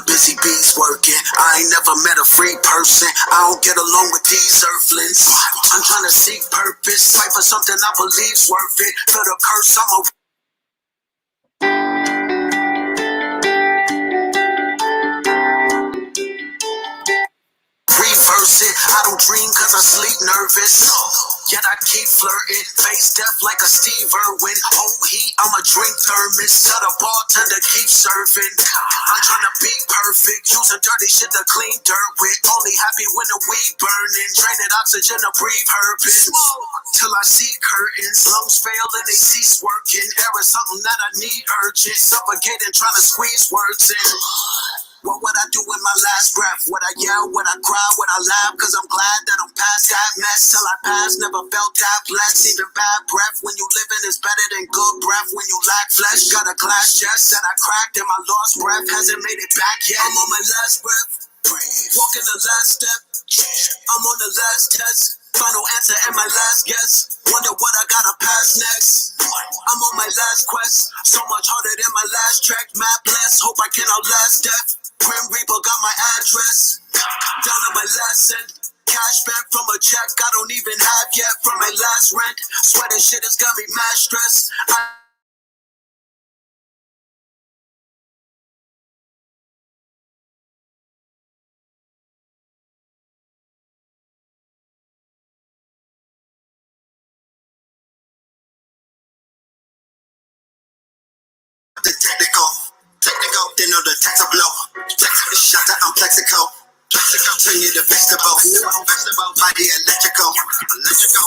busy bees working. I ain't never met a free person. I don't get along with these earthlings. I'm trying to seek purpose, fight for something I believe's worth it. For the curse, I'm a reverse it. I don't dream cause I sleep nervous. Yet I keep flirting, face deaf like a Steve Irwin. Oh heat, I'ma drink thermos. Tell the bartender keep serving. I'm trying to be perfect, using dirty shit to clean dirt with. Only happy when the weed burning, draining oxygen to breathe herbin. Till I see curtains, lungs fail and they cease working. Air is something that I need urgent, suffocating, trying to squeeze words in. What would I do with my last breath? Would I yell? Would I cry? Would I laugh? Cause I'm glad that I'm past that mess. Till I pass, never felt that blessed. Even bad breath when you living is better than good breath when you lack flesh. Got a glass chest that I cracked and my lost breath hasn't made it back yet. I'm on my last breath, walking the last step. I'm on the last test, final answer and my last guess. Wonder what I gotta pass next. I'm on my last quest, so much harder than my last track. Mad bless, hope I can outlast death. Grim Reaper got my address, down to my last cent. Cash back from a check I don't even have yet from my last rent. Sweating shit has got me mad stressed. The technical, they know the text will blow. Shut that, I'm plexico. Turn you to vegetable. Body electrical.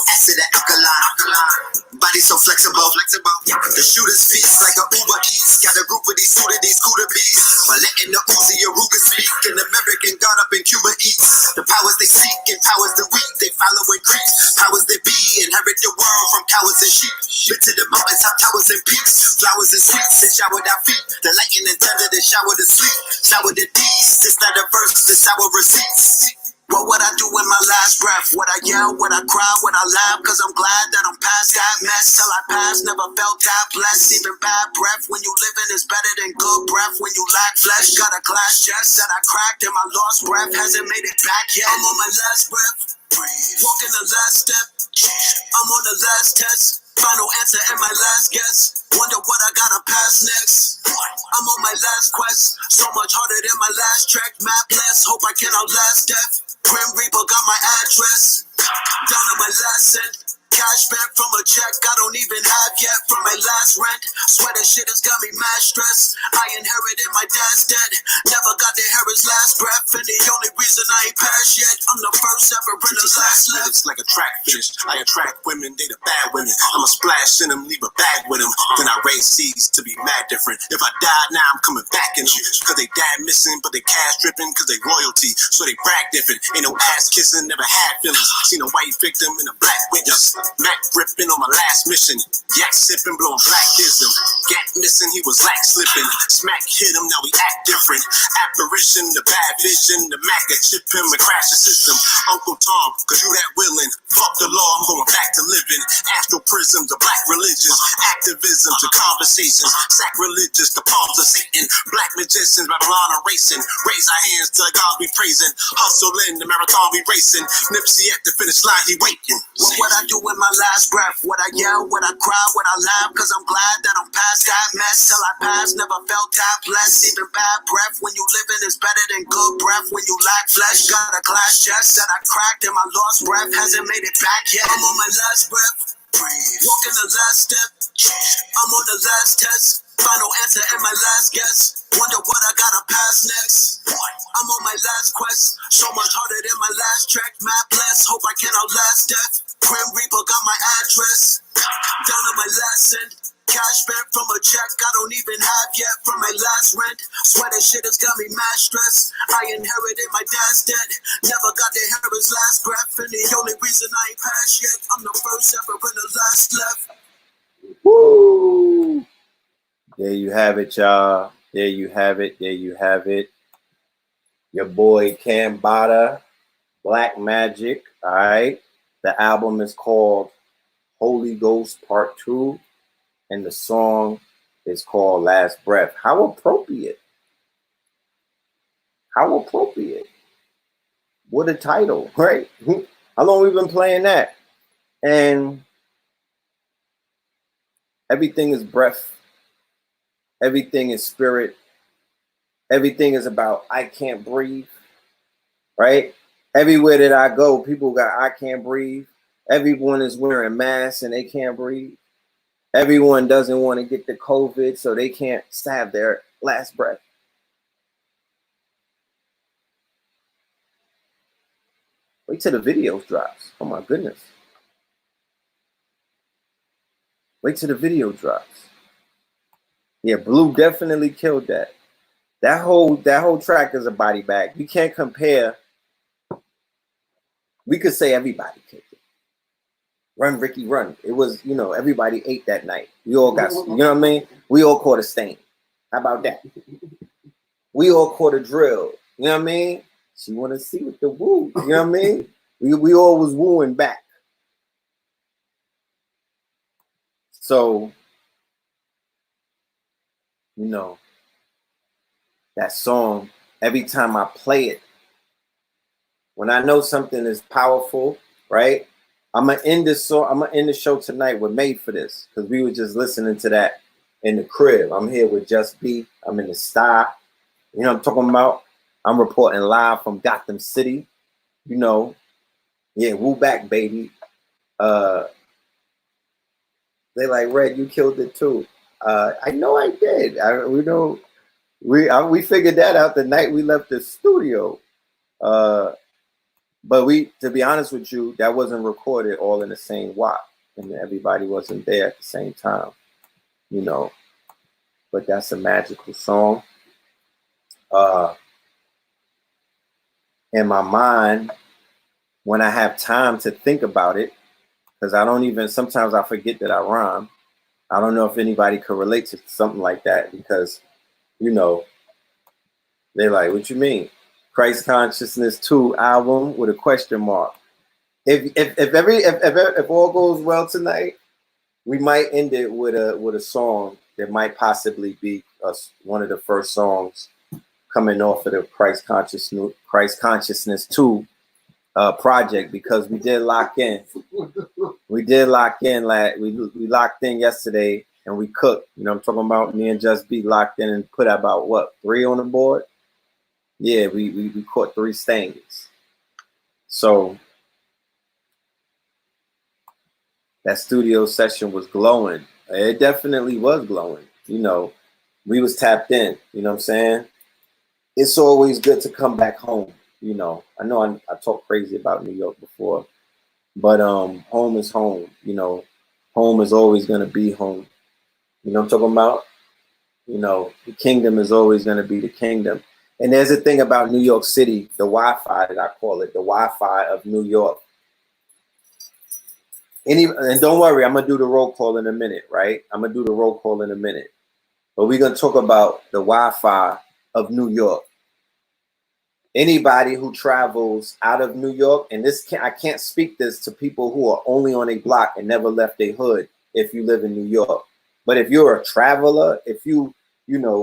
Acid and alkaline. Body so flexible. The shooter's feast like a Uber Eats. Got a group of these scooter bees. By letting the Uzi Aruga speak. An American God up in Cuba eats. The powers they seek empowers the weak. They follow and creeps. Powers they be inherit the world from cowards and sheep. Been to the mountaintop towers and peaks. Flowers and sweets and showered our feet. The lightning and thunder that shower the sleep. Shower the deeds. It's not a verse, it's our receipts. What would I do with my last breath? Would I yell? Would I cry? Would I laugh? Cause I'm glad that I'm past that mess. Till I pass, never felt that blessed. Even bad breath when you living is better than good breath when you lack flesh. Got a glass chest that I cracked and my lost breath hasn't made it back yet. I'm on my last breath, walking the last step. I'm on the last test, final answer and my last guess. Wonder what I gotta pass next. I'm on my last quest, so much harder than my last track. Mad bless, hope I can outlast death. Grim Reaper got my address, down to my last cent. Cash back from a check I don't even have yet from my last rent. Sweating shit has got me mad stressed. I inherited my dad's debt. Never got to hear his last breath. And the only reason I ain't passed yet, I'm the first ever in the last left. It's like a track finish. I attract women, they the bad women. I'ma splash in them, leave a bag with them. Then I raise seeds to be mad different. If I die now, I'm coming back in them. Cause they dad missing, but they cash dripping. Cause they royalty, so they brag different. Ain't no ass kissing, never had feelings. Seen a white victim in a black witness. Mac ripping on my last mission. Yak sipping, blowing blackism. Gat missing, he was lack slipping. Smack hit him, now we act different. Apparition, the bad vision. The Mac that chip him and crash the system. Uncle Tom, cause you that willing. Fuck the law, I'm going back to living. Astral prism, the black religions. Activism to conversations. Sacrilegious, the palms of Satan. Black magicians, Babylon erasing. Raise our hands to the God we praising. Hustle in the marathon we racing. Nipsey at the finish line, he waiting. What would I do with my last breath? Would I yell? Would I cry? Would I laugh? Cause I'm glad that I'm past that mess. Till I pass, never felt that blessed. Even bad breath when you living is better than good breath when you lack flesh. Got a glass chest that I cracked and my lost breath hasn't made it back yet. I'm on my last breath, walking the last step. I'm on the last test, final answer and my last guess. Wonder what I gotta pass next. I'm on my last quest, so much harder than my last track. Mad bless, hope I can outlast death. Grim Reaper got my address, down to my last cent. Cash back from a check I don't even have yet from my last rent. Sweating shit has got me mad stressed. I inherited my dad's debt. Never got to hear his last breath. And the only reason I ain't passed yet, I'm the first ever and the last left. Woo! There you have it, y'all. There you have it. There you have it. Your boy Cambada, Black Magic. All right. The album is called Holy Ghost Part 2. And the song is called Last Breath. How appropriate. How appropriate. What a title, right? How long we been playing that? And everything is breath. Everything is spirit. Everything is about I can't breathe, right? Everywhere that I go, people got I can't breathe. Everyone is wearing masks and they can't breathe. Everyone doesn't want to get the COVID, so they can't have their last breath. Wait till the video drops. Oh my goodness. Wait till the video drops. Yeah, Blue definitely killed that. That whole track is a body bag. You can't compare. We could say everybody killed it. Run, Ricky, run. It was, everybody ate that night. We all got, you know what I mean? We all caught a stain. How about that? We all caught a drill. You know what I mean? She want to see what the woo. You know what I mean? We all was wooing back. So, that song, every time I play it, when I know something is powerful, right? I'm gonna end this song. I'm gonna end the show tonight. We're made for this because we were just listening to that in the crib. I'm here with Just B. I'm in the star. You know what I'm talking about? I'm reporting live from Gotham City. Yeah, woo back, baby. They like, Red, you killed it too. I know I did. We figured that out the night we left the studio. But to be honest with you, that wasn't recorded all in the same wop, and everybody wasn't there at the same time, But that's a magical song. In my mind, when I have time to think about it, because sometimes I forget that I rhyme. I don't know if anybody could relate to something like that because, they're like, what you mean? Christ Consciousness 2 album with a question mark. If all goes well tonight, we might end it with a song that might possibly be one of the first songs coming off of the Christ Consciousness 2 project, because we did lock in. We locked in yesterday and we cooked. I'm talking about me and Just B locked in and put about 3 on the board? Yeah, we caught 3 stains. So that studio session was glowing. It definitely was glowing. We was tapped in. You know what I'm saying? It's always good to come back home. I know I talked crazy about New York before, but home is home. Home is always going to be home. You know what I'm talking about? The kingdom is always going to be the kingdom. And there's a thing about New York City, the Wi-Fi that I call it, the Wi-Fi of New York. And don't worry, I'm going to do the roll call in a minute, right? I'm going to do the roll call in a minute. But we're going to talk about the Wi-Fi of New York. Anybody who travels out of New York, and I can't speak this to people who are only on a block and never left their hood if you live in New York. But if you're a traveler, if you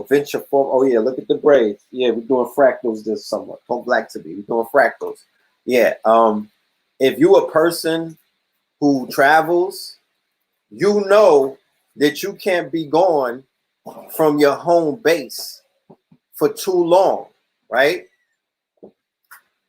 venture forth, oh yeah, look at the braids. Yeah, we're doing fractals this summer. Talk black to me. We're doing fractals. Yeah. If you're a person who travels, you know that you can't be gone from your home base for too long, right?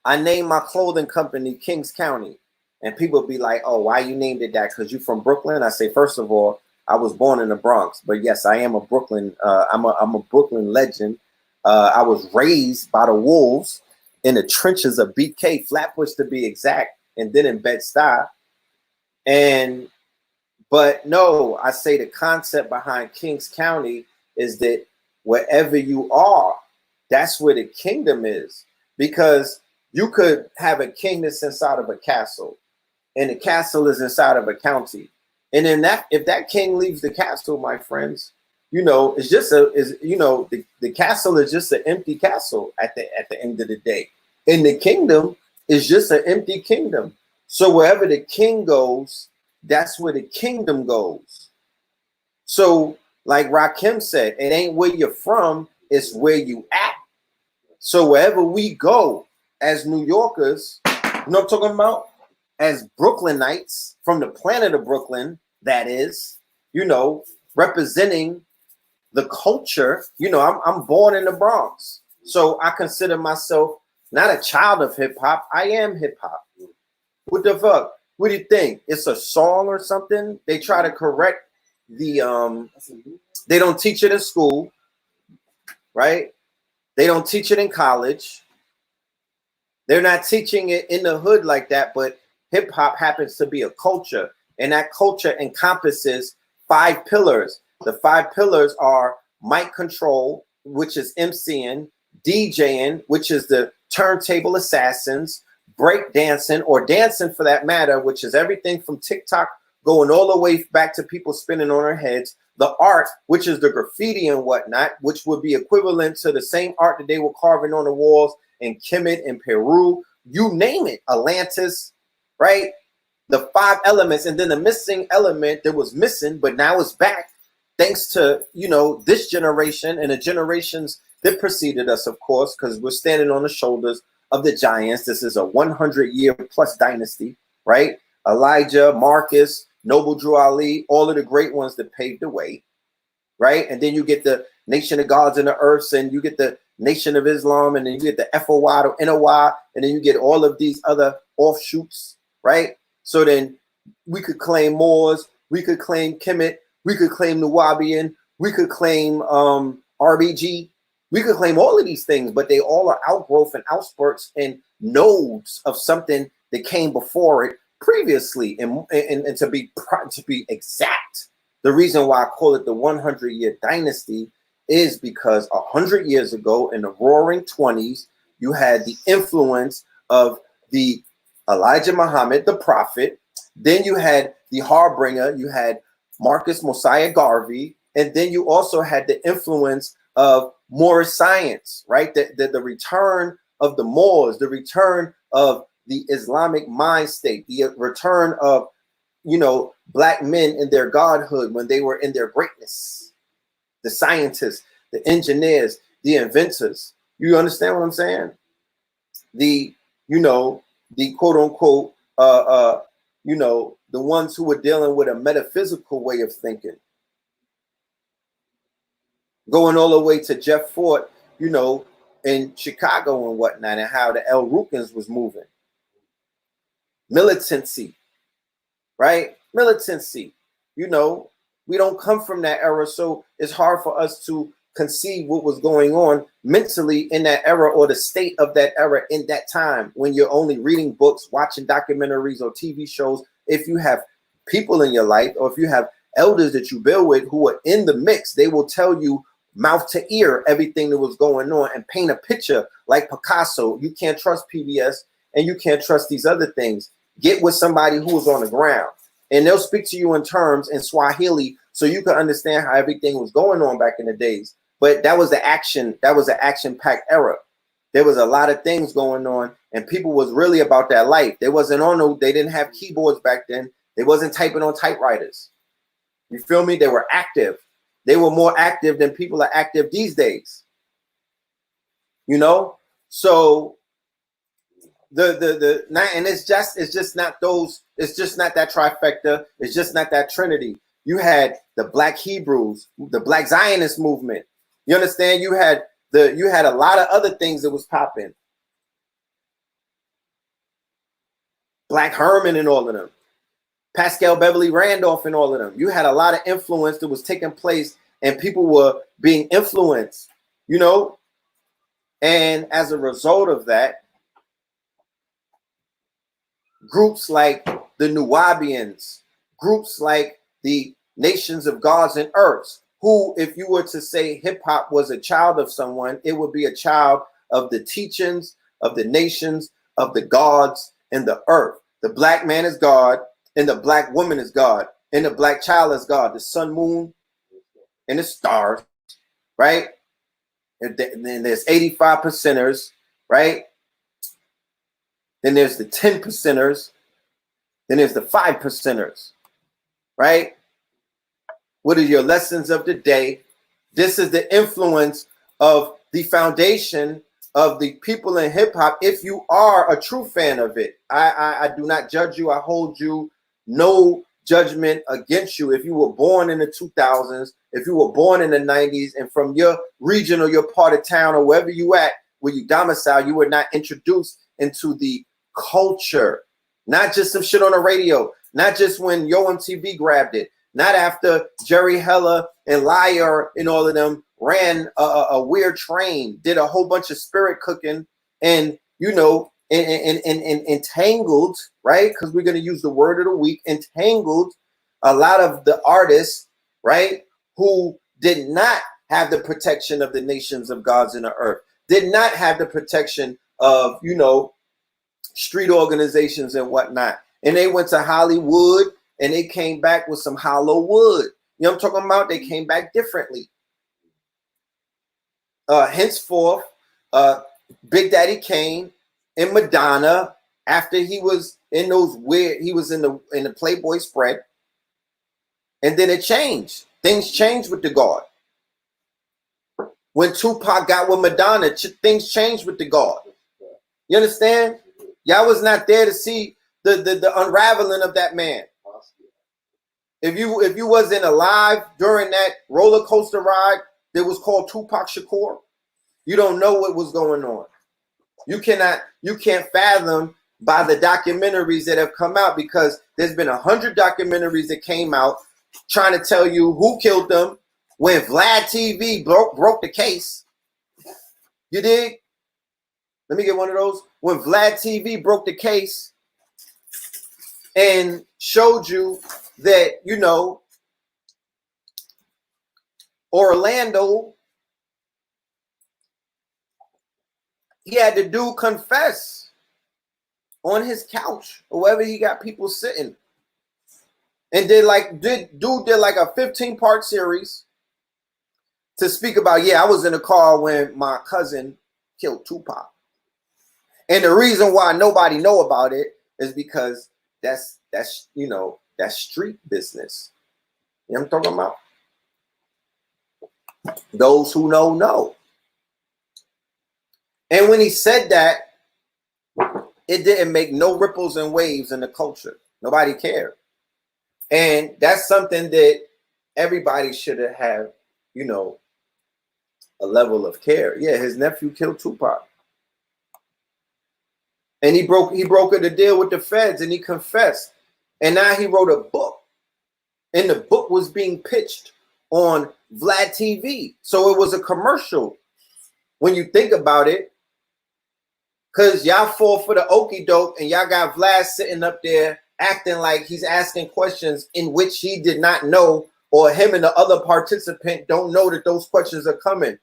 I named my clothing company Kings County, and people be like, oh, why you named it that? Because you from Brooklyn? I say, first of all, I was born in the Bronx, but yes, I am a Brooklyn. I'm a Brooklyn legend. I was raised by the wolves in the trenches of BK, Flatbush to be exact, and then in Bed-Stuy. But no, I say the concept behind Kings County is that wherever you are, that's where the kingdom is. Because you could have a king that's inside of a castle, and the castle is inside of a county. And then if that king leaves the castle, my friends, it's just the castle is just an empty castle at the end of the day. And the kingdom is just an empty kingdom. So wherever the king goes, that's where the kingdom goes. So like Rakim said, it ain't where you're from, it's where you at. So wherever we go as New Yorkers, you know what I'm talking about? As Brooklynites from the planet of Brooklyn, that is, you know, representing the culture. You know, I'm born in the Bronx. So I consider myself not a child of hip hop. I am hip hop. What the fuck? What do you think? It's a song or something? They try to correct the they don't teach it in school, right? They don't teach it in college. They're not teaching it in the hood like that, but hip hop happens to be a culture, and that culture encompasses 5 pillars. The 5 pillars are mic control, which is MCing, DJing, which is the turntable assassins, break dancing or dancing for that matter, which is everything from TikTok going all the way back to people spinning on their heads. The art, which is the graffiti and whatnot, which would be equivalent to the same art that they were carving on the walls in Kemet in Peru, you name it, Atlantis, right? The 5 elements, and then the missing element that was missing, but now it's back, thanks to, you know, this generation and the generations that preceded us, of course, because we're standing on the shoulders of the giants. This is a 100-year plus dynasty, right? Elijah, Marcus, Noble Drew Ali, all of the great ones that paved the way, right? And then you get the Nation of Gods and the Earths, and you get the Nation of Islam, and then you get the FOY, the NOY, and then you get all of these other offshoots, right? So then we could claim Moors, we could claim Kemet, we could claim Nuwabian, we could claim RBG, we could claim all of these things, but they all are outgrowth and outspurts and nodes of something that came before it previously. And to be exact, the reason why I call it the 100-year dynasty is because 100 years ago in the roaring 20s, you had the influence of the Elijah Muhammad, the prophet. Then you had the harbinger, you had Marcus Mosiah Garvey, and then you also had the influence of Moorish science, right? The return of the Moors, the return of the Islamic mind state, the return of, you know, black men in their godhood when they were in their greatness. The scientists, the engineers, the inventors. You understand what I'm saying? The, you know, the quote unquote, you know, the ones who were dealing with a metaphysical way of thinking. Going all the way to Jeff Fort, you know, in Chicago and whatnot, and how the El Rukns was moving. Militancy, right? Militancy. You know, we don't come from that era, so it's hard for us to conceive what was going on mentally in that era or the state of that era in that time when you're only reading books, watching documentaries or TV shows. If you have people in your life or if you have elders that you build with who are in the mix, they will tell you mouth to ear everything that was going on and paint a picture like Picasso. You can't trust PBS and you can't trust these other things. Get with somebody who is on the ground and they'll speak to you in terms in Swahili so you can understand how everything was going on back in the days. But that was the action-packed era. There was a lot of things going on and people was really about that life. They wasn't on no, they didn't have keyboards back then. They wasn't typing on typewriters. You feel me? They were active. They were more active than people are active these days. You know? So and it's just not those, it's just not that trifecta, it's just not that trinity. You had the Black Hebrews, the Black Zionist movement. You understand? You had a lot of other things that was popping. Black Herman and all of them. Pascal Beverly Randolph and all of them. You had a lot of influence that was taking place and people were being influenced, you know? And as a result of that, groups like the Nuwabians, groups like the Nations of Gods and Earths, who, if you were to say hip hop was a child of someone, it would be a child of the teachings of the nations, of the gods and the earth. The black man is God and the black woman is God and the black child is God, the sun, moon, and the stars, right? And then there's 85 percenters, right? Then there's the 10 percenters. Then there's the 5 percenters, right? What are your lessons of the day? This is the influence of the foundation of the people in hip hop, if you are a true fan of it. I do not judge you. I hold you no judgment against you. If you were born in the 2000s, if you were born in the 90s, and from your region or your part of town or wherever you at, where you domicile, you were not introduced into the culture. Not just some shit on the radio. Not just when Yo MTV grabbed it. Not after Jerry Heller and Liar and all of them ran a weird train, did a whole bunch of spirit cooking, and entangled, right? Because we're going to use the word of the week, entangled a lot of the artists, right, who did not have the protection of the nations of gods in the earth, did not have the protection of, street organizations and whatnot. And they went to Hollywood and they came back with some hollow wood. You know what I'm talking about? They came back differently. Henceforth, Big Daddy Kane and Madonna, after he was in those weird, he was in the Playboy spread, and then it changed. Things changed with the God. When Tupac got with Madonna, things changed with the God. You understand? Y'all was not there to see the unraveling of that man. If you wasn't alive during that roller coaster ride that was called Tupac Shakur, you don't know what was going on. You can't fathom by the documentaries that have come out, because there's been 100 documentaries that came out trying to tell you who killed them when Vlad TV broke the case. You dig? Let me get one of those. When Vlad TV broke the case and showed you that, Orlando, he had the dude confess on his couch or wherever he got people sitting. And did like a 15-part series to speak about, I was in the car when my cousin killed Tupac. And the reason why nobody know about it is because that's street business. You know what I'm talking about? Those who know. And when he said that, it didn't make no ripples and waves in the culture. Nobody cared. And that's something that everybody should have, a level of care. Yeah, his nephew killed Tupac. And he brokered a deal with the feds, and he confessed. And now he wrote a book. And the book was being pitched on Vlad TV. So it was a commercial when you think about it. Because y'all fall for the okie doke, and y'all got Vlad sitting up there acting like he's asking questions in which he did not know, or him and the other participant don't know that those questions are coming.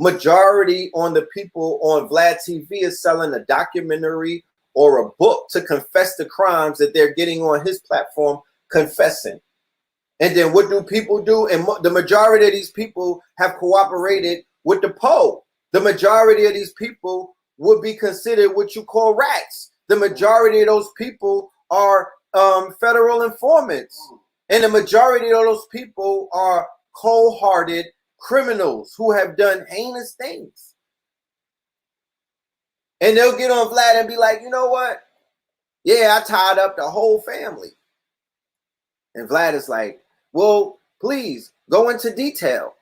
Majority on the people on Vlad TV is selling a documentary or a book to confess the crimes that they're getting on his platform confessing. And then what do people do? And the majority of these people have cooperated with the Poe. The majority of these people would be considered what you call rats. The majority of those people are federal informants. And the majority of those people are cold-hearted criminals who have done heinous things. And they'll get on Vlad and be like, you know what? Yeah, I tied up the whole family. And Vlad is like, well, please go into detail.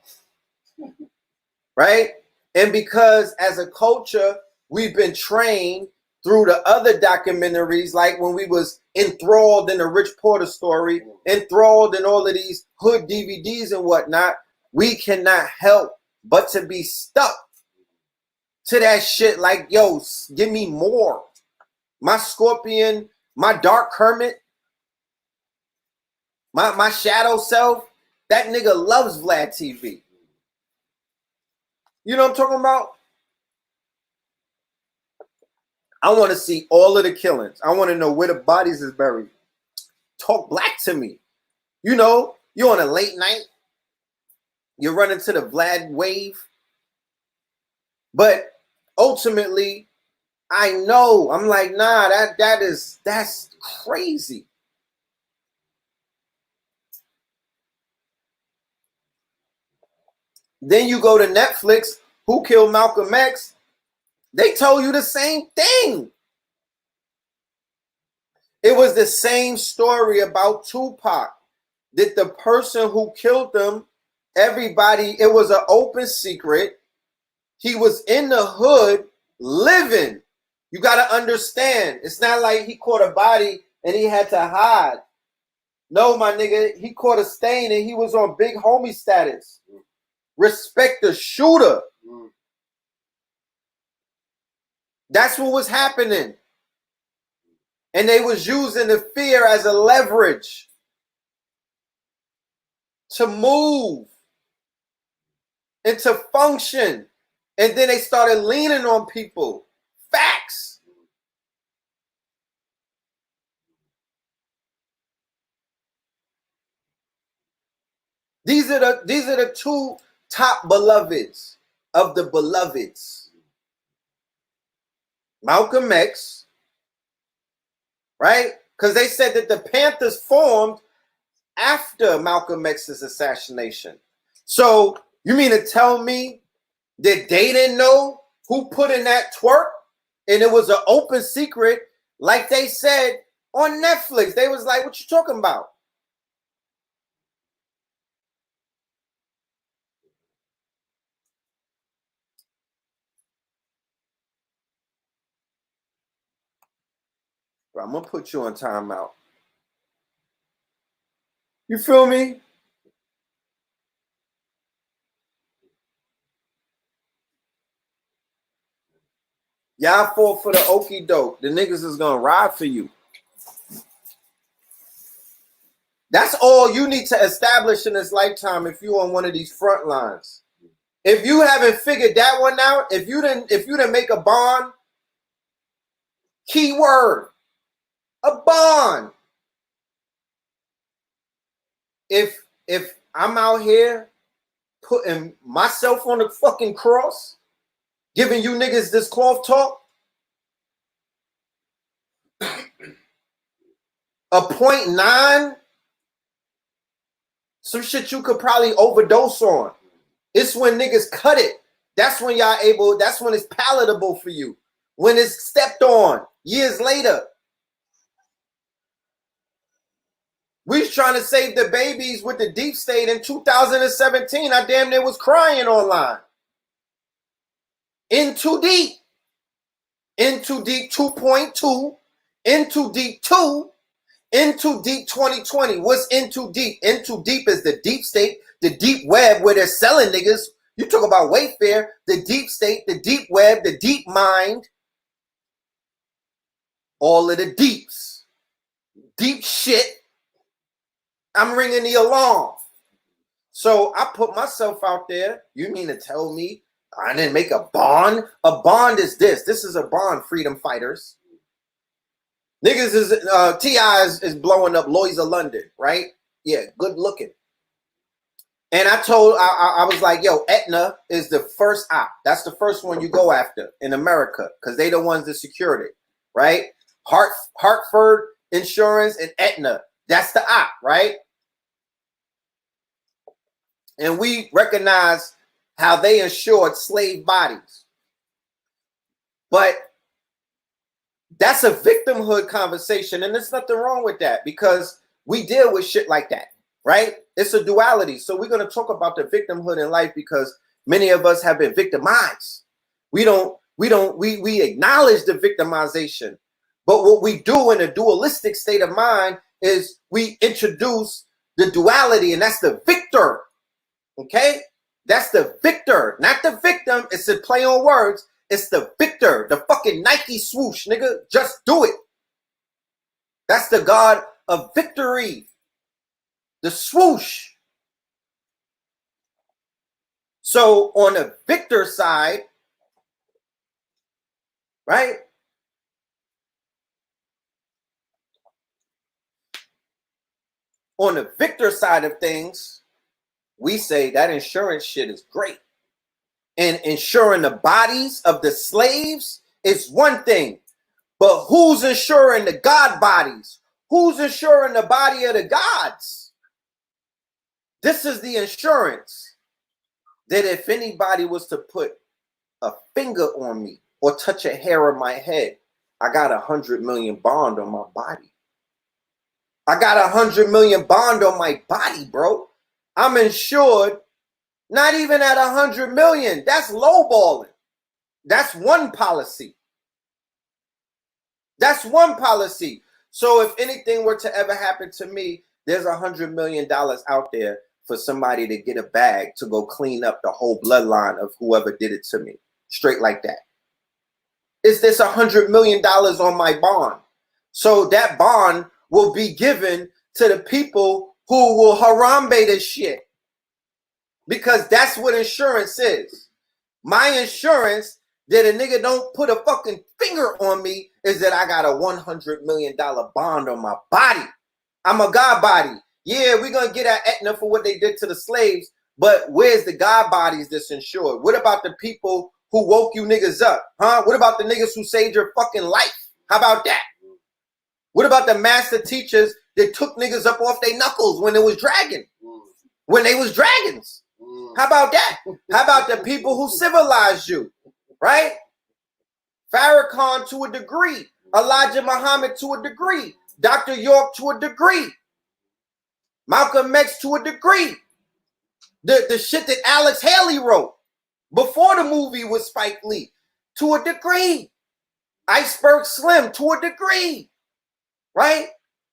Right? And because as a culture, we've been trained through the other documentaries, like when we was enthralled in the Rich Porter story, enthralled in all of these hood DVDs and whatnot, we cannot help but to be stuck to that shit like, yo, give me more. My Scorpion, my Dark Hermit, my shadow self, that nigga loves Vlad TV. You know what I'm talking about? I want to see all of the killings. I want to know where the bodies is buried. Talk black to me. You're on a late night. You're running to the Vlad wave. But ultimately, I know. I'm like, nah, that's crazy. Then you go to Netflix. Who killed Malcolm X? They told you the same thing. It was the same story about Tupac. That the person who killed him, everybody, it was an open secret. He was in the hood living. You got to understand. It's not like he caught a body and he had to hide. No, my nigga, he caught a stain and he was on big homie status. Respect the shooter. That's what was happening. And they was using the fear as a leverage to move and to function. And then they started leaning on people. Facts. These are the two top beloveds of the beloveds. Malcolm X, right? Because they said that the Panthers formed after Malcolm X's assassination. So you mean to tell me that they didn't know who put in that twerk? And it was an open secret, like they said on Netflix. They was like, what you talking about? Bro, I'm going to put you on timeout. You feel me? Y'all fall for the okie doke. The niggas is going to ride for you. That's all you need to establish in this lifetime if you're on one of these front lines. If you haven't figured that one out, if you didn't make a bond, keyword, a bond. If I'm out here putting myself on the fucking cross, giving you niggas this cloth talk, a 0.9, some shit you could probably overdose on. It's when niggas cut it. That's when y'all able, that's when it's palatable for you. When it's stepped on years later. We was trying to save the babies with the deep state in 2017. I damn near was crying online. In Too Deep. In Too Deep 2.2. In Too Deep 2. In Too Deep 2020. What's In Too Deep? In Too Deep is the deep state, the deep web where they're selling niggas. You talk about Wayfair, the deep state, the deep web, the deep mind. All of the deeps. Deep shit. I'm ringing the alarm. So I put myself out there. You mean to tell me I didn't make a bond? A bond is this. This is a bond, freedom fighters. Niggas is, T.I. is blowing up Lloyds of London, right? Yeah, good looking. And I was like, yo, Aetna is the first op. That's the first one you go after in America because they the ones that secured it, right? Hartford Insurance and Aetna. That's the op, right? And we recognize how they insured slave bodies. But that's a victimhood conversation, and there's nothing wrong with that because we deal with shit like that, right? It's a duality. So we're going to talk about the victimhood in life because many of us have been victimized. We acknowledge the victimization, but what we do in a dualistic state of mind is we introduce the duality, and that's the victor. Okay? That's the victor, not the victim. It's a play on words. It's the victor, the fucking Nike swoosh, nigga. Just do it. That's the God of victory. The swoosh. So on the victor side, right? On the victor side of things, we say that insurance shit is great. And insuring the bodies of the slaves is one thing. But who's insuring the God bodies? Who's insuring the body of the gods? This is the insurance that if anybody was to put a finger on me, or touch a hair of my head, I got 100 million bond on my body. I got 100 million bond on my body, bro. I'm insured, not even at 100 million. That's lowballing. That's one policy. That's one policy. So if anything were to ever happen to me, there's $100 million out there for somebody to get a bag to go clean up the whole bloodline of whoever did it to me. Straight like that. Is this $100 million on my bond? So that bond will be given to the people who will harambe this shit. Because that's what insurance is. My insurance that a nigga don't put a fucking finger on me is that I got a $100 million bond on my body. I'm a God body. Yeah, we're going to get at Aetna for what they did to the slaves, but where's the God bodies that's insured? What about the people who woke you niggas up? Huh? What about the niggas who saved your fucking life? How about that? What about the master teachers that took niggas up off their knuckles when it was dragon? When they was dragons? How about that? How about the people who civilized you? Right? Farrakhan to a degree. Elijah Muhammad to a degree. Dr. York to a degree. Malcolm X to a degree. The shit that Alex Haley wrote before the movie with Spike Lee to a degree. Iceberg Slim to a degree. Right?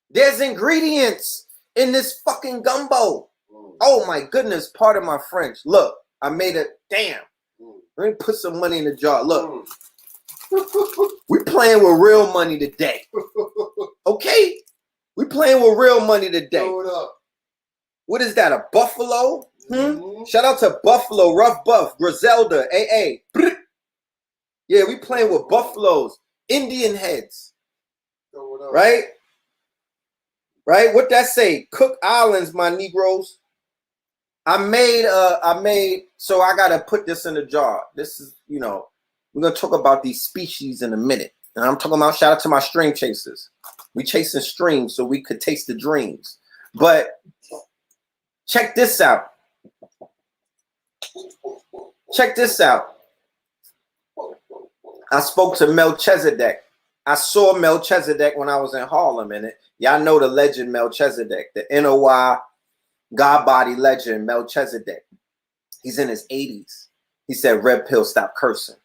There's ingredients in this fucking gumbo. Oh my goodness, pardon my French. Look, I made it. Damn. Let me put some money in the jar. Look. We playing with real money today. Okay? We playing with real money today. What is that, a buffalo? Shout out to Buffalo, Rough Buff, Griselda, AA. Yeah, we playing with buffaloes, Indian heads. Right? Right? What that say? Cook Islands, my Negroes. I made, so I gotta put this in a jar. This is, you know, we're gonna talk about these species in a minute. And I'm talking about, shout out to my stream chasers. We chasing streams so we could taste the dreams. But check this out. Check this out. I spoke to Melchizedek. I saw Melchizedek when I was in Harlem, and y'all know the legend Melchizedek, the NOI God body legend Melchizedek. He's in his 80s. He said, "Red pill, stop cursing."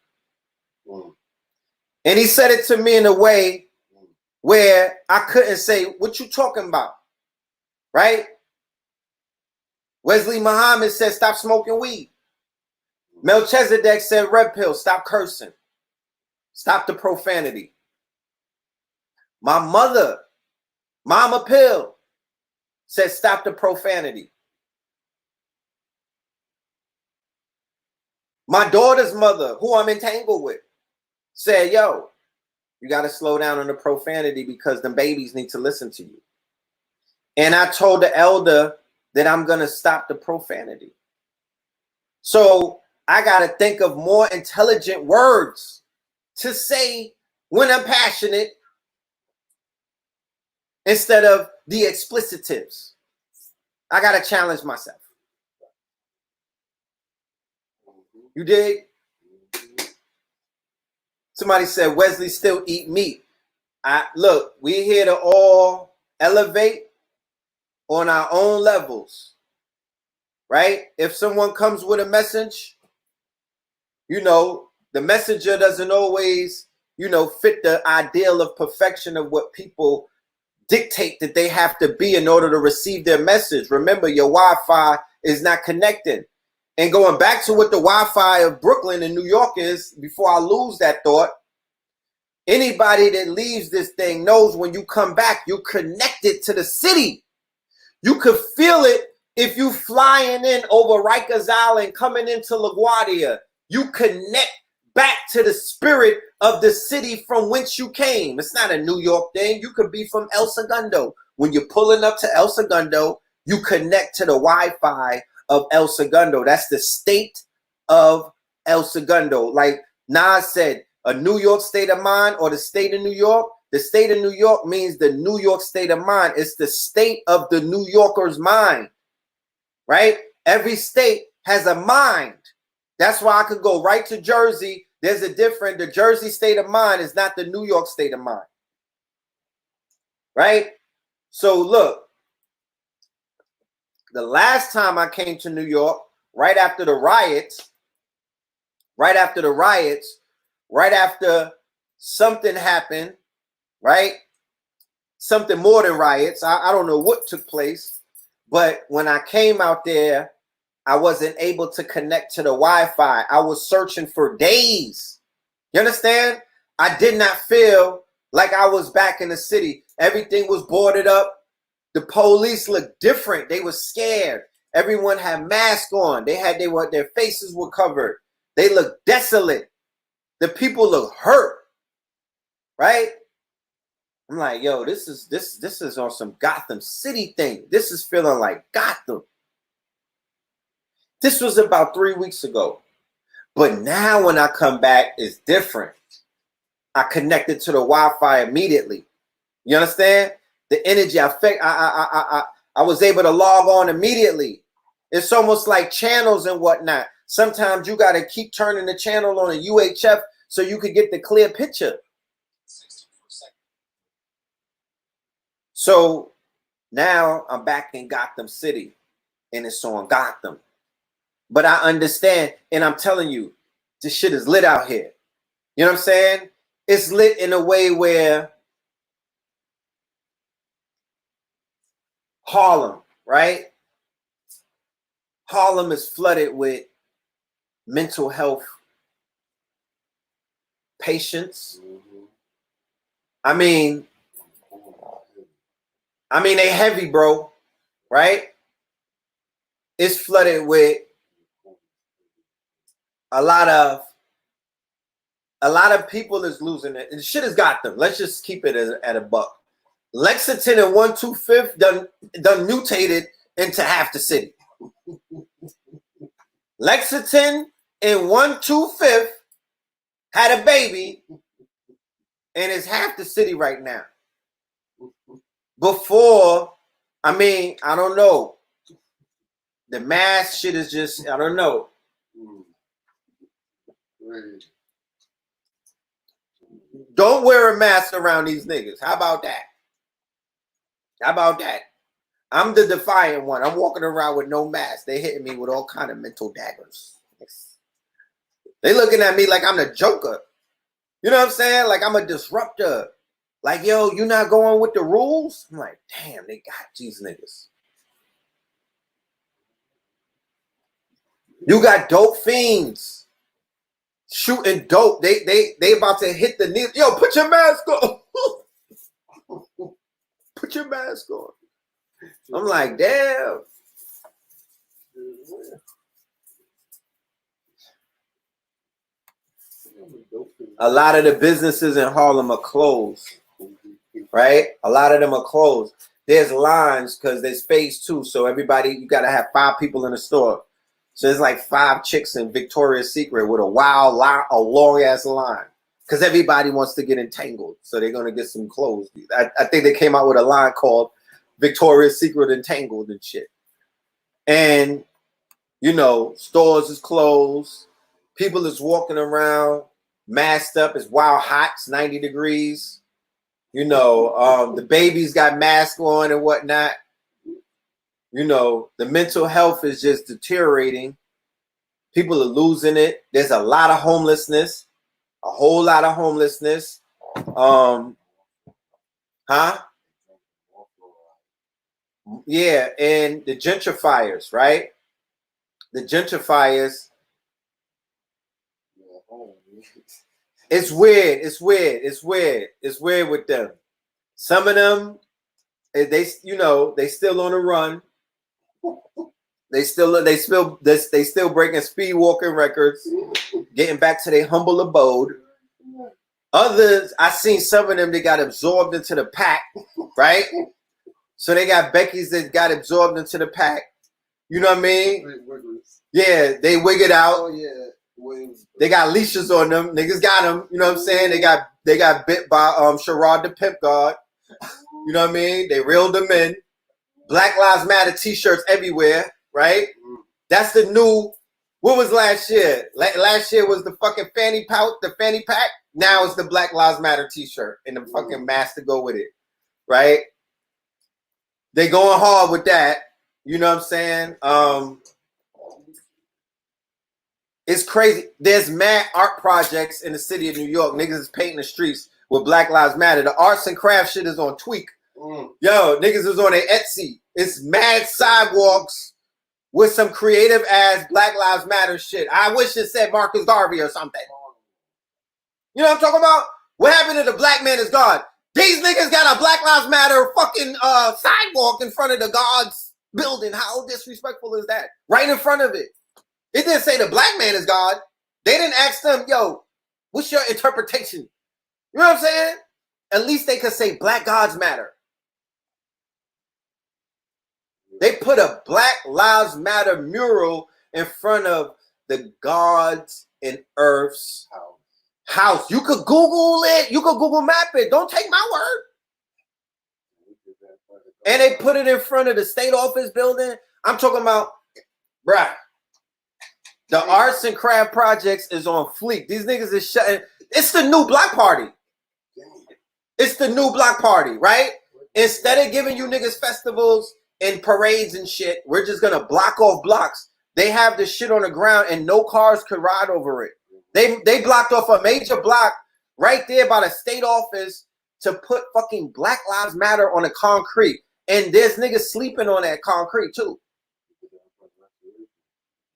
And he said it to me in a way where I couldn't say, "What you talking about?" Right? Wesley Muhammad said, "Stop smoking weed." Melchizedek said, "Red pill, stop cursing. Stop the profanity." My mother, Mama Pill, said, "Stop the profanity." My daughter's mother, who I'm entangled with, said, "Yo, you got to slow down on the profanity because the babies need to listen to you." And I told the elder that I'm going to stop the profanity. So I got to think of more intelligent words to say when I'm passionate instead of the explicitives. I got to challenge myself. You dig? Somebody said Wesley still eat meat. Look, we're here to all elevate on our own levels, right? If someone comes with a message, you know, the messenger doesn't always, you know, fit the ideal of perfection of what people dictate that they have to be in order to receive their message. Remember, your Wi-Fi is not connected. And going back to what the Wi-Fi of Brooklyn and New York is, before I lose that thought, anybody that leaves this thing knows when you come back, you're connected to the city. You could feel it if you flying in over Rikers Island, coming into LaGuardia. You connect back to the spirit of the city from whence you came. It's not a New York thing. You could be from El Segundo. When you're pulling up to El Segundo, you connect to the Wi-Fi of El Segundo. That's the state of El Segundo. Like Nas said, a New York state of mind or the state of New York. The state of New York means the New York state of mind. It's the state of the New Yorker's mind, right? Every state has a mind. That's why I could go right to Jersey There's a different, the Jersey state of mind is not the New York state of mind. Right? So look, the last time I came to New York, right after the riots, right after something happened, right? Something more than riots. I don't know what took place, but when I came out there, I wasn't able to connect to the Wi-Fi. I was searching for days. You understand? I did not feel like I was back in the city. Everything was boarded up. The police looked different. They were scared. Everyone had masks on. Their faces were covered. They looked desolate. The people looked hurt. Right? I'm like, yo, this is on some Gotham City thing. This is feeling like Gotham. This was about 3 weeks ago. But now when I come back, it's different. I connected to the Wi-Fi immediately. You understand? The energy I was able to log on immediately. It's almost like channels and whatnot. Sometimes you got to keep turning the channel on a UHF so you could get the clear picture. So now I'm back in Gotham City and it's on Gotham. But I understand, and I'm telling you, this shit is lit out here. You know what I'm saying? It's lit in a way where Harlem, right? Harlem is flooded with mental health patients. I mean, they heavy, bro, right? It's flooded with a lot of people is losing it. And shit has got them. Let's just keep it at a buck. Lexington and 125th done mutated into half the city. Lexington and 125th had a baby and it's half the city right now. Before, I don't know. The mask shit is just, I don't know. Don't wear a mask around these niggas. How about that? I'm the defiant one. I'm walking around with no mask. They hitting me with all kind of mental daggers. They looking at me like I'm the Joker. You know what I'm saying? Like I'm a disruptor. Like, yo, you not going with the rules? I'm like, damn, they got these niggas. You got dope fiends shooting dope. They about to hit the knee. Yo, put your mask on. Put your mask on. I'm like, damn. A lot of the businesses in Harlem are closed, right? A lot of them are closed. There's lines because there's phase 2. So everybody, you got to have 5 people in the store. So there's like 5 chicks in Victoria's Secret with a long ass line because everybody wants to get entangled. So they're going to get some clothes. I think they came out with a line called Victoria's Secret Entangled and shit. And, you know, stores is closed. People is walking around masked up. It's wild hot. It's 90 degrees. You know, the babies got masks on and whatnot. You know, the mental health is just deteriorating. People are losing it. There's a lot of homelessness. A whole lot of homelessness. Yeah, and the gentrifiers, right? The gentrifiers. It's weird. It's weird with them. Some of them, they still on the run. They still breaking speed walking records, getting back to their humble abode. Others, I seen some of them, they got absorbed into the pack, right? So they got Becky's that got absorbed into the pack. You know what I mean? Yeah, they wig it out. Oh, yeah. They got leashes on them. Niggas got them. You know what I'm saying? They got bit by Sherrod the Pimp God. You know what I mean? They reeled them in. Black Lives Matter t-shirts everywhere, right? That's the new What was last year? Last year was the fucking fanny pack. Now it's the Black Lives Matter t-shirt and the fucking mask to go with it, right? They going hard with that. You know what I'm saying? It's crazy. There's mad art projects in the city of New York. Niggas is painting the streets with Black Lives Matter. The arts and craft shit is on tweak. Yo, niggas is on their Etsy. It's mad sidewalks with some creative ass Black Lives Matter shit. I wish it said Marcus Garvey or something. You know what I'm talking about? What happened to the black man is God? These niggas got a Black Lives Matter fucking sidewalk in front of the God's building. How disrespectful is that? Right in front of it. It didn't say the black man is God. They didn't ask them, yo, what's your interpretation? You know what I'm saying? At least they could say Black Gods Matter. They put a Black Lives Matter mural in front of the Gods and Earth's house. You could Google it. You could Google map it. Don't take my word. And they put it in front of the state office building. I'm talking about, bruh. The arts and craft projects is on fleek. These niggas is shutting. It's the new block party. It's the new block party, right? Instead of giving you niggas festivals and parades and shit, we're just gonna block off blocks. They have this shit on the ground and no cars could ride over it. They blocked off a major block right there by the state office to put fucking Black Lives Matter on the concrete. And there's niggas sleeping on that concrete too.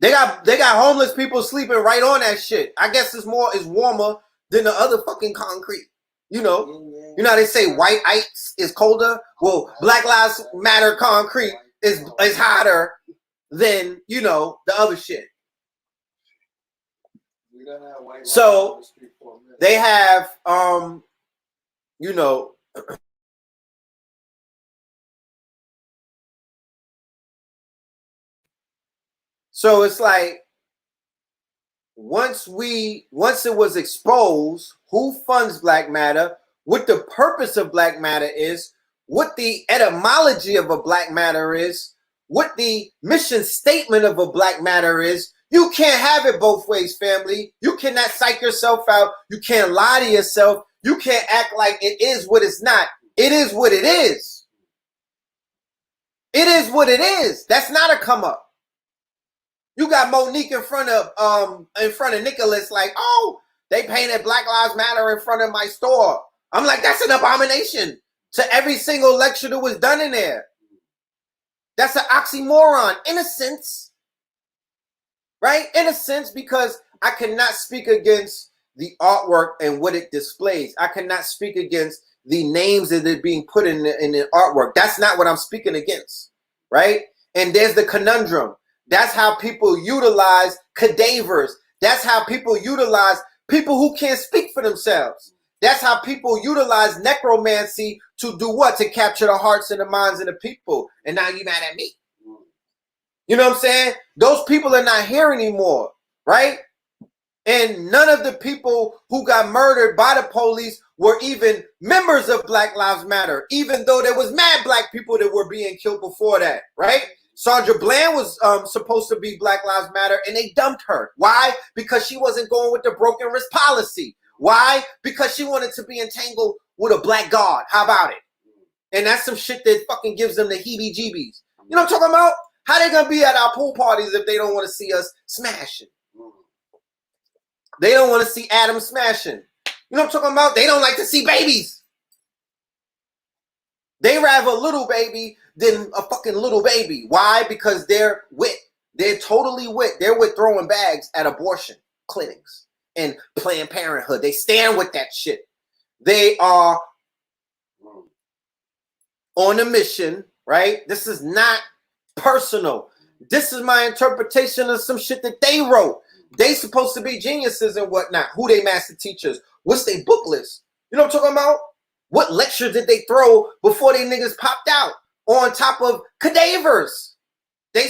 They got homeless people sleeping right on that shit. I guess it's warmer than the other fucking concrete. You know how they say white ice is colder? Well, Black Lives Matter concrete is hotter than, you know, the other shit. So they have you know, so it's like once it was exposed who funds Black Matter, what the purpose of Black Matter is, what the etymology of a Black Matter is, what the mission statement of a Black Matter is, you can't have it both ways, family. You cannot psych yourself out. You can't lie to yourself. You can't act like it is what it's not. It is what it is. It is what it is. That's not a come up. You got Monique in front of Nicholas, like, oh, they painted Black Lives Matter in front of my store. I'm like, that's an abomination to every single lecture that was done in there. That's an oxymoron, in a sense, right? In a sense, because I cannot speak against the artwork and what it displays. I cannot speak against the names that are being put in the artwork. That's not what I'm speaking against, right? And there's the conundrum. That's how people utilize cadavers. That's how people utilize people who can't speak for themselves. That's how people utilize necromancy to do what? To capture the hearts and the minds of the people. And now you mad at me. You know what I'm saying? Those people are not here anymore, right? And none of the people who got murdered by the police were even members of Black Lives Matter, even though there was mad black people that were being killed before that, right? Sandra Bland was supposed to be Black Lives Matter, and they dumped her. Why? Because she wasn't going with the broken wrist policy. Why? Because she wanted to be entangled with a black god. How about it? And that's some shit that fucking gives them the heebie-jeebies. You know what I'm talking about? How they gonna be at our pool parties if they don't want to see us smashing? They don't want to see Adam smashing. You know what I'm talking about? They don't like to see babies. They rather a little baby than a fucking little baby. Why? Because they're wit. They're totally wit. They're with throwing bags at abortion clinics and Planned Parenthood. They stand with that shit. They are on a mission, right? This is not personal. This is my interpretation of some shit that they wrote. They supposed to be geniuses and whatnot. Who they master teachers? What's their book list? You know what I'm talking about? What lecture did they throw before they niggas popped out on top of cadavers? They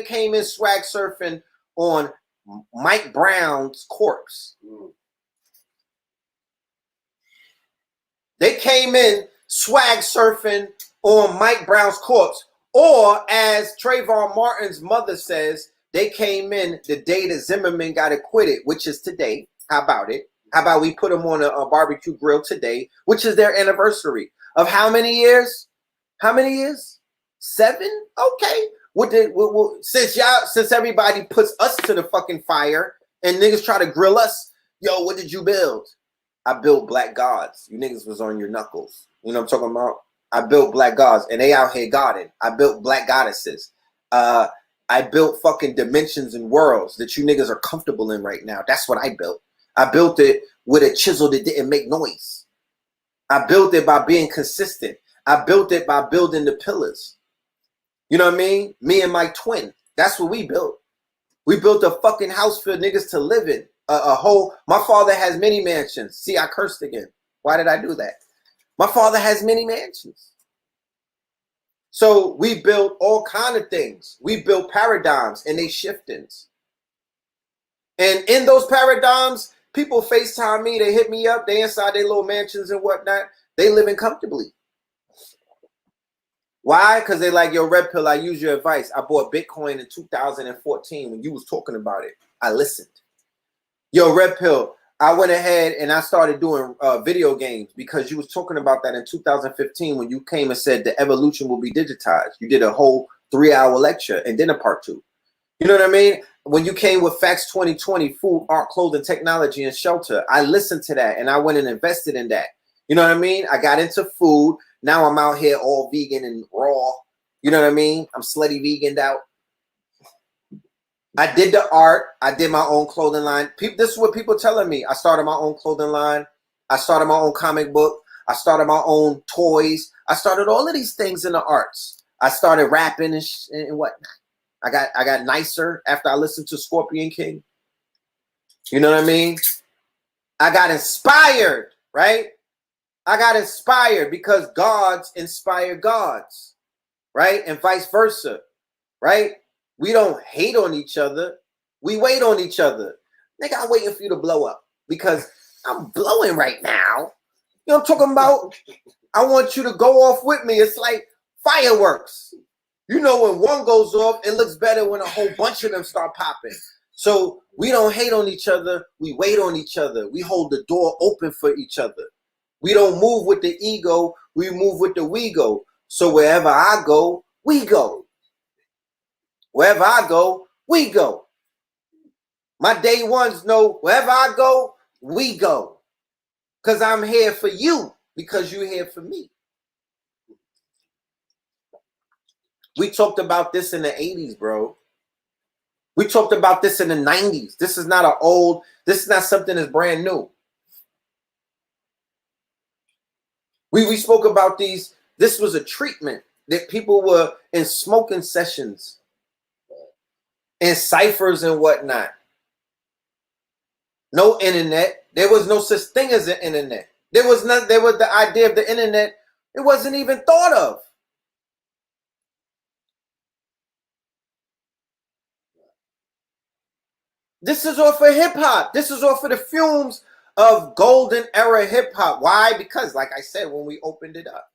came in swag surfing on Mike Brown's corpse. They came in swag surfing on Mike Brown's corpse. Or as Trayvon Martin's mother says, They came in the day that Zimmerman got acquitted, which is today. How about it? How about we put them on a barbecue grill today, which is their anniversary of how many years? How many years? 7? Okay. Since everybody puts us to the fucking fire and niggas try to grill us, yo, what did you build? I built black gods. You niggas was on your knuckles. You know what I'm talking about? I built black gods and they out here godding. I built black goddesses. I built fucking dimensions and worlds that you niggas are comfortable in right now. That's what I built. I built it with a chisel that didn't make noise. I built it by being consistent. I built it by building the pillars. You know what I mean? Me and my twin. That's what we built. We built a fucking house for niggas to live in. My father has many mansions. See, I cursed again. Why did I do that? My father has many mansions. So we built all kind of things. We built paradigms and they shiftings. And in those paradigms, people FaceTime me, they hit me up, they inside their little mansions and whatnot. They living comfortably. Why? Because they like, yo, Red Pill, I use your advice. I bought Bitcoin in 2014 when you was talking about it. I listened. Yo, Red Pill, I went ahead and I started doing video games because you was talking about that in 2015 when you came and said the evolution will be digitized. You did a whole 3-hour lecture and then a part 2. You know what I mean? When you came with Facts 2020, food, art, clothing, technology, and shelter, I listened to that and I went and invested in that. You know what I mean? I got into food. Now I'm out here all vegan and raw. You know what I mean? I'm slutty veganed out. I did the art. I did my own clothing line. This is what people telling me. I started my own clothing line. I started my own comic book. I started my own toys. I started all of these things in the arts. I started rapping and whatnot. I got nicer after I listened to Scorpion King. You know what I mean? I got inspired, right? I got inspired because gods inspire gods, right? And vice versa, right? We don't hate on each other. We wait on each other. Nigga, I'm waiting for you to blow up because I'm blowing right now. You know what I'm talking about? I want you to go off with me. It's like fireworks. You know, when one goes off, it looks better when a whole bunch of them start popping. So we don't hate on each other. We wait on each other. We hold the door open for each other. We don't move with the ego. We move with the we go. So wherever I go, we go. Wherever I go, we go. My day ones know wherever I go, we go. Because I'm here for you. Because you're here for me. We talked about this in the 80s, bro. We talked about this in the 90s. This is not this is not something that's brand new. We spoke about these. This was a treatment that people were in smoking sessions and ciphers and whatnot. No internet. There was no such thing as an internet. There was the idea of the internet. It wasn't even thought of. This is all for hip hop. This is all for the fumes of golden era hip hop. Why? Because, like I said, when we opened it up,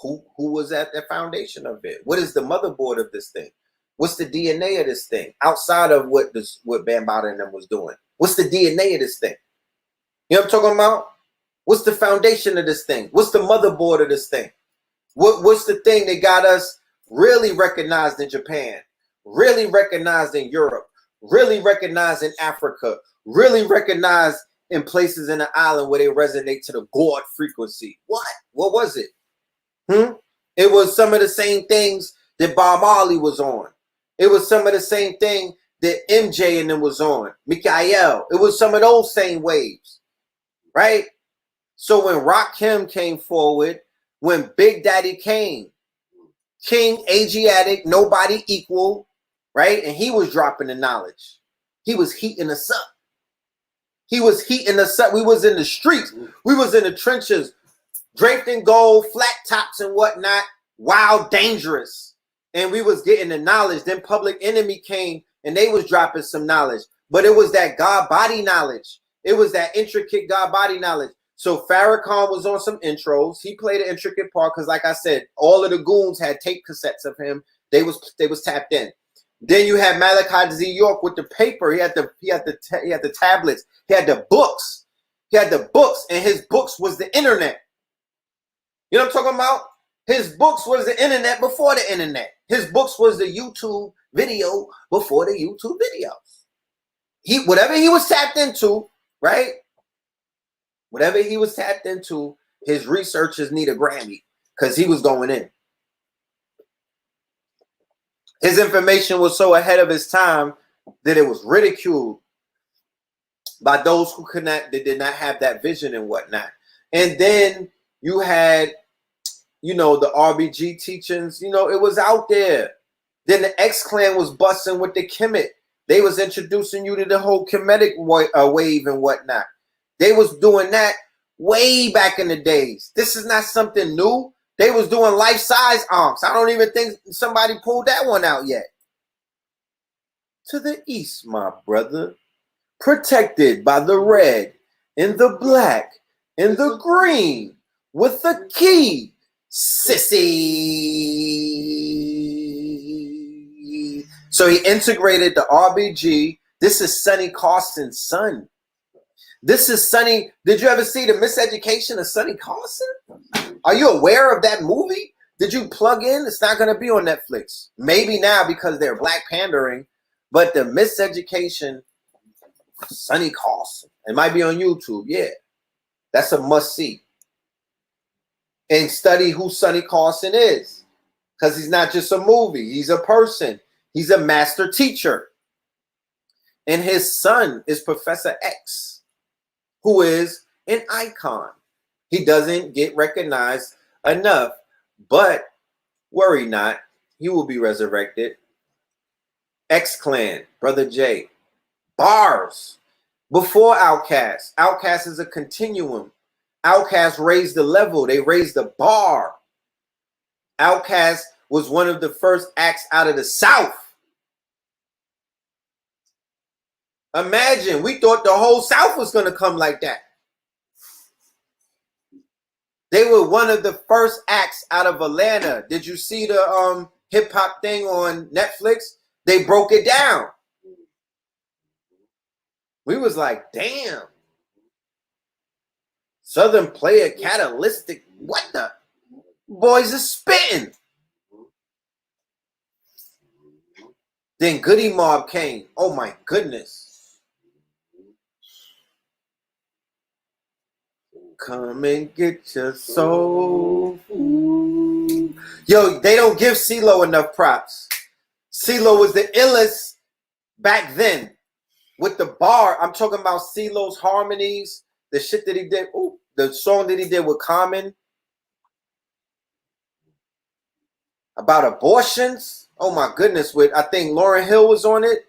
who was at the foundation of it? What is the motherboard of this thing? What's the DNA of this thing outside of what Bambaataa and them was doing? What's the DNA of this thing? You know what I'm talking about? What's the foundation of this thing? What's the motherboard of this thing? What's the thing that got us really recognized in Japan, really recognized in Europe, really recognized in Africa, really recognized in places in the island where they resonate to the God frequency? What was it? It was some of the same things that Bob Marley was on. It was some of the same thing that MJ and them was on. Mikael. It was some of those same waves, right? So when Rakim came forward, when Big Daddy came, King, Asiatic, nobody equal, right? And he was dropping the knowledge. He was heating us up. He was heating us up. We was in the streets. We was in the trenches, draped in gold, flat tops and whatnot, wild, dangerous. And we was getting the knowledge. Then Public Enemy came and they was dropping some knowledge. But it was that God body knowledge. It was that intricate God body knowledge. So Farrakhan was on some intros. He played an intricate part because, like I said, all of the goons had tape cassettes of him. They was tapped in. Then you had Malachi Z. York with the paper. He had the tablets. He had the books. He had the books, and his books was the internet. You know what I'm talking about? His books was the internet before the internet. His books was the YouTube video before the YouTube videos. Whatever he was tapped into, right? Whatever he was tapped into, his researchers need a Grammy because he was going in. His information was so ahead of his time that it was ridiculed by those who that did not have that vision and whatnot. And then you had, the RBG teachings, it was out there. Then the X-Clan was busting with the Kemet. They was introducing you to the whole Kemetic wave and whatnot. They was doing that way back in the days. This is not something new. They was doing life-size ankhs. I don't even think somebody pulled that one out yet. To the east, my brother, protected by the red and the black and the green with the key, sissy. So he integrated the RBG. This is Sonny Carson's son. This is Sonny. Did you ever see the Miseducation of Sonny Carson? Are you aware of that movie? Did you plug in? It's not going to be on Netflix. Maybe now because they're black pandering. But the Miseducation of Sonny Carson. It might be on YouTube. Yeah. That's a must see. And study who Sonny Carson is. Because he's not just a movie. He's a person. He's a master teacher. And his son is Professor X, who is an icon. He doesn't get recognized enough, but worry not, he will be resurrected. X-Clan, Brother J. Bars. Before Outkast. Outkast is a continuum. Outkast raised the level. They raised the bar. Outkast was one of the first acts out of the South. Imagine, we thought the whole South was going to come like that. They were one of the first acts out of Atlanta. Did you see the hip hop thing on Netflix? They broke it down. We was like, damn. Southern player catalytic. What the? Boys are spitting. Then Goody Mob came. Oh my goodness. Come and get your soul food. Yo, they don't give CeeLo enough props. CeeLo was the illest back then. With the bar, I'm talking about CeeLo's harmonies, the shit that he did. Ooh, the song that he did with Common about abortions. Oh my goodness, I think Lauryn Hill was on it.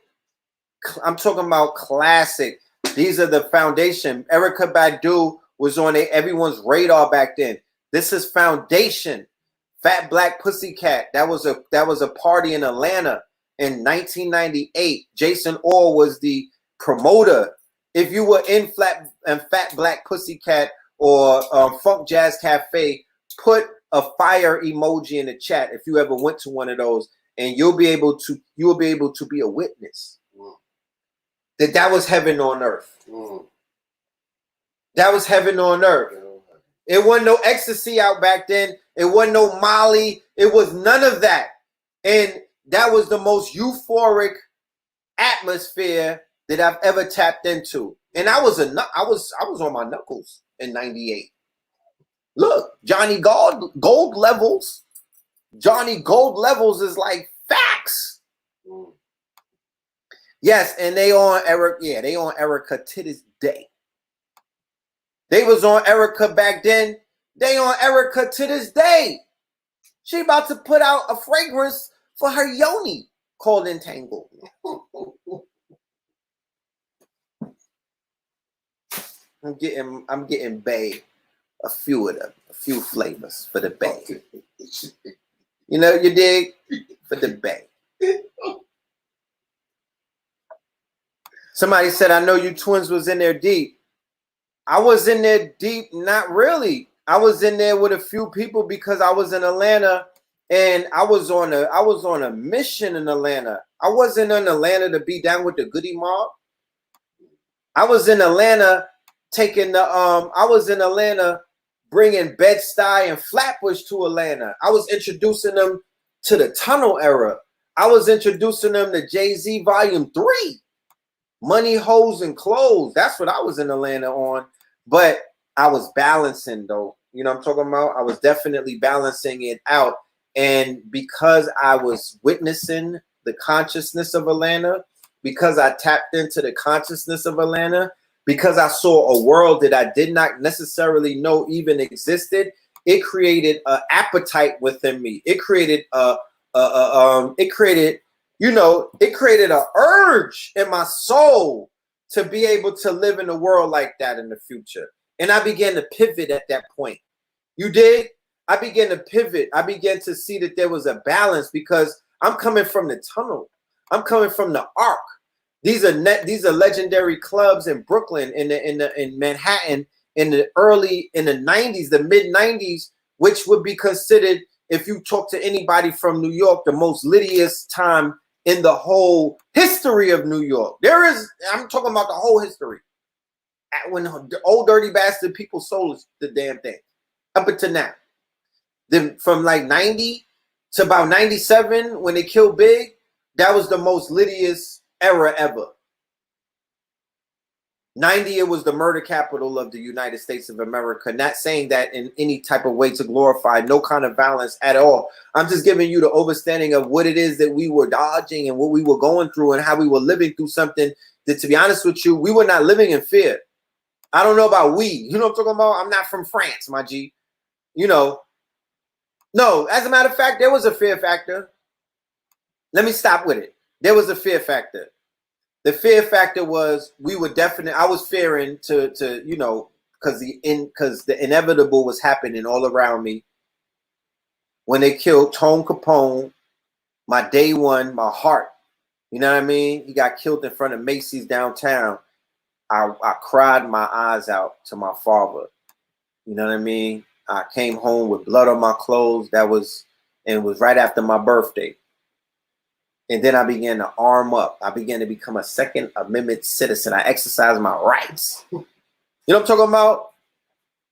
I'm talking about classic. These are the foundation. Erykah Badu was on everyone's radar back then. This is foundation. Fat Black Pussycat. That was a party in Atlanta in 1998. Jason Orr was the promoter. If you were in Fat Black Pussycat or Funk Jazz Cafe, put a fire emoji in the chat if you ever went to one of those, and you'll be able to be a witness that was heaven on earth. That was heaven on earth. It wasn't no ecstasy out back then. It wasn't no Molly. It was none of that. And that was the most euphoric atmosphere that I've ever tapped into. And I was on my knuckles in 98. Look, Johnny Gold levels. Johnny Gold levels is like facts. Yes, and they on Erykah to this day. They was on Erykah back then. They on Erykah to this day. She about to put out a fragrance for her yoni called Entangled. I'm getting Bay a few flavors for the Bay. You know, you dig? For the Bay. Somebody said, I know you twins was in there deep. I was in there deep, not really. I was in there with a few people because I was in Atlanta And I was on a mission in Atlanta. I wasn't in Atlanta to be down with the Goody Mob. I was in Atlanta I was in Atlanta bringing Bed-Stuy and Flatbush to Atlanta. I was introducing them to the tunnel era. I was introducing them to Jay-Z Volume 3. Money, Hoes, and Clothes. That's what I was in Atlanta on. But I was balancing, though. You know what I'm talking about? I was definitely balancing it out. And because I was witnessing the consciousness of Atlanta, because I tapped into the consciousness of Atlanta, because I saw a world that I did not necessarily know even existed, it created an appetite within me. It created it created an urge in my soul to be able to live in a world like that in the future. And I began to pivot at that point. You did? I began to pivot. I began to see that there was a balance because I'm coming from the tunnel. I'm coming from the arc. These are legendary clubs in Brooklyn, in Manhattan, in the 90s, the mid 90s, which would be considered, if you talk to anybody from New York, the most littiest time in the whole history of New York. I'm talking about the whole history. When the old dirty bastard people sold the damn thing. Up until now. Then from like 90 to about 97, when they killed Big, that was the most littiest era ever. 90, it was the murder capital of the United States of America. Not saying that in any type of way to glorify, no kind of violence at all. I'm just giving you the understanding of what it is that we were dodging and what we were going through and how we were living through something that, to be honest with you, we were not living in fear. I don't know about we. You know what I'm talking about? I'm not from France, my G. You know. No, as a matter of fact, there was a fear factor. Let me stop with it. There was a fear factor. The fear factor was I was fearing to because the inevitable was happening all around me. When they killed Tone Capone, my day one, my heart, you know what I mean? He got killed in front of Macy's downtown. I cried my eyes out to my father. You know what I mean? I came home with blood on my clothes. It was right after my birthday. And then I began to arm up. I began to become a Second Amendment citizen. I exercised my rights. You know what I'm talking about?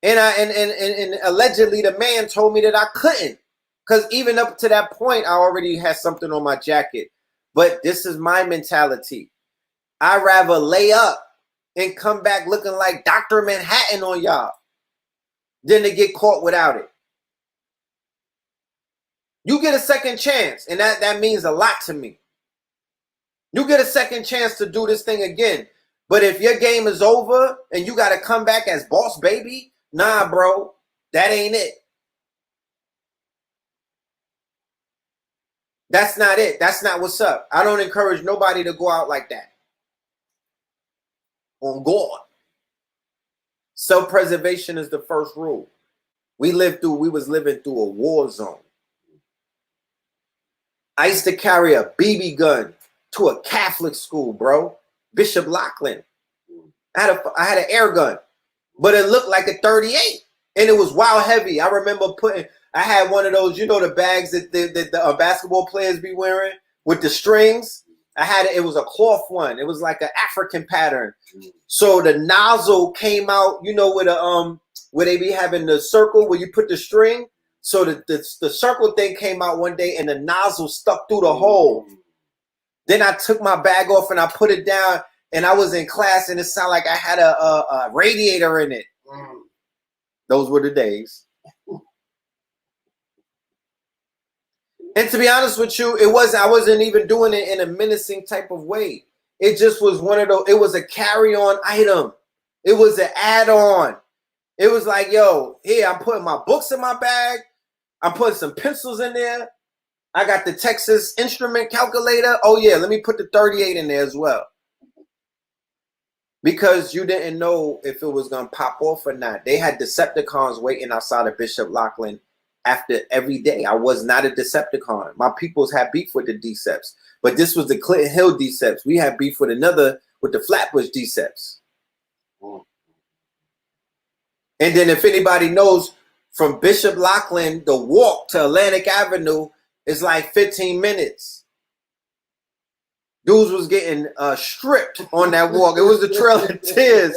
And allegedly the man told me that I couldn't. Because even up to that point, I already had something on my jacket. But this is my mentality. I'd rather lay up and come back looking like Dr. Manhattan on y'all than to get caught without it. You get a second chance, and that means a lot to me. You get a second chance to do this thing again. But if your game is over and you got to come back as boss baby, nah, bro, that ain't it. That's not it. That's not what's up. I don't encourage nobody to go out like that. On God. Self-preservation is the first rule. We was living through a war zone. I used to carry a BB gun to a Catholic school, bro. Bishop Lachlan. I had an air gun, but it looked like a 38, and it was wild heavy. I remember I had one of those, the bags that the basketball players be wearing with the strings. It was a cloth one. It was like an African pattern. So the nozzle came out, where they be having the circle where you put the string. So the circle thing came out one day and the nozzle stuck through the hole. Then I took my bag off and I put it down, and I was in class and it sounded like I had a radiator in it. Those were the days. And to be honest with you, I wasn't even doing it in a menacing type of way. It just was one of those, it was a carry-on item. It was an add-on. It was like, yo, here, I'm putting my books in my bag. I'm putting some pencils in there. I got the Texas Instrument calculator. Oh, yeah, let me put the 38 in there as well. Because you didn't know if it was going to pop off or not. They had Decepticons waiting outside of Bishop Lachlan after every day. I was not a Decepticon. My peoples had beef with the Deceps. But this was the Clinton Hill Deceps. We had beef with the Flatbush Deceps. And then if anybody knows, From Bishop Loughlin, the walk to Atlantic Avenue is like 15 minutes. Dudes was getting stripped on that walk. It was the Trail of Tears.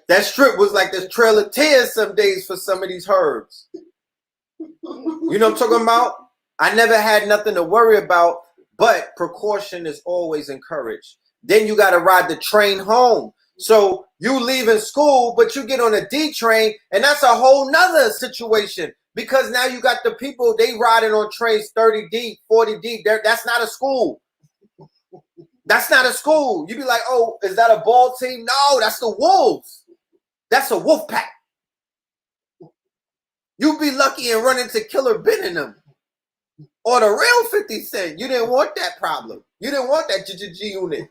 That strip was like the Trail of Tears some days for some of these herds. You know what I'm talking about? I never had nothing to worry about, but precaution is always encouraged. Then you got to ride the train home. So you leaving school, but you get on a D train, and that's a whole nother situation because now you got the people, they riding on trains 30 deep, 40 deep. That's not a school. That's not a school. You be like, oh, is that a ball team? No, that's the Wolves. That's a wolf pack. You be lucky and run into Killer Ben in them. Or the real 50 Cent. You didn't want that problem. You didn't want that G unit.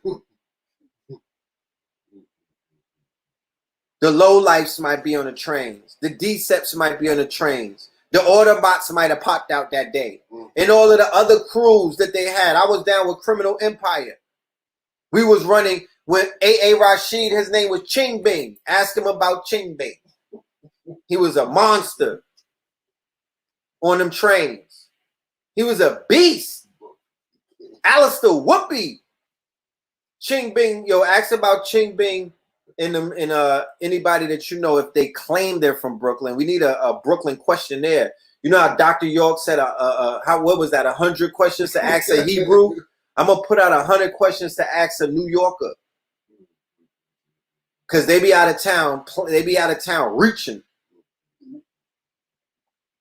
The lowlifes might be on the trains. The Deceps might be on the trains. The Autobots might have popped out that day. And all of the other crews that they had. I was down with Criminal Empire. We was running with A.A. Rashid. His name was Ching Bing. Ask him about Ching Bing. He was a monster on them trains. He was a beast. Alistair Whoopi. Ching Bing. Yo, ask about Ching Bing in anybody that you know if they claim they're from Brooklyn. We need a Brooklyn questionnaire. You know how Dr. York said, what was that, 100 questions to ask a Hebrew? I'm going to put out 100 questions to ask a New Yorker. Because they be out of town. They be out of town reaching.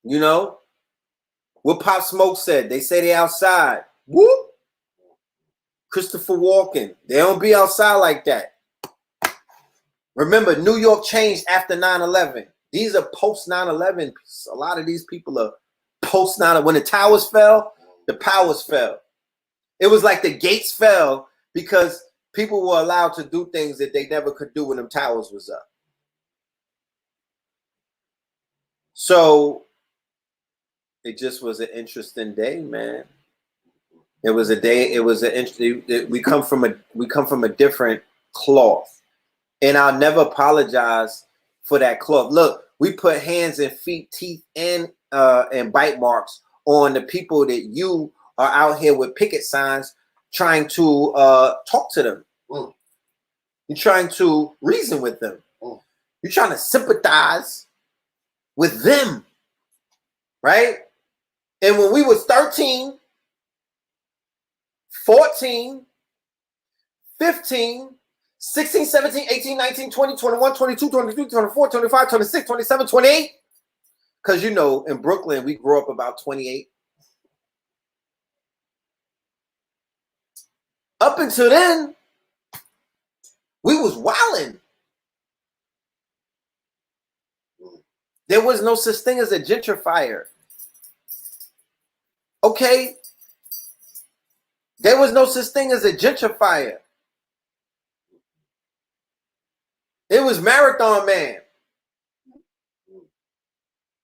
You know? What Pop Smoke said. They say they outside. Whoop. Christopher Walken. They don't be outside like that. Remember, New York changed after 9/11. These are post 9/11. A lot of these people are post 9/11. When the towers fell, the powers fell. It was like the gates fell because people were allowed to do things that they never could do when them towers was up. So it just was an interesting day, man. It was a day. It was an interesting. We come from a different cloth. And I'll never apologize for that cloth. Look, we put hands and feet, teeth, and bite marks on the people that you are out here with picket signs trying to talk to them. You're trying to reason with them. You're trying to sympathize with them, right? And when we was 13, 14, 15, 16, 17, 18, 19, 20, 21, 22, 23, 24, 25, 26, 27, 28. Because, you know, in Brooklyn, we grew up about 28. Up until then, we was wilding. There was no such thing as a gentrifier. Okay? There was no such thing as a gentrifier. It was Marathon Man.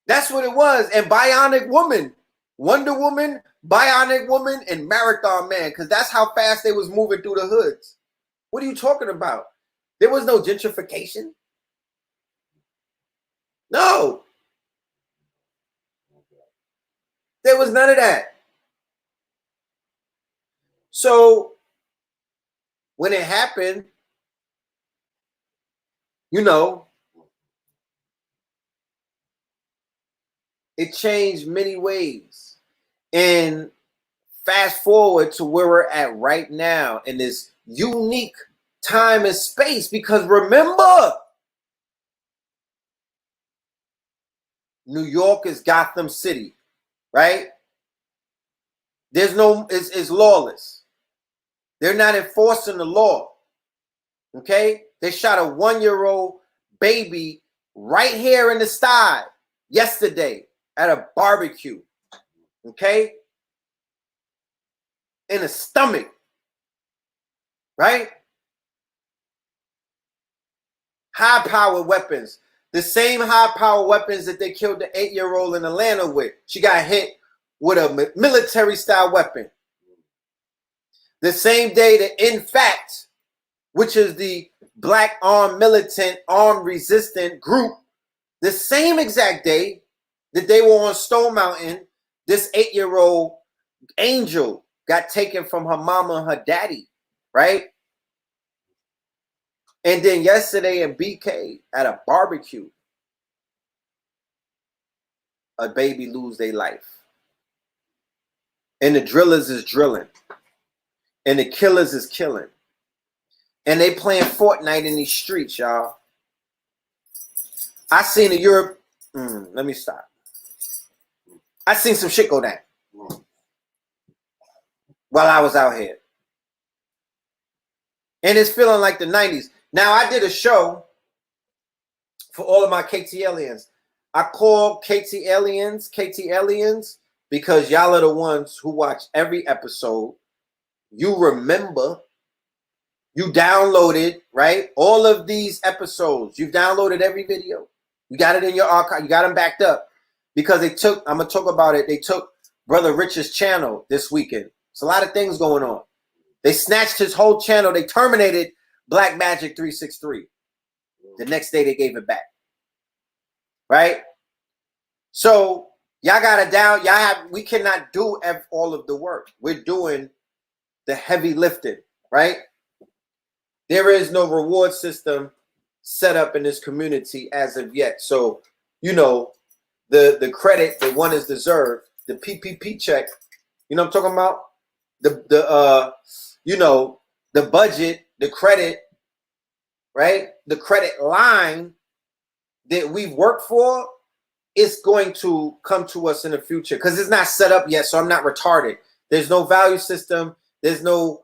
That's what it was. And Bionic Woman. Wonder Woman, Bionic Woman, and Marathon Man. Because that's how fast they was moving through the hoods. What are you talking about? There was no gentrification. No. There was none of that. So when it happened, you know, it changed many ways. And fast forward to where we're at right now in this unique time and space, because remember, New York is Gotham City, right? There's no, it's lawless. They're not enforcing the law. Okay? They shot a 1-year-old baby right here in the side yesterday at a barbecue. Okay? In the stomach. Right? High-powered weapons. The same high-powered weapons that they killed the 8-year-old in Atlanta with. She got hit with a military-style weapon. The same day that, in fact, which is the Black armed militant, armed resistant group, the same exact day, that they were on Stone Mountain. This 8-year-old Angel got taken from her mama and her daddy, right? And then yesterday in BK at a barbecue, a baby lose their life. And the drillers is drilling. And the killers is killing. And they playing Fortnite in these streets, y'all. I seen a Europe. Let me stop. I seen some shit go down while I was out here. And it's feeling like the 90s. Now, I did a show for all of my KT aliens. I call KT aliens because y'all are the ones who watch every episode. You remember. You downloaded, right? All of these episodes. You've downloaded every video. You got it in your archive. You got them backed up. Because they took, I'm going to talk about it, they took Brother Rich's channel this weekend. There's a lot of things going on. They snatched his whole channel. They terminated Black Magic 363. The next day they gave it back. Right? So y'all got to we cannot do all of the work. We're doing the heavy lifting, right? There is no reward system set up in this community as of yet. So, you know, the credit that one is deserved, the PPP check, you know what I'm talking about? You know, the budget, the credit, right? The credit line that we've worked for is going to come to us in the future because it's not set up yet. So I'm not retarded. There's no value system. There's no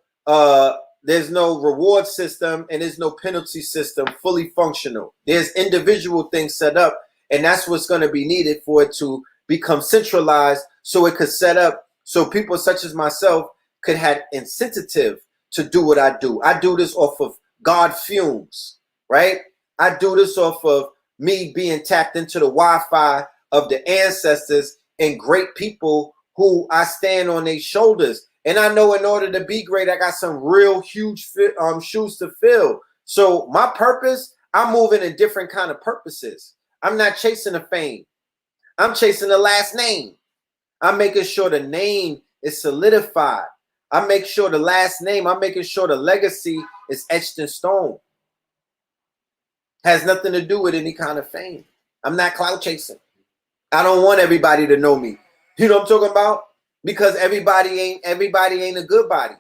reward system, and there's no penalty system fully functional. There's individual things set up, and that's what's going to be needed for it to become centralized so it could set up so people such as myself could have incentive to do what I do. I do this off of God fumes, right? I do this off of me being tapped into the Wi-Fi of the ancestors and great people who I stand on their shoulders. And I know in order to be great, I got some real huge shoes to fill. So my purpose, I'm moving in different kind of purposes. I'm not chasing the fame. I'm chasing the last name. I'm making sure the name is solidified. I make sure the last name, I'm making sure the legacy is etched in stone. Has nothing to do with any kind of fame. I'm not clout chasing. I don't want everybody to know me. You know what I'm talking about? Because everybody ain't a good body.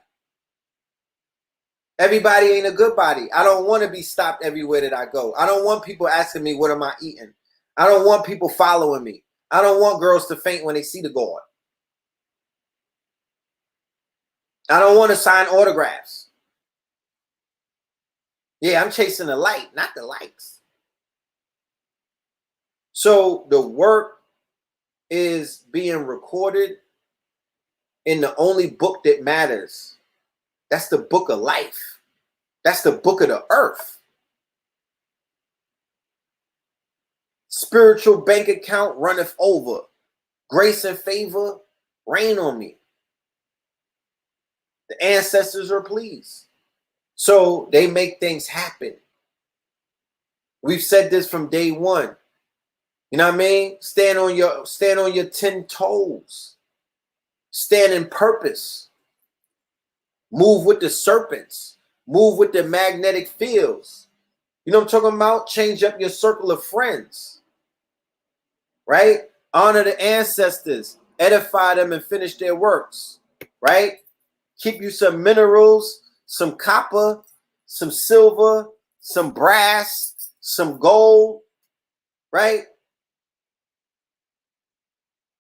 Everybody ain't a good body. I don't want to be stopped everywhere that I go. I don't want people asking me, what am I eating? I don't want people following me. I don't want girls to faint when they see the God. I don't want to sign autographs. Yeah, I'm chasing the light, not the likes. So the work is being recorded in the only book that matters. That's the book of life. That's the book of the earth. Spiritual bank account runneth over. Grace and favor rain on me. The ancestors are pleased. So they make things happen. We've said this from day one. You know what I mean? Stand on your 10 toes. Stand in purpose. Move with the serpents. Move with the magnetic fields. You know what I'm talking about? Change up your circle of friends. Right? Honor the ancestors. Edify them and finish their works. Right? Keep you some minerals, some copper, some silver, some brass, some gold. Right?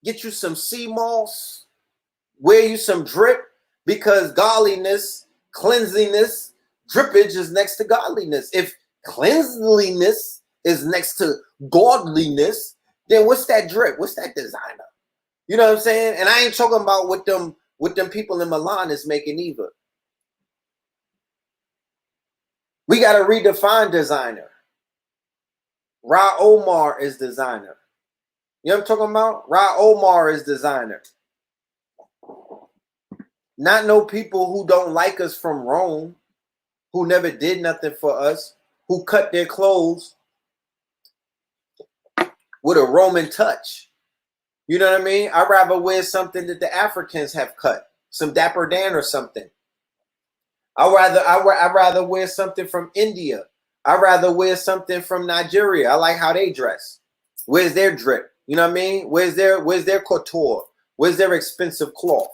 Get you some sea moss. Wear you some drip, because godliness, cleanliness, drippage is next to godliness. If cleanliness is next to godliness, then what's that drip? What's that designer? You know what I'm saying? And I ain't talking about what them people in Milan is making either. We got to redefine designer. Ra Omar is designer. You know what I'm talking about? Ra Omar is designer. Not no people who don't like us from Rome, who never did nothing for us, who cut their clothes with a Roman touch. You know what I mean? I'd rather wear something that the Africans have cut, some Dapper Dan or something. I'd rather wear something from India. I'd rather wear something from Nigeria. I like how they dress. Where's their drip? You know what I mean? Where's their couture? Where's their expensive cloth?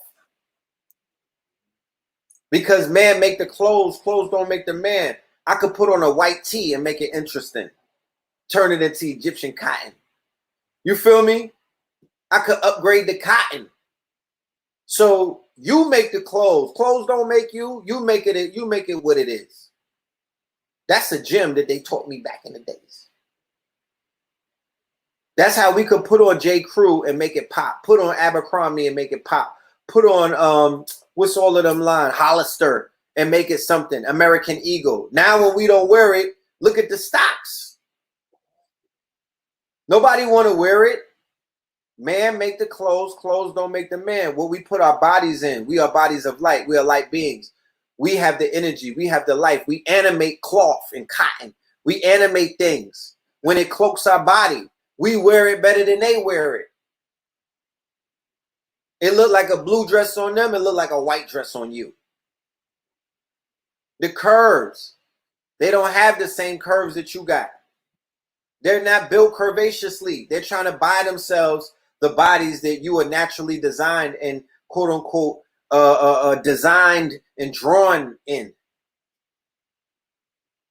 Because man make the clothes, clothes don't make the man. I could put on a white tee and make it interesting. Turn it into Egyptian cotton. You feel me? I could upgrade the cotton. So you make the clothes. Clothes don't make you. You make it what it is. That's a gem that they taught me back in the days. That's how we could put on J. Crew and make it pop. Put on Abercrombie and make it pop. Put on what's all of them line? Hollister and make it something. American Eagle. Now when we don't wear it, look at the stocks. Nobody want to wear it. Man make the clothes. Clothes don't make the man. What we put our bodies in. We are bodies of light. We are light beings. We have the energy. We have the life. We animate cloth and cotton. We animate things. When it cloaks our body, we wear it better than they wear it. It looked like a blue dress on them. It looked like a white dress on you. The curves. They don't have the same curves that you got. They're not built curvaceously. They're trying to buy themselves the bodies that you are naturally designed and quote unquote designed and drawn in.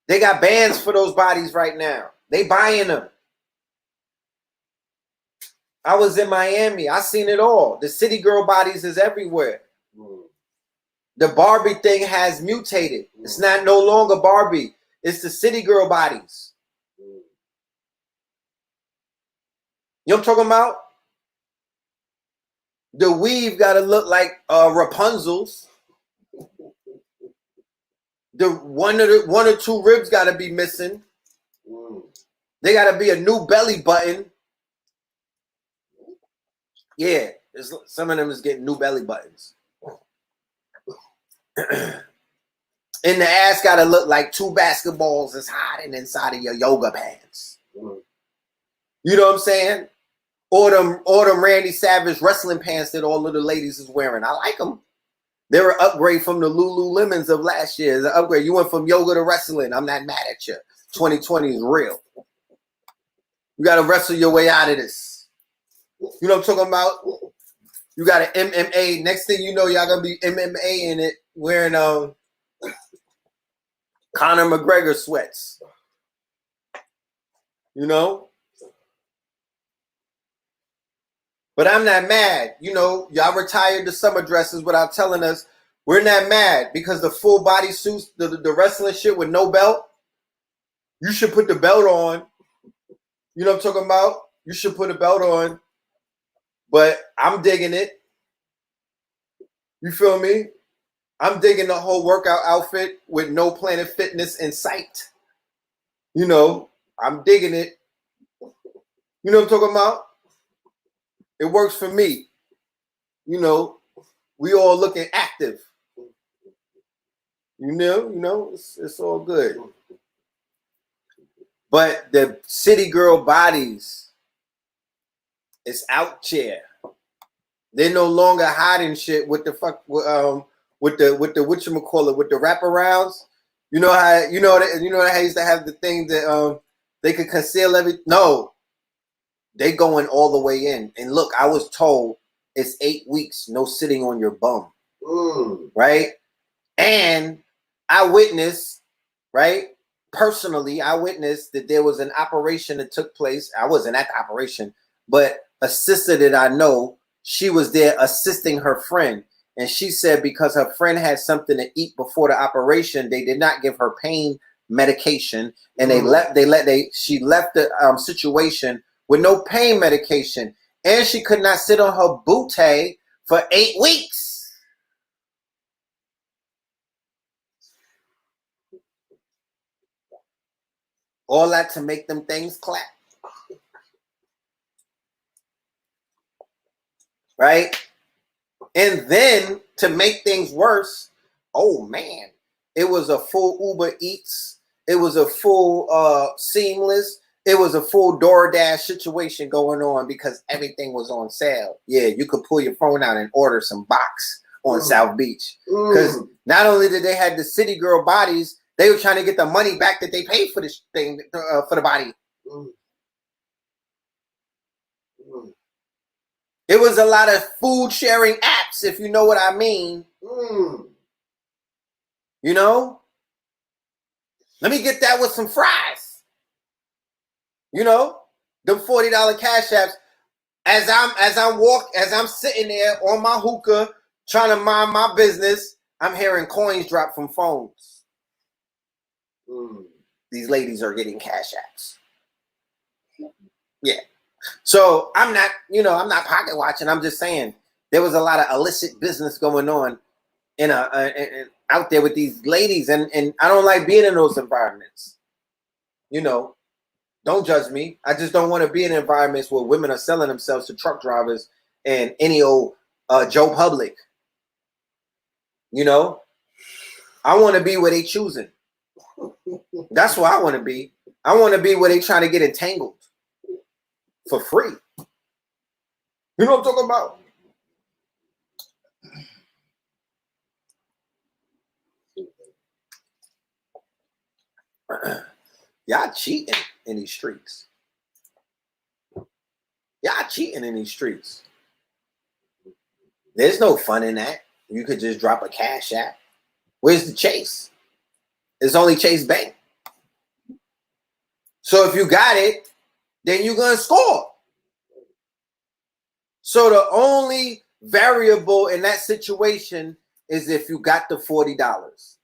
They got bands for those bodies right now. They buying them. I was in Miami. I seen it all. The city girl bodies is everywhere. The Barbie thing has mutated. It's not no longer Barbie. It's the city girl bodies. You know what I'm talking about? The weave got to look like Rapunzel's. The one or two ribs got to be missing. They got to be a new belly button. Yeah, some of them is getting new belly buttons. And the ass got to look like two basketballs is hiding inside of your yoga pants. You know what I'm saying? Or them Randy Savage wrestling pants that all of the ladies is wearing. I like them. They're an upgrade from the Lululemons of last year. It's an upgrade. You went from yoga to wrestling. I'm not mad at you. 2020 is real. You got to wrestle your way out of this. You know what I'm talking about? You got an MMA. Next thing you know, y'all going to be MMA in it wearing Conor McGregor sweats. You know? But I'm not mad. You know, y'all retired the summer dresses without telling us. We're not mad because the full body suits, the wrestling shit with no belt, you should put the belt on. You know what I'm talking about? You should put a belt on. But I'm digging it. You feel me? I'm digging the whole workout outfit with no Planet Fitness in sight. You know, I'm digging it. You know what I'm talking about? It works for me. You know, we all looking active. You know, it's all good. But the city girl bodies is out there. They're no longer hiding shit with the fuck with the whatchamacallit, with the wraparounds. You know how how they used to have the thing that they could conceal everything. No. They going all the way in. And look, I was told it's 8 weeks, no sitting on your bum. Right? And I witnessed, right? Personally, I witnessed that there was an operation that took place. I wasn't at the operation, but a sister that I know, she was there assisting her friend. And she said because her friend had something to eat before the operation, they did not give her pain medication. And she left the situation with no pain medication. And she could not sit on her booty for 8 weeks. All that to make them things clap. Right? And then to make things worse, oh man, it was a full Uber Eats. It was a full Seamless. it was a full DoorDash situation going on because everything was on sale. Yeah, you could pull your phone out and order some box on South Beach. Because not only did they have the city girl bodies, they were trying to get the money back that they paid for this thing, for the body. It was a lot of food sharing apps, if you know what I mean. You know? Let me get that with some fries. You know? Them $40 cash apps. As I'm sitting there on my hookah trying to mind my business, I'm hearing coins drop from phones. These ladies are getting cash apps. Yeah. So I'm not pocket watching. I'm just saying there was a lot of illicit business going on in out there with these ladies, and I don't like being in those environments. You know, don't judge me. I just don't want to be in environments where women are selling themselves to truck drivers and any old Joe Public. You know, I want to be where they choosing. That's where I want to be. I want to be where they trying to get entangled for free. You know what I'm talking about? Y'all cheating in these streets. Y'all cheating in these streets. There's no fun in that. You could just drop a cash app. Where's the chase? It's only Chase Bank. So if you got it, then you're going to score. So the only variable in that situation is if you got the $40.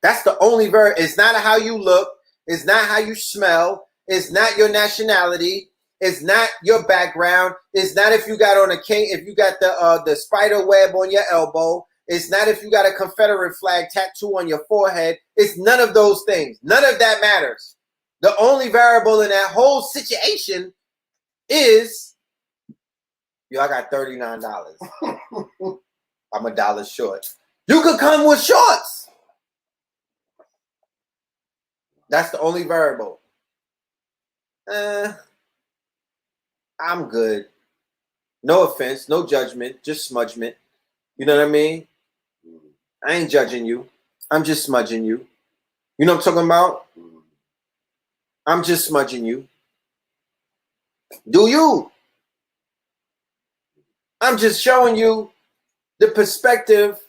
That's the only variable. It's not how you look. It's not how you smell. It's not your nationality. It's not your background. It's not if you got on if you got the spider web on your elbow. It's not if you got a Confederate flag tattoo on your forehead. It's none of those things. None of that matters. The only variable in that whole situation is, yo, I got $39. I'm $1 short. You could come with shorts. That's the only variable. I'm good. No offense, no judgment, just smudgement. You know what I mean? I ain't judging you. I'm just smudging you. You know what I'm talking about? I'm just smudging you. Do you? I'm just showing you the perspective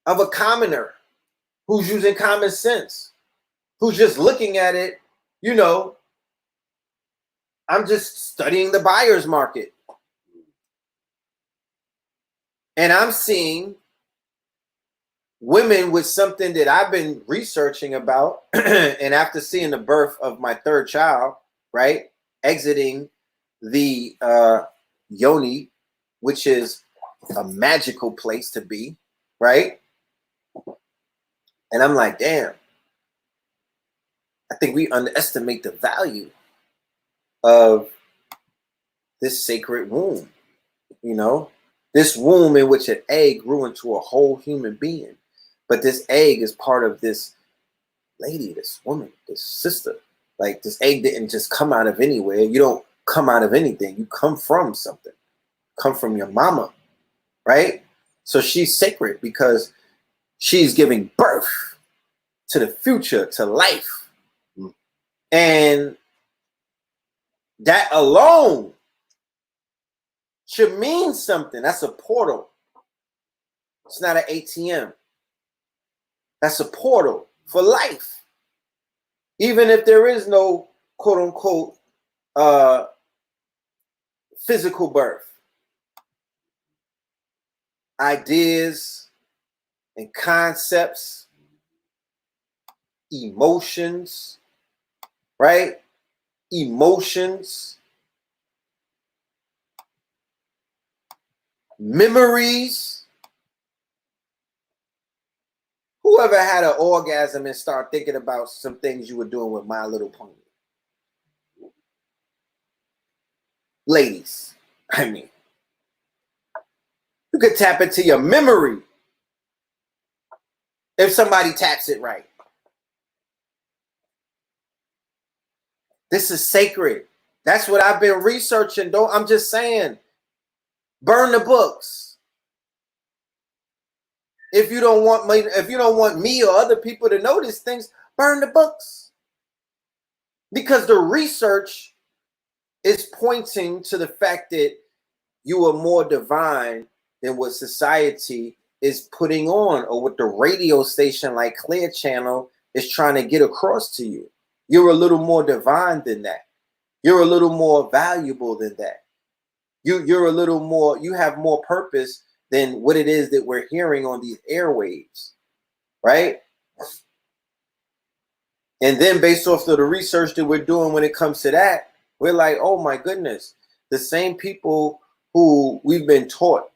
of a commoner who's using common sense, who's just looking at it, you know. I'm just studying the buyer's market. And I'm seeing women with something that I've been researching about. And after seeing the birth of my third child, right, exiting the yoni, which is a magical place to be, right? And I'm like, damn, I think we underestimate the value of this sacred womb, you know? This womb in which an egg grew into a whole human being. But this egg is part of this lady, this woman, this sister. Like, this egg didn't just come out of anywhere. You don't come out of anything. You come from something. Come from your mama, right? So she's sacred because she's giving birth to the future, to life. And that alone should mean something. That's a portal. It's not an ATM. That's a portal for life. Even if there is no quote unquote physical birth. Ideas and concepts, emotions, right? Emotions, memories. Whoever had an orgasm and start thinking about some things you were doing with My Little Pony? Ladies, I mean, you could tap into your memory if somebody taps it right. This is sacred. That's what I've been researching. I'm just saying, burn the books. If you don't want me or other people to know these things, burn the books. Because the research is pointing to the fact that you are more divine than what society is putting on, or what the radio station like Clear Channel is trying to get across to you. You're a little more divine than that. You're a little more valuable than that. You're a little more, you have more purpose than what it is that we're hearing on these airwaves, right? And then based off of the research that we're doing when it comes to that, we're like, oh my goodness, the same people who we've been taught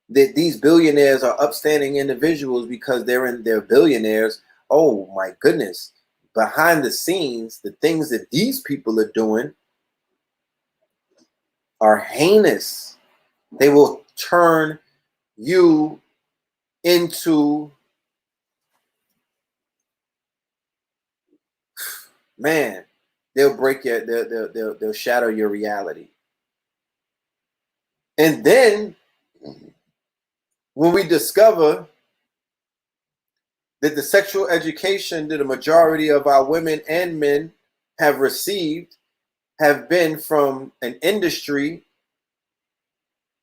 that these billionaires are upstanding individuals because they're billionaires. Oh my goodness, behind the scenes, the things that these people are doing are heinous. They will turn you into, man, they'll break your, they'll shatter your reality. And then when we discover that the sexual education that a majority of our women and men have received have been from an industry,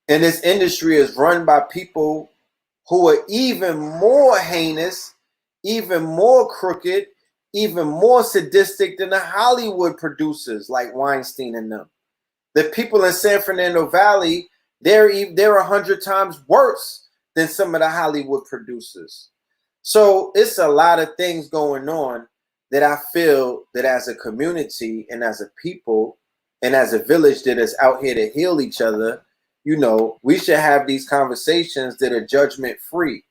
and this industry is run by people who are even more heinous, even more crooked, even more sadistic than the Hollywood producers like Weinstein and them. The people in San Fernando Valley, they're 100 times worse than some of the Hollywood producers. So it's a lot of things going on that I feel that as a community and as a people and as a village that is out here to heal each other, you know, we should have these conversations that are judgment free.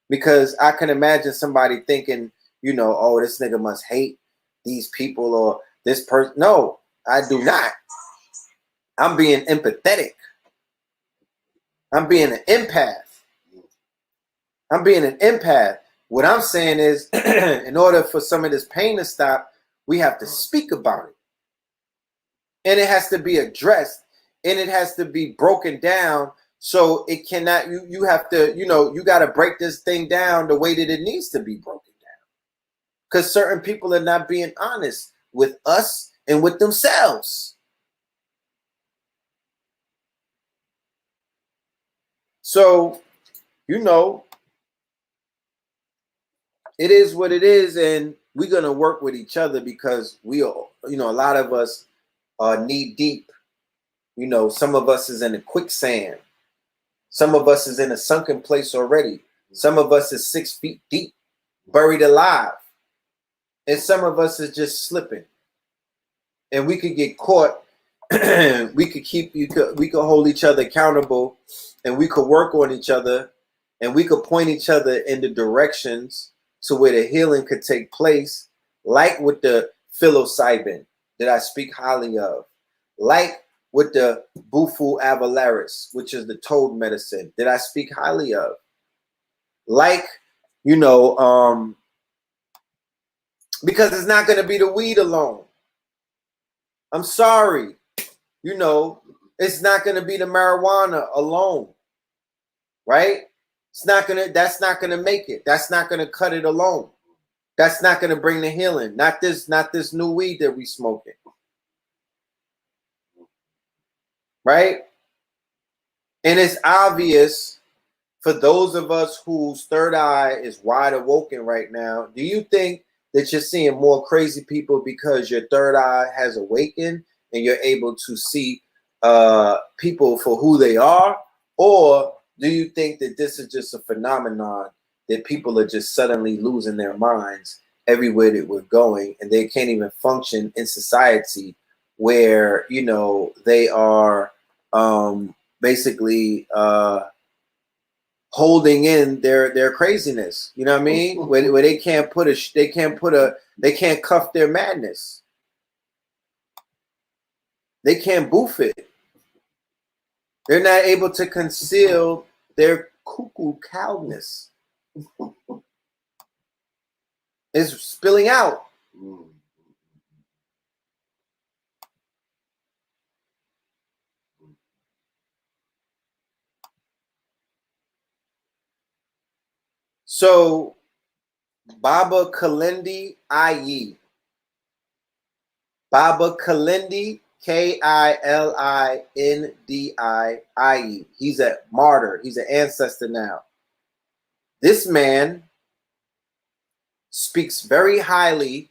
Because I can imagine somebody thinking, you know, oh, this nigga must hate these people or this person. No, I do not. I'm being empathetic. I'm being an empath. I'm being an empath. What I'm saying is, in order for some of this pain to stop, we have to speak about it. And it has to be addressed. And it has to be broken down. So it cannot, you have to, you know, you got to break this thing down the way that it needs to be broken down. Because certain people are not being honest with us and with themselves. So, you know, it is what it is, and we're gonna work with each other because we are, you know, a lot of us are knee deep. You know, some of us is in a quicksand. Some of us is in a sunken place already. Some of us is 6 feet deep, buried alive. And some of us is just slipping. And we could get caught. we could hold each other accountable, and we could work on each other, and we could point each other in the directions to where the healing could take place, like with the psilocybin that I speak highly of, like with the Bufu avalaris, which is the toad medicine that I speak highly of, like, you know, because it's not going to be the weed alone. I'm sorry, you know, it's not going to be the marijuana alone, right? That's not going to make it. That's not going to cut it alone. That's not going to bring the healing. Not this new weed that we smoking. Right? And it's obvious for those of us whose third eye is wide awoken right now. Do you think that you're seeing more crazy people because your third eye has awakened and you're able to see people for who they are? Or do you think that this is just a phenomenon that people are just suddenly losing their minds everywhere that we're going, and they can't even function in society where, you know, they are basically holding in their craziness, you know what I mean? Where they can't cuff their madness. They can't boof it. They're not able to conceal their cuckoo cowness. It's spilling out. So Baba Kalindi IE. Baba Kalindi, Kilindie. He's a martyr. He's an ancestor now. This man speaks very highly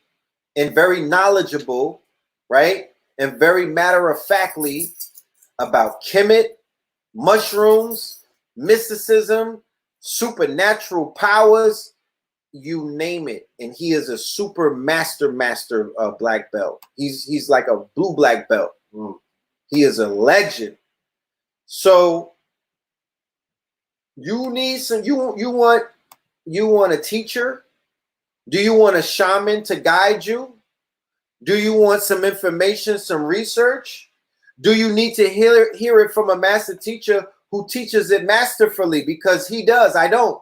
and very knowledgeable, right? And very matter-of-factly about Kemet, mushrooms, mysticism, supernatural powers, you name it. And he is a super master black belt. He's like a blue black belt. He is a legend. So you need some, you want a teacher? Do you want a shaman to guide you? Do you want some information, some research? Do you need to hear it from a master teacher who teaches it masterfully? Because he does, I don't.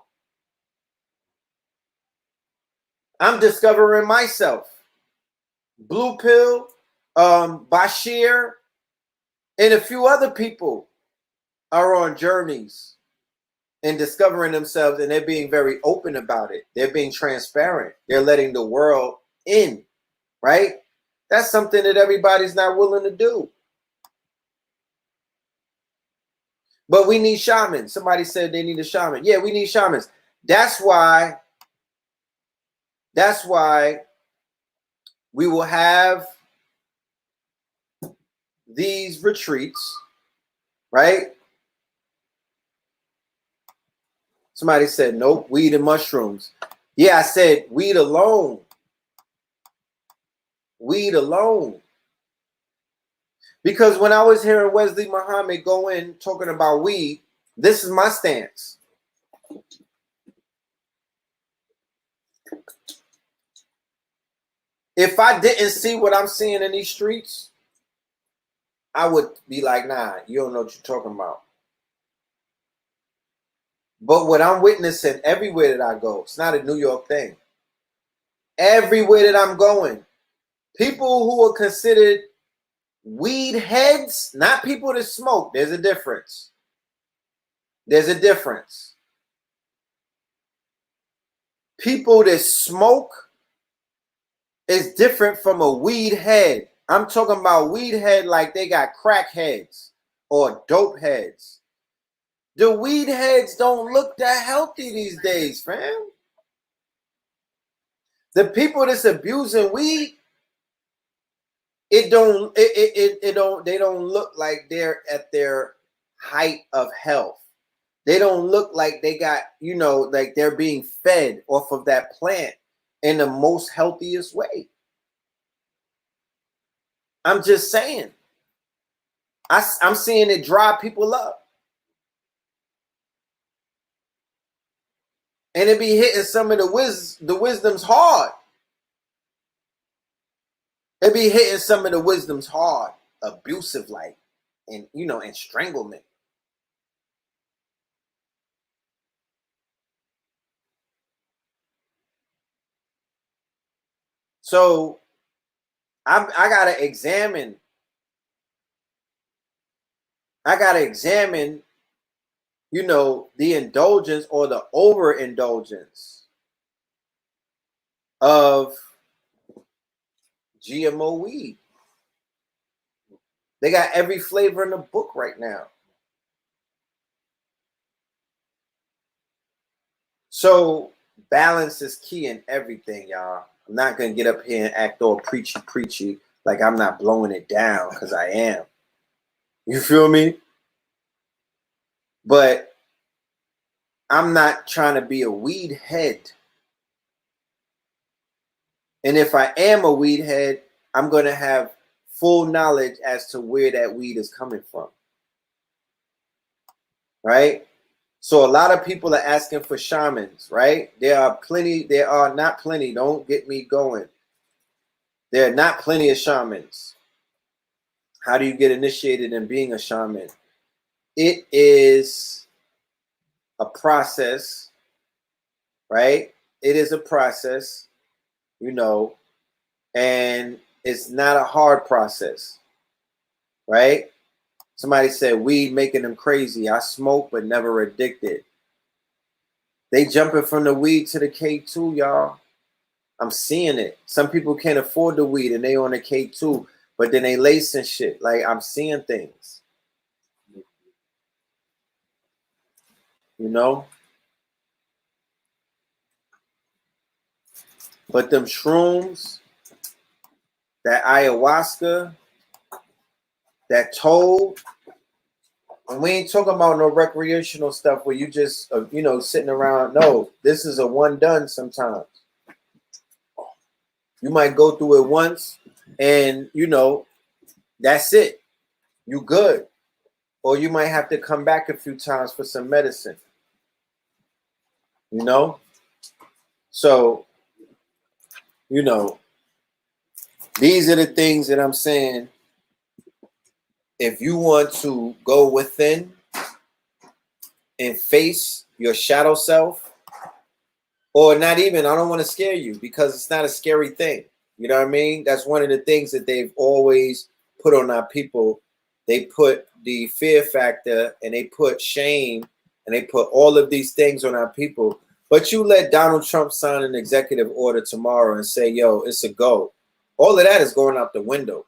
I'm discovering myself. Blue Pill, Bashir, and a few other people are on journeys and discovering themselves, and they're being very open about it. They're being transparent. They're letting the world in, right? That's something that everybody's not willing to do. But we need shamans. Somebody said they need a shaman. Yeah, we need shamans. That's why we will have these retreats, right? Somebody said, nope, weed and mushrooms. Yeah, I said weed alone. Weed alone. Because when I was hearing Wesley Muhammad go in talking about weed, this is my stance. If I didn't see what I'm seeing in these streets, I would be like, nah, you don't know what you're talking about. But what I'm witnessing everywhere that I go, it's not a New York thing. Everywhere that I'm going, people who are considered weed heads, not people that smoke. There's a difference. There's a difference. People that smoke is different from a weed head. I'm talking about weed head like they got crack heads or dope heads. The weed heads don't look that healthy these days, fam. The people that's abusing weed, they don't look like they're at their height of health. They don't look like they got, like they're being fed off of that plant in the most healthiest way. I'm just saying. I'm seeing it dry people up. And it be hitting some of the wisdoms hard. It be hitting some of the wisdoms hard, abusive like, and and stranglement. So I gotta examine. The indulgence or the overindulgence of GMO weed. They got every flavor in the book right now. So balance is key in everything, y'all. I'm not gonna get up here and act all preachy like I'm not blowing it down, because I am. You feel me? But I'm not trying to be a weed head. And if I am a weed head, I'm going to have full knowledge as to where that weed is coming from. Right? So a lot of people are asking for shamans, right? There are not plenty. Don't get me going. There are not plenty of shamans. How do you get initiated in being a shaman? It is a process, right? It is a process, and it's not a hard process, right? Somebody said weed making them crazy. I smoke but never addicted. They jumping from the weed to the K2, y'all. I'm seeing it. Some people can't afford the weed and they on the K2, but then they lacing shit. Like, I'm seeing things. You know? But them shrooms, that ayahuasca, that toad, and we ain't talking about no recreational stuff where you just, sitting around. No, this is a one done sometimes. You might go through it once and, that's it. You good. Or you might have to come back a few times for some medicine. So, these are the things that I'm saying. If you want to go within and face your shadow self, or not even, I don't want to scare you because it's not a scary thing. You know what I mean? That's one of the things that they've always put on our people. They put the fear factor and they put shame and they put all of these things on our people. But you let Donald Trump sign an executive order tomorrow and say, yo, it's a go. All of that is going out the window.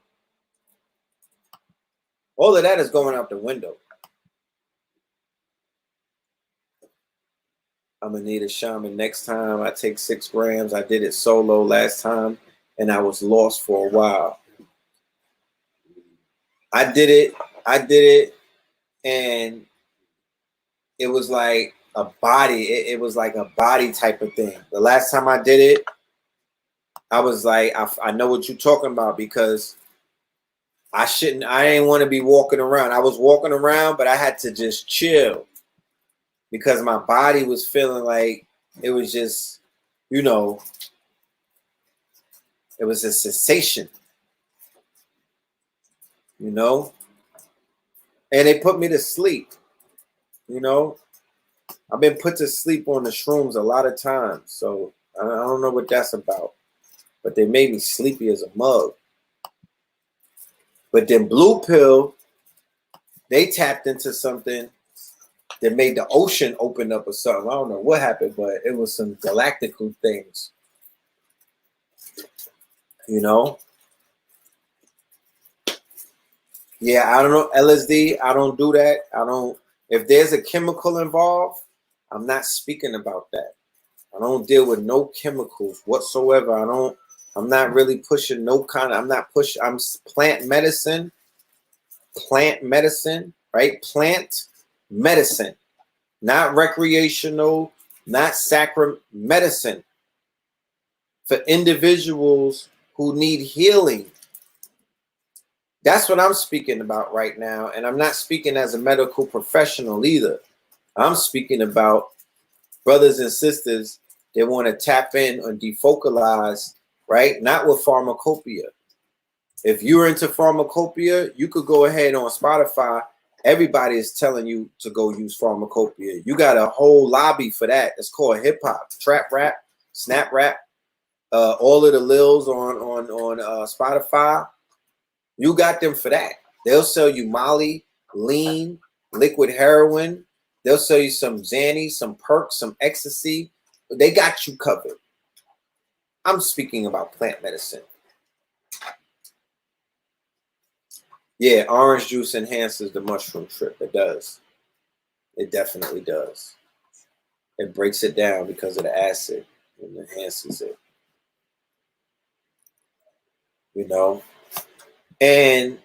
All of that is going out the window. I'm going to need a shaman next time. I take 6 grams. I did it solo last time, and I was lost for a while. I did it, and it was like a body. It was like a body type of thing. The last time I did it, I was like, I know what you're talking about because I didn't want to be walking around. I was walking around, but I had to just chill because my body was feeling like it was just, it was a sensation, and it put me to sleep. I've been put to sleep on the shrooms a lot of times, so I don't know what that's about, but they made me sleepy as a mug. But then blue pill, they tapped into something that made the ocean open up or something. I don't know what happened, but it was some galactical things, Yeah, I don't know. LSD, I don't do that. If there's a chemical involved, I'm not speaking about that. I don't deal with no chemicals whatsoever. I'm not really pushing I'm plant medicine, right? Plant medicine, not recreational, not sacrament medicine for individuals who need healing. That's what I'm speaking about right now. And I'm not speaking as a medical professional either. I'm speaking about brothers and sisters that want to tap in and defocalize, right? Not with pharmacopoeia. If you're into pharmacopoeia, you could go ahead on Spotify. Everybody is telling you to go use pharmacopoeia. You got a whole lobby for that. It's called hip hop, trap rap, snap rap. All of the Lils on Spotify. You got them for that. They'll sell you Molly, lean, liquid heroin. They'll sell you some Xanny, some perks, some ecstasy. They got you covered. I'm speaking about plant medicine. Yeah, orange juice enhances the mushroom trip. It does. It definitely does. It breaks it down because of the acid and enhances it. And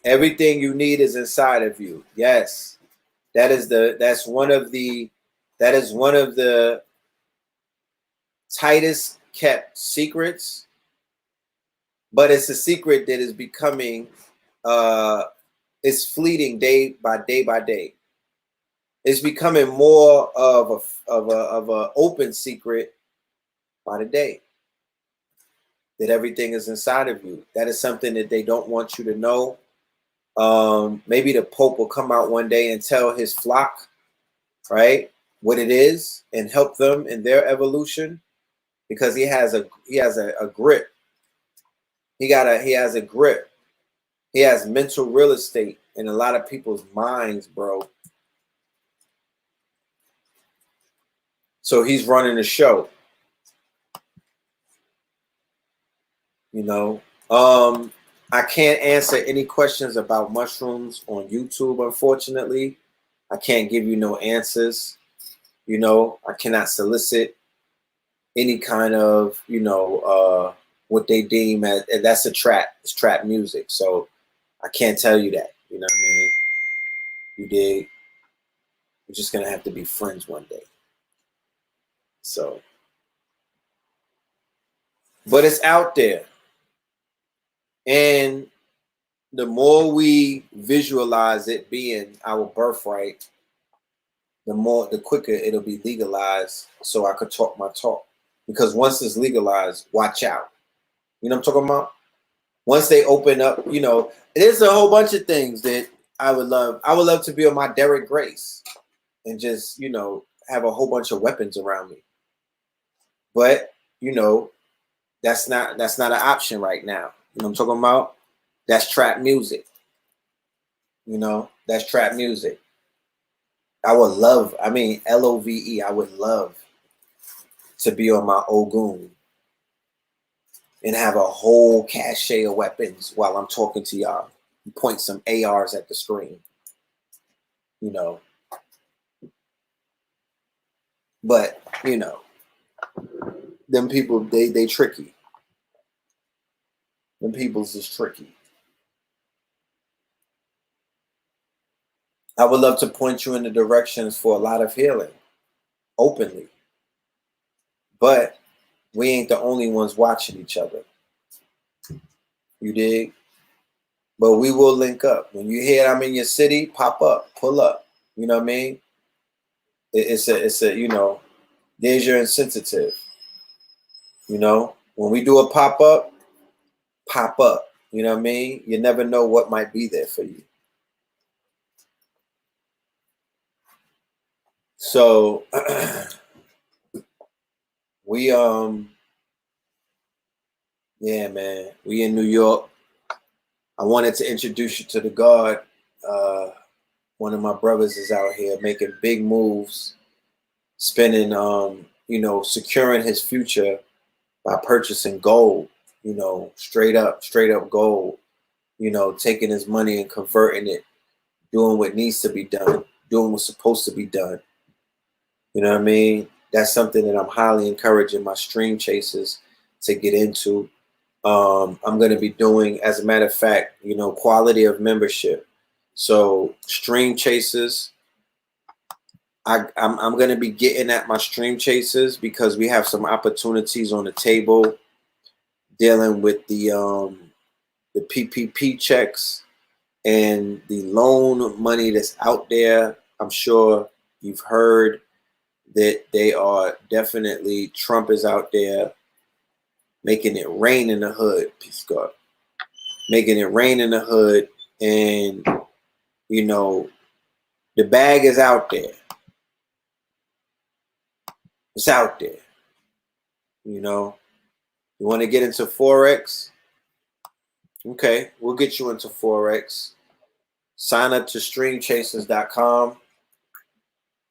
everything you need is inside of you. Yes. That is one of the tightest kept secrets, but it's a secret that is becoming it's fleeting day by day. It's becoming more of a open secret by the day. That everything is inside of you. That is something that they don't want you to know. Maybe the Pope will come out one day and tell his flock, right, what it is and help them in their evolution, because he has a grip. He has a grip. He has mental real estate in a lot of people's minds, bro. So he's running the show. You know, I can't answer any questions about mushrooms on YouTube, unfortunately. I can't give you no answers. You know, I cannot solicit any kind of, what they deem as, and that's a trap. It's trap music. So I can't tell you that. You know what I mean? You dig? We're just going to have to be friends one day. So, but it's out there. And the more we visualize it being our birthright, the quicker it'll be legalized, so I could talk my talk. Because once it's legalized, watch out. You know what I'm talking about? Once they open up, there's a whole bunch of things that I would love. I would love to be on my Derek Grace and just, have a whole bunch of weapons around me. But, that's not an option right now. You know what I'm talking about? That's trap music. That's trap music. I would love, LOVE, I would love to be on my Ogun and have a whole cache of weapons while I'm talking to y'all. Point some ARs at the screen. But, them people, they tricky. Them people's is tricky. I would love to point you in the directions for a lot of healing, openly. But we ain't the only ones watching each other. You dig? But we will link up. When you hear I'm in your city, pop up, pull up. You know what I mean? It's a there's your insensitive. When we do a pop up. You know what I mean? You never know what might be there for you. So we yeah, man, we in New York. I wanted to introduce you to the God. One of my brothers is out here making big moves, spending securing his future by purchasing gold, straight up gold, taking his money and converting it, doing what needs to be done, doing what's supposed to be done. You know what I mean? That's something that I'm highly encouraging my stream chasers to get into. I'm going to be doing, as a matter of fact, quality of membership. So stream chasers, I'm going to be getting at my stream chasers because we have some opportunities on the table dealing with the PPP checks and the loan money that's out there. I'm sure you've heard that they are definitely, Trump is out there making it rain in the hood. Peace God. Making it rain in the hood. And, the bag is out there. It's out there. You want to get into Forex? Okay, we'll get you into Forex. Sign up to streamchasers.com.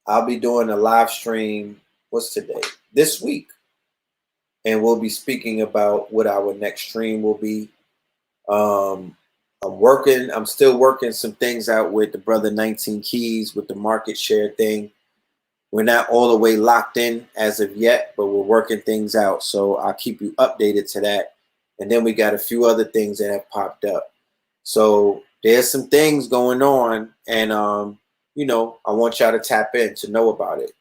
I'll be doing a live stream. What's today? This week. And we'll be speaking about what our next stream will be. I'm still working some things out with the brother 19 Keys with the market share thing. We're not all the way locked in as of yet, but we're working things out. So I'll keep you updated to that. And then we got a few other things that have popped up. So there's some things going on. And, I want y'all to tap in to know about it.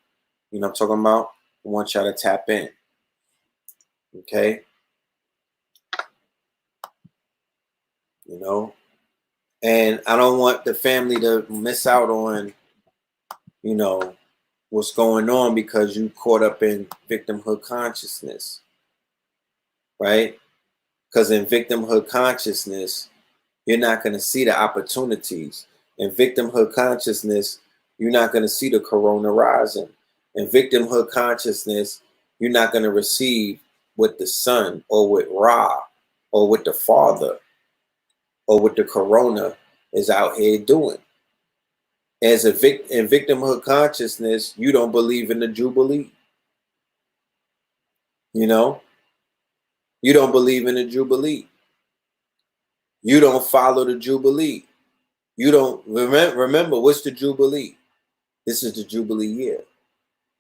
You know what I'm talking about? I want y'all to tap in. Okay? And I don't want the family to miss out on, what's going on because you caught up in victimhood consciousness, right? Because in victimhood consciousness, you're not going to see the opportunities. In victimhood consciousness, you're not going to see the corona rising. In victimhood consciousness, you're not going to receive what the son or with Ra or with the father or what the corona is out here doing. In victimhood consciousness, you don't believe in the Jubilee. You know, you don't believe in the Jubilee. You don't follow the Jubilee. You don't remember what's the Jubilee? This is the Jubilee year.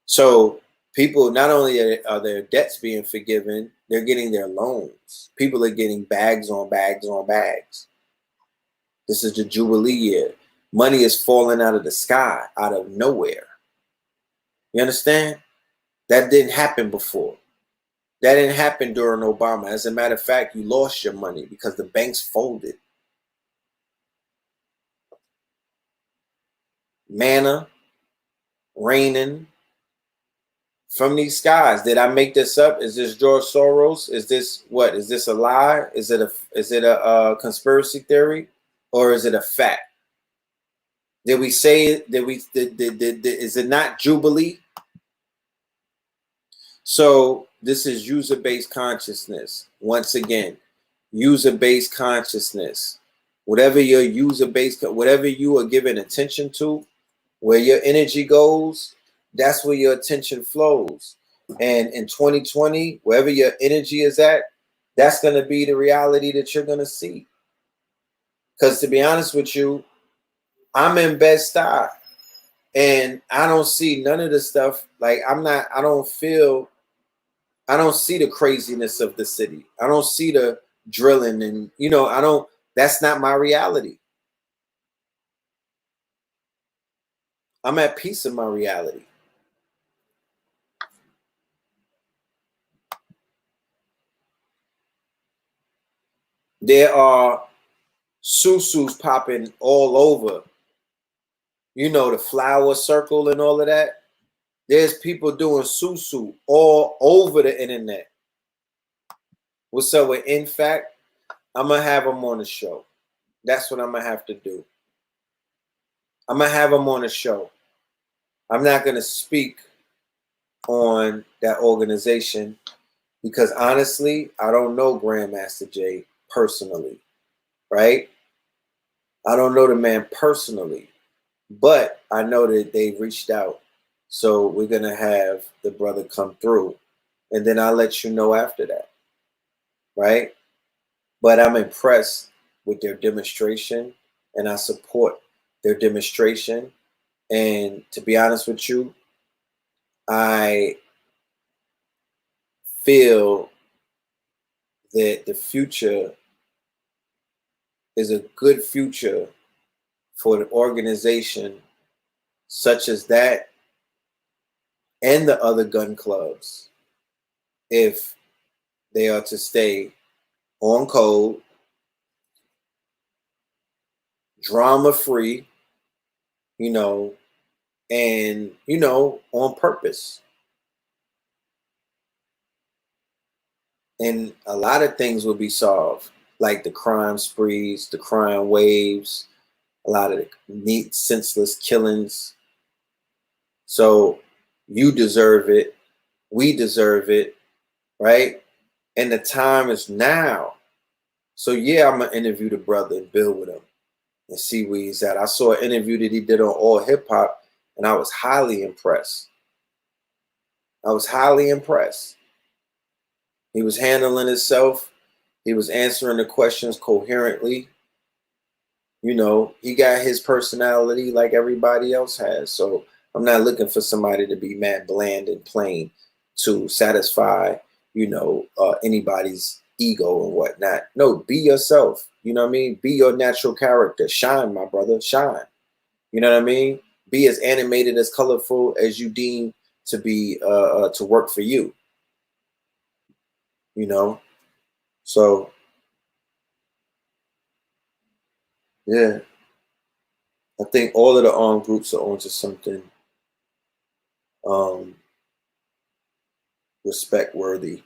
So people, not only are their debts being forgiven, they're getting their loans. People are getting bags on bags on bags. This is the Jubilee year. Money is falling out of the sky, out of nowhere. You understand? That didn't happen before. That didn't happen during Obama. As a matter of fact, you lost your money because the banks folded. Manna raining from these skies. Did I make this up? Is this George Soros? Is this what? Is this a lie? Is it a conspiracy theory, or is it a fact? Did we say? Is it not Jubilee? So this is user-based consciousness. Once again, user-based consciousness. Whatever your user-based, whatever you are giving attention to, where your energy goes, that's where your attention flows. And in 2020, wherever your energy is at, that's going to be the reality that you're going to see. Because to be honest with you, I'm in Bed-Stuy, and I don't see none of the stuff. Like I don't see the craziness of the city. I don't see the drilling, and that's not my reality. I'm at peace in my reality. There are susus popping all over. The flower circle and all of that. There's people doing susu all over the internet. What's up with In Fact? I'm going to have them on the show. That's what I'm going to have to do. I'm going to have them on the show. I'm not going to speak on that organization because honestly, I don't know Grandmaster Jay personally, right? I don't know the man personally, but I know that they reached out. So we're going to have the brother come through, and then I'll let you know after that, right? But I'm impressed with their demonstration, and I support their demonstration. And to be honest with you, I feel that the future is a good future for an organization such as that and the other gun clubs if they are to stay on code, drama free, and on purpose. And a lot of things will be solved, like the crime sprees, the crime waves, a lot of the neat, senseless killings. So you deserve it. We deserve it, right? And the time is now. So yeah, I'm gonna interview the brother and build with him and see where he's at. I saw an interview that he did on All Hip Hop, and I was highly impressed. I was highly impressed. He was handling himself. He was answering the questions coherently. He got his personality like everybody else has. So I'm not looking for somebody to be mad, bland, and plain to satisfy, anybody's ego and whatnot. No, be yourself. You know what I mean? Be your natural character. Shine, my brother. Shine. You know what I mean? Be as animated, as colorful as you deem to be to work for you. So yeah, I think all of the armed groups are onto something respect worthy.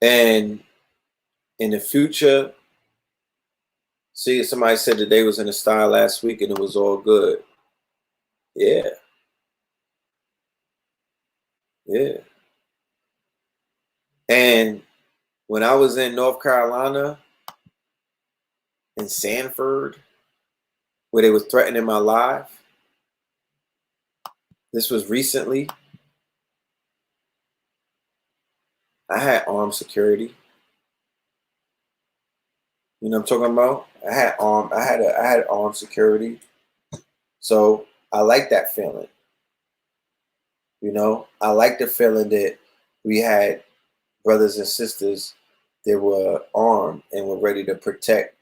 And in the future, see, somebody said that they was in a style last week and it was all good. Yeah. Yeah. And when I was in North Carolina, in Sanford, where they was threatening my life, this was recently, I had armed security. You know what I'm talking about? I had armed security. So I like that feeling. You know, I like the feeling that we had brothers and sisters that were armed and were ready to protect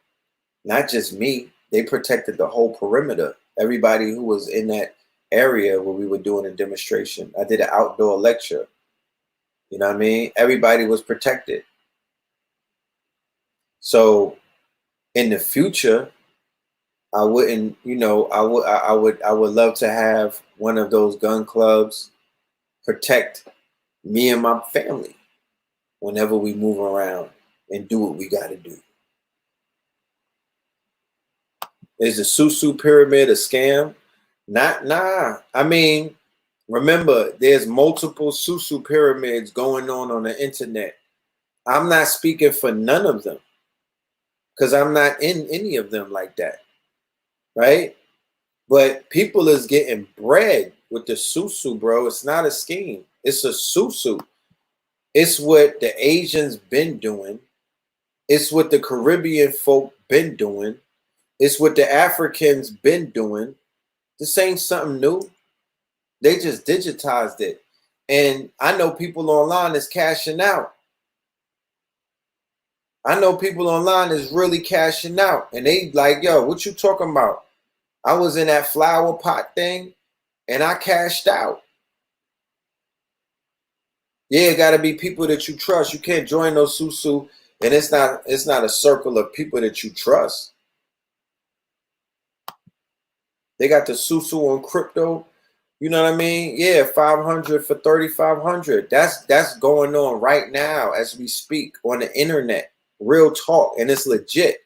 not just me, they protected the whole perimeter. Everybody who was in that area where we were doing a demonstration. I did an outdoor lecture. You know what I mean? Everybody was protected. So in the future, I wouldn't, you know, I would love to have one of those gun clubs protect me and my family whenever we move around and do what we got to do. Is the Susu pyramid a scam? Nah. I mean, remember, there's multiple Susu pyramids going on the internet. I'm not speaking for none of them because I'm not in any of them like that, right? But people is getting bread with the Susu, bro. It's not a scheme. It's a Susu. It's what the Asians been doing. It's what the Caribbean folk been doing. It's what the Africans been doing. This ain't something new. They just digitized it. And I know people online is cashing out. I know people online is really cashing out. And they like, yo, what you talking about? I was in that flower pot thing and I cashed out. Yeah, it gotta be people that you trust. You can't join those Susu, and it's not a circle of people that you trust. They got the Susu on crypto. You know what I mean? Yeah, 500 for 3,500. That's going on right now as we speak on the internet. Real talk, and it's legit.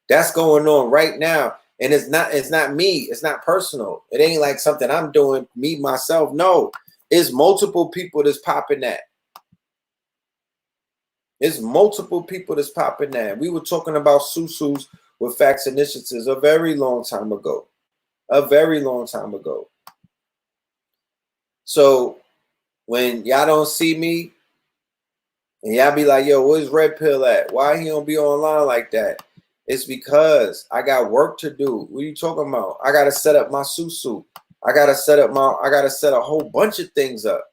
That's going on right now, and it's not me. It's not personal. It ain't like something I'm doing me myself. No, it's multiple people that's popping that. It's multiple people that's popping that. We were talking about Susus with Facts Initiatives a very long time ago. A very long time ago. So when y'all don't see me and y'all be like, yo, where's Red Pill at? Why he don't be online like that? It's because I got work to do. What are you talking about? I gotta set up my Susu. I gotta set a whole bunch of things up.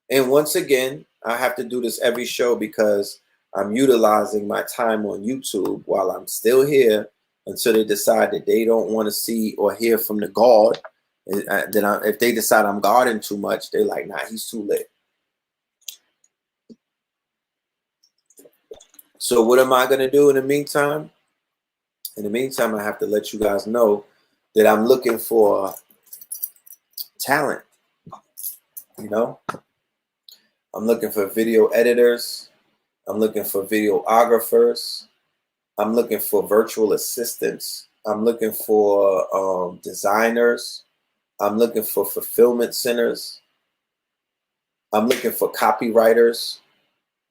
And once again, I have to do this every show because I'm utilizing my time on YouTube while I'm still here until they decide that they don't want to see or hear from the God. If they decide I'm guarding too much, they're like, nah, he's too lit. So what am I going to do in the meantime? In the meantime, I have to let you guys know that I'm looking for talent. You know, I'm looking for video editors. I'm looking for videographers. I'm looking for virtual assistants. I'm looking for designers. I'm looking for fulfillment centers. I'm looking for copywriters.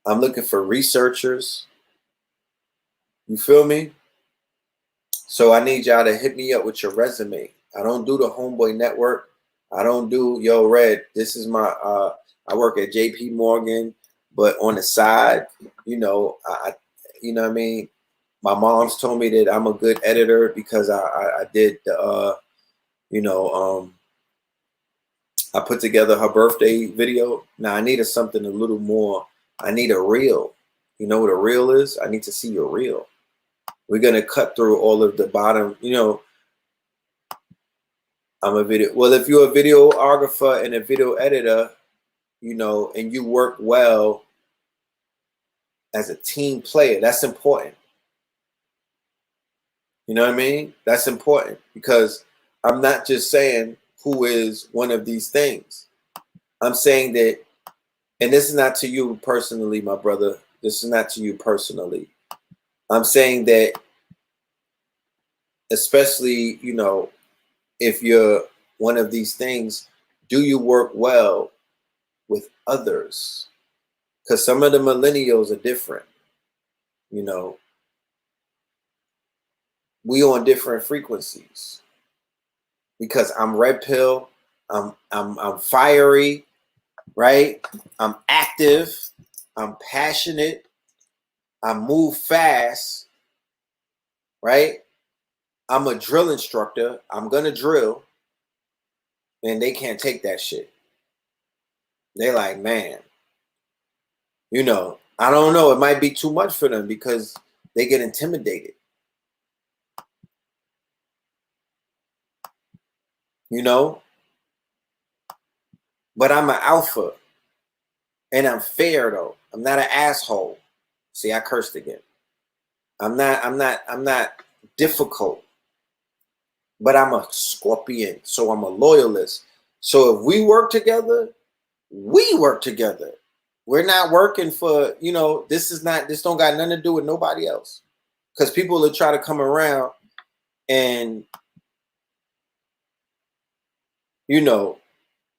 I'm looking for researchers. You feel me? So I need y'all to hit me up with your resume. I don't do the Homeboy Network. I don't do, yo, Red, this is my, I work at JP Morgan, but on the side, you know, you know what I mean? My mom's told me that I'm a good editor because I did the, you know, I put together her birthday video. Now I needed something a little more. I need a reel. You know what a reel is? I need to see your reel. We're gonna cut through all of the bottom. You know, I'm a video. Well, if you're a videographer and a video editor, you know, and you work well as a team player, that's important. You know what I mean? That's important because I'm not just saying who is one of these things. I'm saying that, and this is not to you personally, my brother. This is not to you personally. I'm saying that, especially, you know, if you're one of these things, do you work well with others? Because some of the millennials are different. You know, we on different frequencies. Because I'm red pill, I'm fiery, right? I'm active, I'm passionate, I move fast, right? I'm a drill instructor, I'm gonna drill, and they can't take that shit. They like, man, I don't know, it might be too much for them because they get intimidated. But I'm an alpha, and I'm fair though. I'm not an asshole. See, I cursed again. I'm not difficult, but I'm a Scorpion, so I'm a loyalist. So if we work together, we work together. We're not working for, this don't got nothing to do with nobody else. Because people will try to come around and,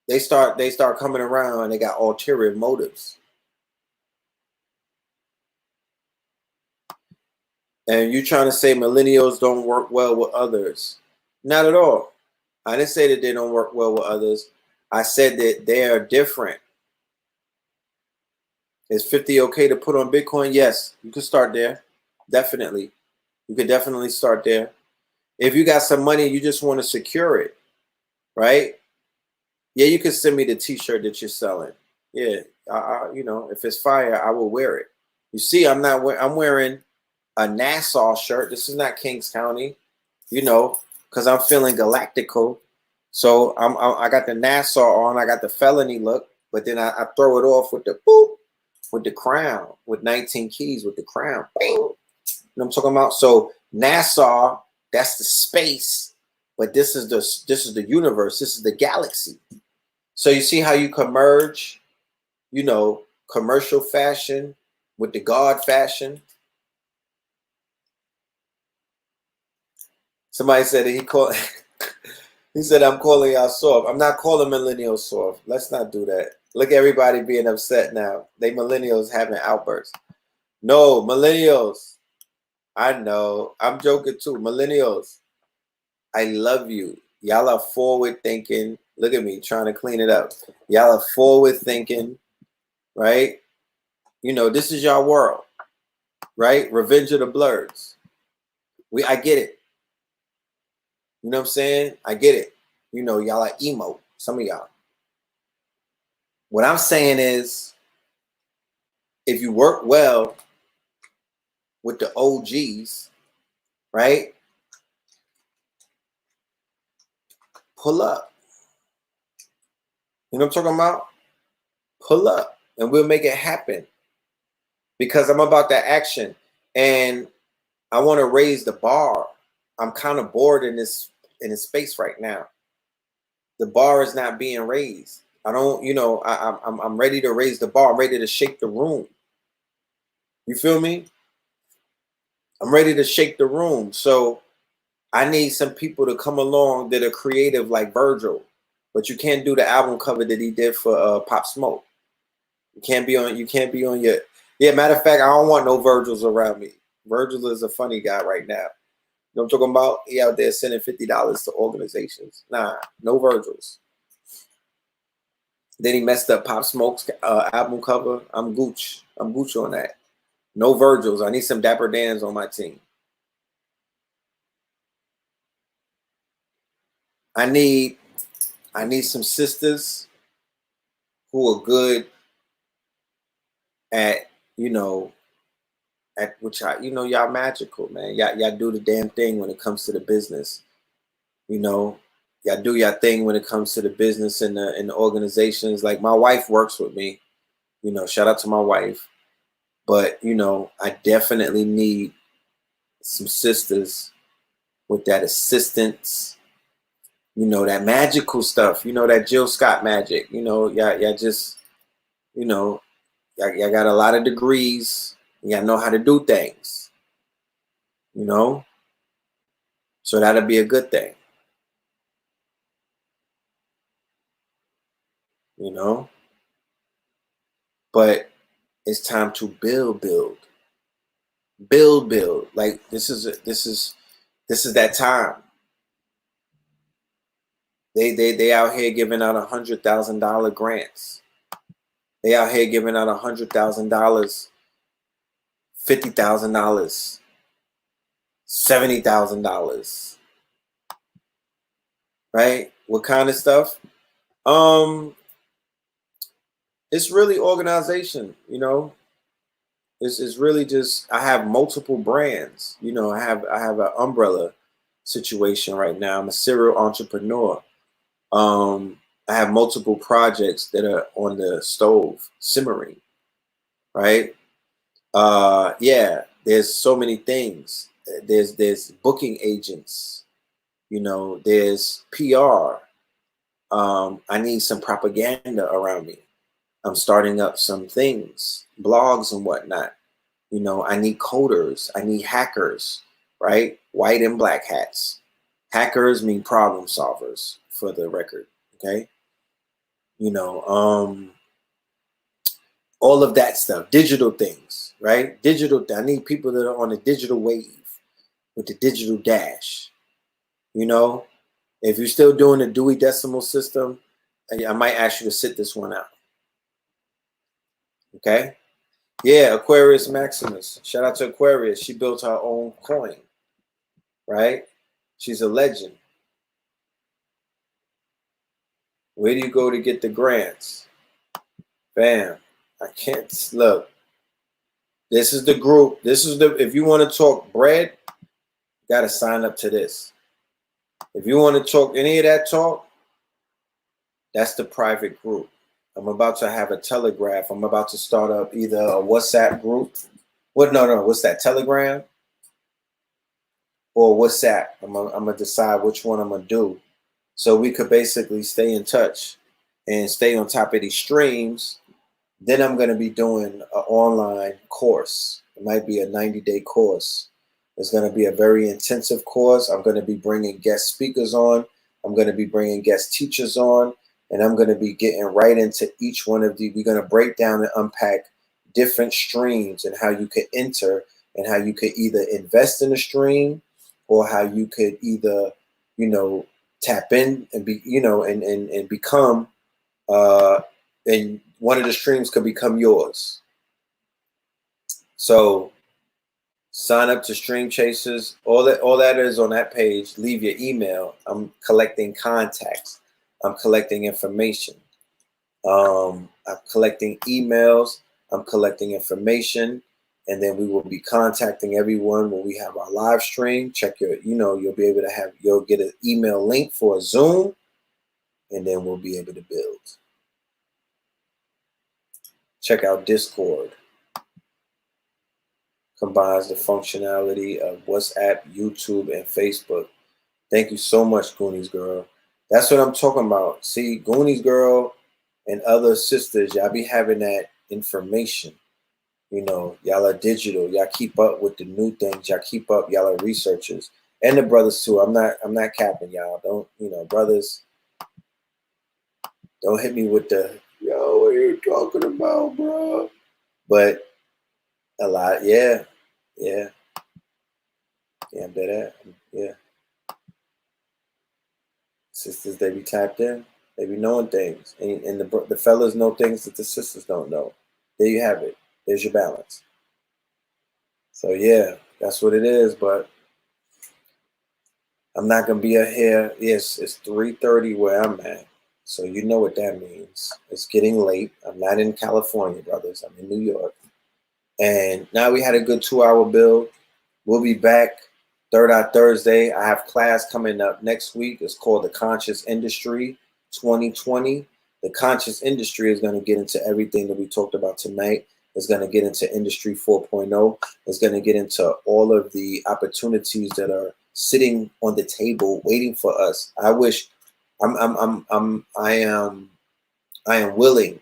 they start coming around and they got ulterior motives. And you trying to say millennials don't work well with others. Not at all. I didn't say that they don't work well with others. I said that they are different. Is 50 okay to put on Bitcoin? Yes, you can start there. Definitely. You could definitely start there. If you got some money, you just want to secure it, right? Yeah, you can send me the t-shirt that you're selling. Yeah, if it's fire, I will wear it. You see, I'm wearing a Nassau shirt. This is not Kings County, because I'm feeling galactical. So I got the Nassau on. I got the felony look, but then I throw it off with the boop, with the crown, with 19 keys, with the crown. Bing. You know what I'm talking about? So Nassau, that's the space, but this is the universe. This is the galaxy. So you see how you can merge, commercial fashion with the God fashion. Somebody said that he said, I'm calling y'all soft. I'm not calling millennials soft. Let's not do that. Look at everybody being upset now. They millennials having outbursts. No, millennials. I know. I'm joking too. Millennials. I love you. Y'all are forward thinking. Look at me trying to clean it up. Y'all are forward thinking, right? This is your world, right? Revenge of the Blurs. I get it. You know what I'm saying? I get it. Y'all are emo. Some of y'all. What I'm saying is, if you work well with the OGs, right? Pull up. You know what I'm talking about? Pull up and we'll make it happen. Because I'm about that action and I want to raise the bar. I'm kind of bored in this space right now. The bar is not being raised. I don't, I'm ready to raise the bar. I'm ready to shake the room. You feel me? I'm ready to shake the room. So I need some people to come along that are creative like Virgil. But you can't do the album cover that he did for Pop Smoke. You can't be on your. Yeah, matter of fact, I don't want no Virgils around me. Virgil is a funny guy right now. You know what I'm talking about? He out there sending $50 to organizations. Nah, no Virgils. Then he messed up Pop Smoke's album cover. I'm Gooch. I'm Gooch on that. No Virgils. I need some Dapper Dans on my team. I need some sisters who are good at, at which y'all magical, man. Y'all do the damn thing when it comes to the business. Y'all do your thing when it comes to the business and the organizations. Like my wife works with me. Shout out to my wife. But I definitely need some sisters with that assistance. That magical stuff. That Jill Scott magic. Y'all just, y'all got a lot of degrees. Y'all know how to do things. So that'll be a good thing. But it's time to build. Like this is that time. They out here giving out $100,000 grants. They out here giving out $100,000, $50,000, $70,000. Right? What kind of stuff? It's really organization, you know. It's really just I have multiple brands. You know, I have an umbrella situation right now. I'm a serial entrepreneur. I have multiple projects that are on the stove simmering, right? Yeah, there's so many things. There's booking agents, you know, there's PR. I need some propaganda around me. I'm starting up some things, blogs and whatnot. You know, I need coders, I need hackers, right? White and black hats. Hackers mean problem solvers, for the record, okay? You know, all of that stuff, digital things, right? I need people that are on the digital wave with the digital dash. You know, if you're still doing the Dewey Decimal System, I might ask you to sit this one out. Okay? Yeah, Aquarius Maximus. Shout out to Aquarius. She built her own coin, right? She's a legend. Where do you go to get the grants? Bam. I can't look. This is the group. This is the if you want to talk bread, you gotta sign up to this. If you want to talk any of that talk, that's the private group. I'm about to have a Telegraph. I'm about to start up either a WhatsApp group. No, what's that? Telegram or WhatsApp? I'm gonna decide which one I'm gonna do, so we could basically stay in touch and stay on top of these streams. Then I'm gonna be doing an online course. It might be a 90-day course. It's gonna be a very intensive course. I'm gonna be bringing guest speakers on. I'm gonna be bringing guest teachers on. And I'm going to be getting right into each one of these. We're going to break down and unpack different streams and how you could enter and how you could either invest in a stream or how you could either, you know, tap in and be, you know, and become, and one of the streams could become yours. So sign up to Stream Chasers. All that is on that page. Leave your email. I'm collecting contacts. I'm collecting information. I'm collecting emails. I'm collecting information. And then we will be contacting everyone when we have our live stream. Check your, you know, you'll get an email link for a Zoom. And then we'll be able to build. Check out Discord. Combines the functionality of WhatsApp, YouTube, and Facebook. Thank you so much, Goonies Girl. That's what I'm talking about. See, Goonies Girl and other sisters, y'all be having that information. You know, y'all are digital. Y'all keep up with the new things. Y'all keep up. Y'all are researchers. And the brothers too. I'm not capping y'all. Don't, you know, brothers, don't hit me with the, yo, what are you talking about, bro? But a lot, yeah. Yeah, I'm dead at. Yeah. Sisters, they be tapped in. They be knowing things. And the fellas know things that the sisters don't know. There you have it. There's your balance. So yeah, that's what it is. But I'm not gonna be here. Yes, it's 3:30 where I'm at. So you know what that means. It's getting late. I'm not in California, brothers. I'm in New York. And now we had a good 2-hour build. We'll be back Third Eye Thursday. I have class coming up next week. It's called The Conscious Industry 2020. The conscious industry is going to get into everything that we talked about tonight. It's going to get into Industry 4.0. It's going to get into all of the opportunities that are sitting on the table waiting for us. I wish I am willing,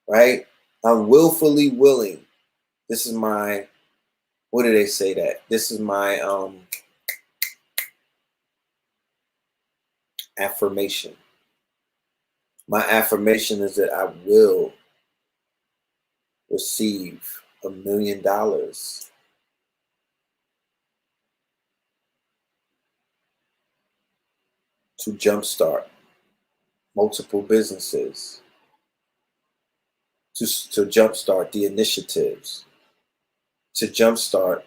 right? I'm willfully willing. This is my, what do they say that? This is my affirmation. My affirmation is that I will receive $1 million to jumpstart multiple businesses to jumpstart the initiatives, to jumpstart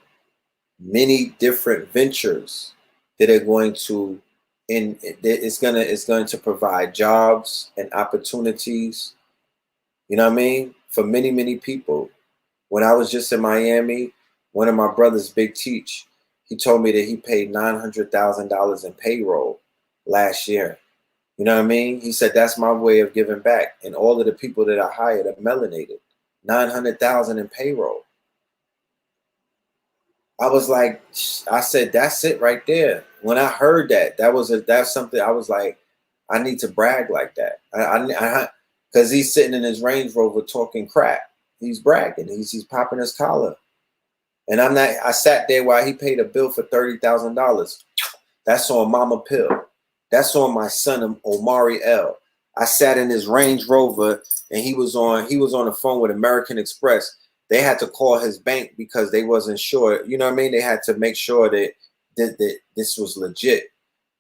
many different ventures that are going to, it's going to provide jobs and opportunities, you know what I mean, for many, many people. When I was just in Miami, one of my brothers, Big Teach, he told me that he paid $900,000 in payroll last year. You know what I mean? He said, that's my way of giving back. And all of the people that I hired are melanated. 900,000 in payroll. I was like, I said, that's it right there. When I heard that, that's something I was like, I need to brag like that. Because he's sitting in his Range Rover talking crap. He's bragging. He's popping his collar. And I sat there while he paid a bill for $30,000. That's on Mama Pill. That's on my son, Omari L. I sat in his Range Rover and he was on the phone with American Express. They had to call his bank because they wasn't sure. You know what I mean? They had to make sure that this was legit.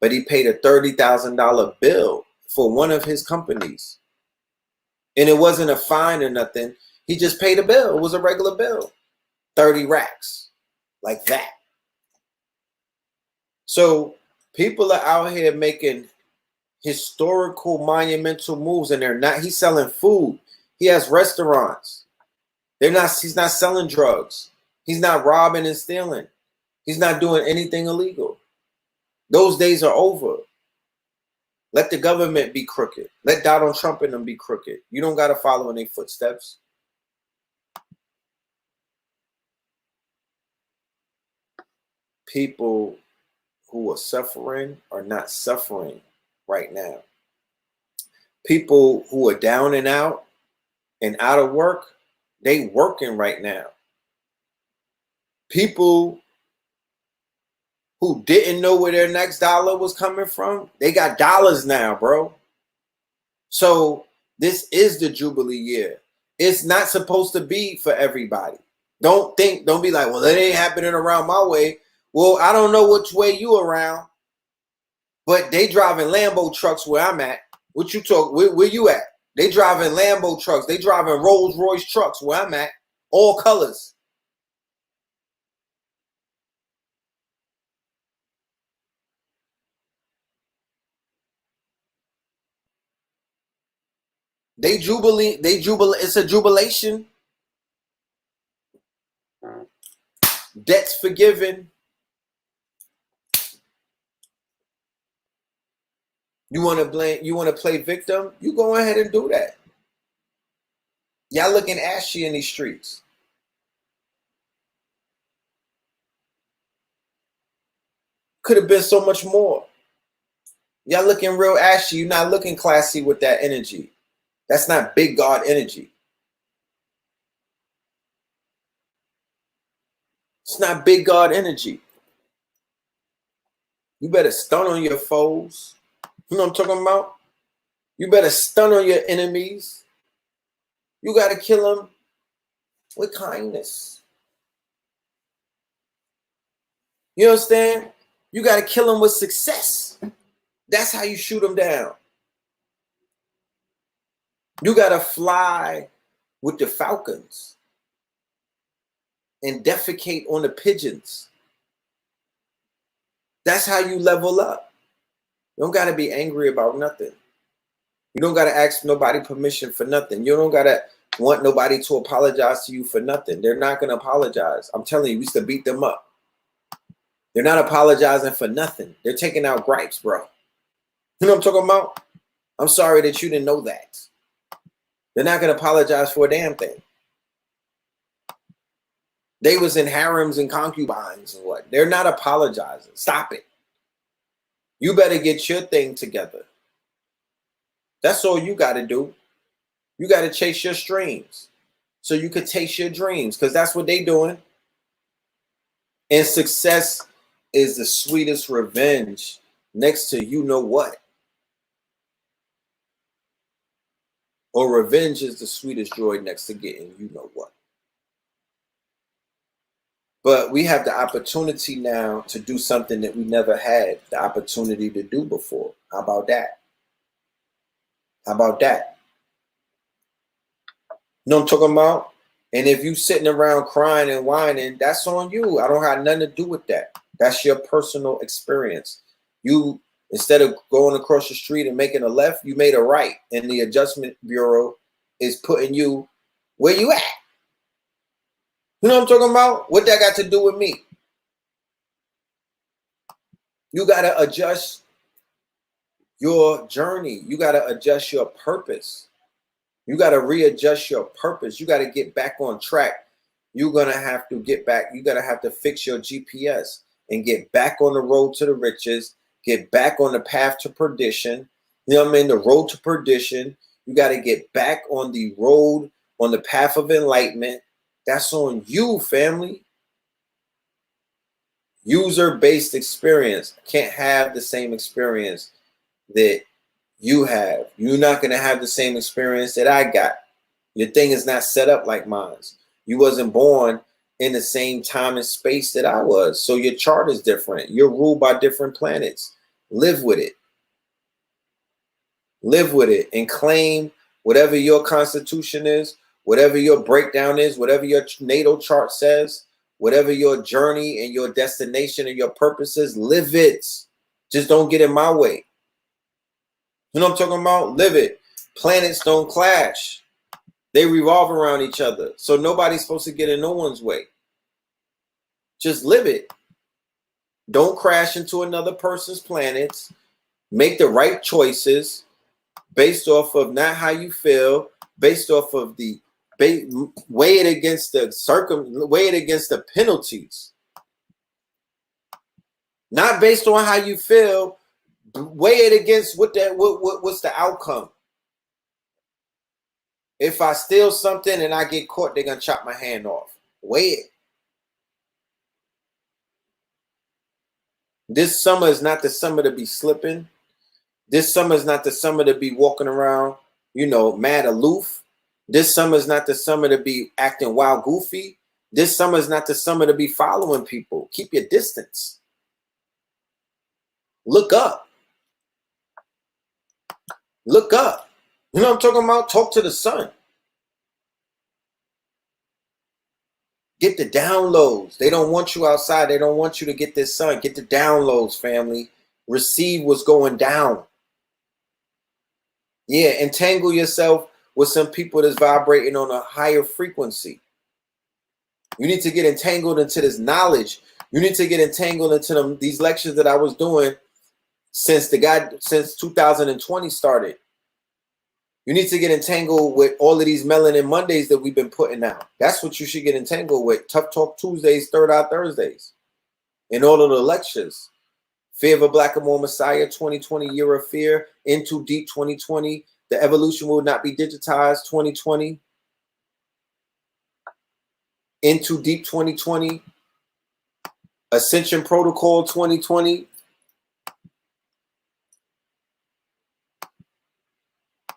But he paid a $30,000 bill for one of his companies. And it wasn't a fine or nothing. He just paid a bill. It was a regular bill. 30 racks. Like that. So people are out here making historical, monumental moves, and they're not. He's selling food. He has restaurants. He's not selling drugs. He's not robbing and stealing. He's not doing anything illegal. Those days are over. Let the government be crooked. Let Donald Trump and them be crooked. You don't got to follow in their footsteps. People who are suffering are not suffering right now. People who are down and out of work, they working right now. People who didn't know where their next dollar was coming from, they got dollars now, bro. So this is the Jubilee year. It's not supposed to be for everybody. Don't be like, well, it ain't happening around my way. Well, I don't know which way you around, but they driving Lambo trucks where I'm at. What you talk? Where you at? They driving Lambo trucks. They driving Rolls Royce trucks where I'm at. All colors. They jubilee. It's a jubilation. Debts forgiven. You want to blame? You want to play victim? You go ahead and do that. Y'all looking ashy in these streets. Could have been so much more. Y'all looking real ashy. You're not looking classy with that energy. That's not big God energy. It's not big God energy. You better stun on your foes. You know what I'm talking about? You better stun on your enemies. You got to kill them with kindness. You understand? You got to kill them with success. That's how you shoot them down. You got to fly with the falcons and defecate on the pigeons. That's how you level up. You don't got to be angry about nothing. You don't got to ask nobody permission for nothing. You don't got to want nobody to apologize to you for nothing. They're not going to apologize. I'm telling you, we used to beat them up. They're not apologizing for nothing. They're taking out gripes, bro. You know what I'm talking about? I'm sorry that you didn't know that. They're not going to apologize for a damn thing. They was in harems and concubines and what? They're not apologizing. Stop it. You better get your thing together. That's all you got to do. You got to chase your streams so you could taste your dreams, because that's what they doing. And success is the sweetest revenge next to you know what. Or revenge is the sweetest joy next to getting you know what. But we have the opportunity now to do something that we never had the opportunity to do before. How about that? How about that? You know what I'm talking about? And if you sitting around crying and whining, that's on you. I don't have nothing to do with that. That's your personal experience. You, instead of going across the street and making a left, you made a right. And the Adjustment Bureau is putting you where you at. You know what I'm talking about? What that got to do with me? You got to adjust your journey. You got to adjust your purpose. You got to readjust your purpose. You got to get back on track. You're going to have to get back. You're going to have to fix your GPS and get back on the road to the riches, get back on the path to perdition. You know what I mean? The road to perdition. You got to get back on the road, on the path of enlightenment. That's on you, family. User-based experience. Can't have the same experience that you have. You're not going to have the same experience that I got. Your thing is not set up like mine. You wasn't born in the same time and space that I was. So your chart is different. You're ruled by different planets. Live with it. Live with it and claim whatever your constitution is, whatever your breakdown is, whatever your natal chart says, whatever your journey and your destination and your purpose is, live it. Just don't get in my way. You know what I'm talking about? Live it. Planets don't clash. They revolve around each other. So nobody's supposed to get in no one's way. Just live it. Don't crash into another person's planets. Make the right choices based off of not how you feel, based off of the weigh it against the penalties. Not based on how you feel, weigh it against what's the outcome. If I steal something and I get caught, they're going to chop my hand off. Weigh it. This summer is not the summer to be slipping. This summer is not the summer to be walking around, mad aloof. This summer is not the summer to be acting wild goofy. This summer is not the summer to be following people. Keep your distance. Look up. Look up. You know what I'm talking about? Talk to the sun. Get the downloads. They don't want you outside. They don't want you to get this sun. Get the downloads, family. Receive what's going down. Yeah, entangle yourself with some people that's vibrating on a higher frequency. You need to get entangled into this knowledge. You need to get entangled into these lectures that I was doing since 2020 started. You need to get entangled with all of these Melanin Mondays that we've been putting out. That's what you should get entangled with. Tough Talk Tuesdays, Third Eye Thursdays. And all of the lectures. Fear of a Black and More Messiah, 2020, Year of Fear. Into Deep, 2020. The Evolution Will Not Be Digitized, 2020. Into Deep, 2020. Ascension Protocol, 2020.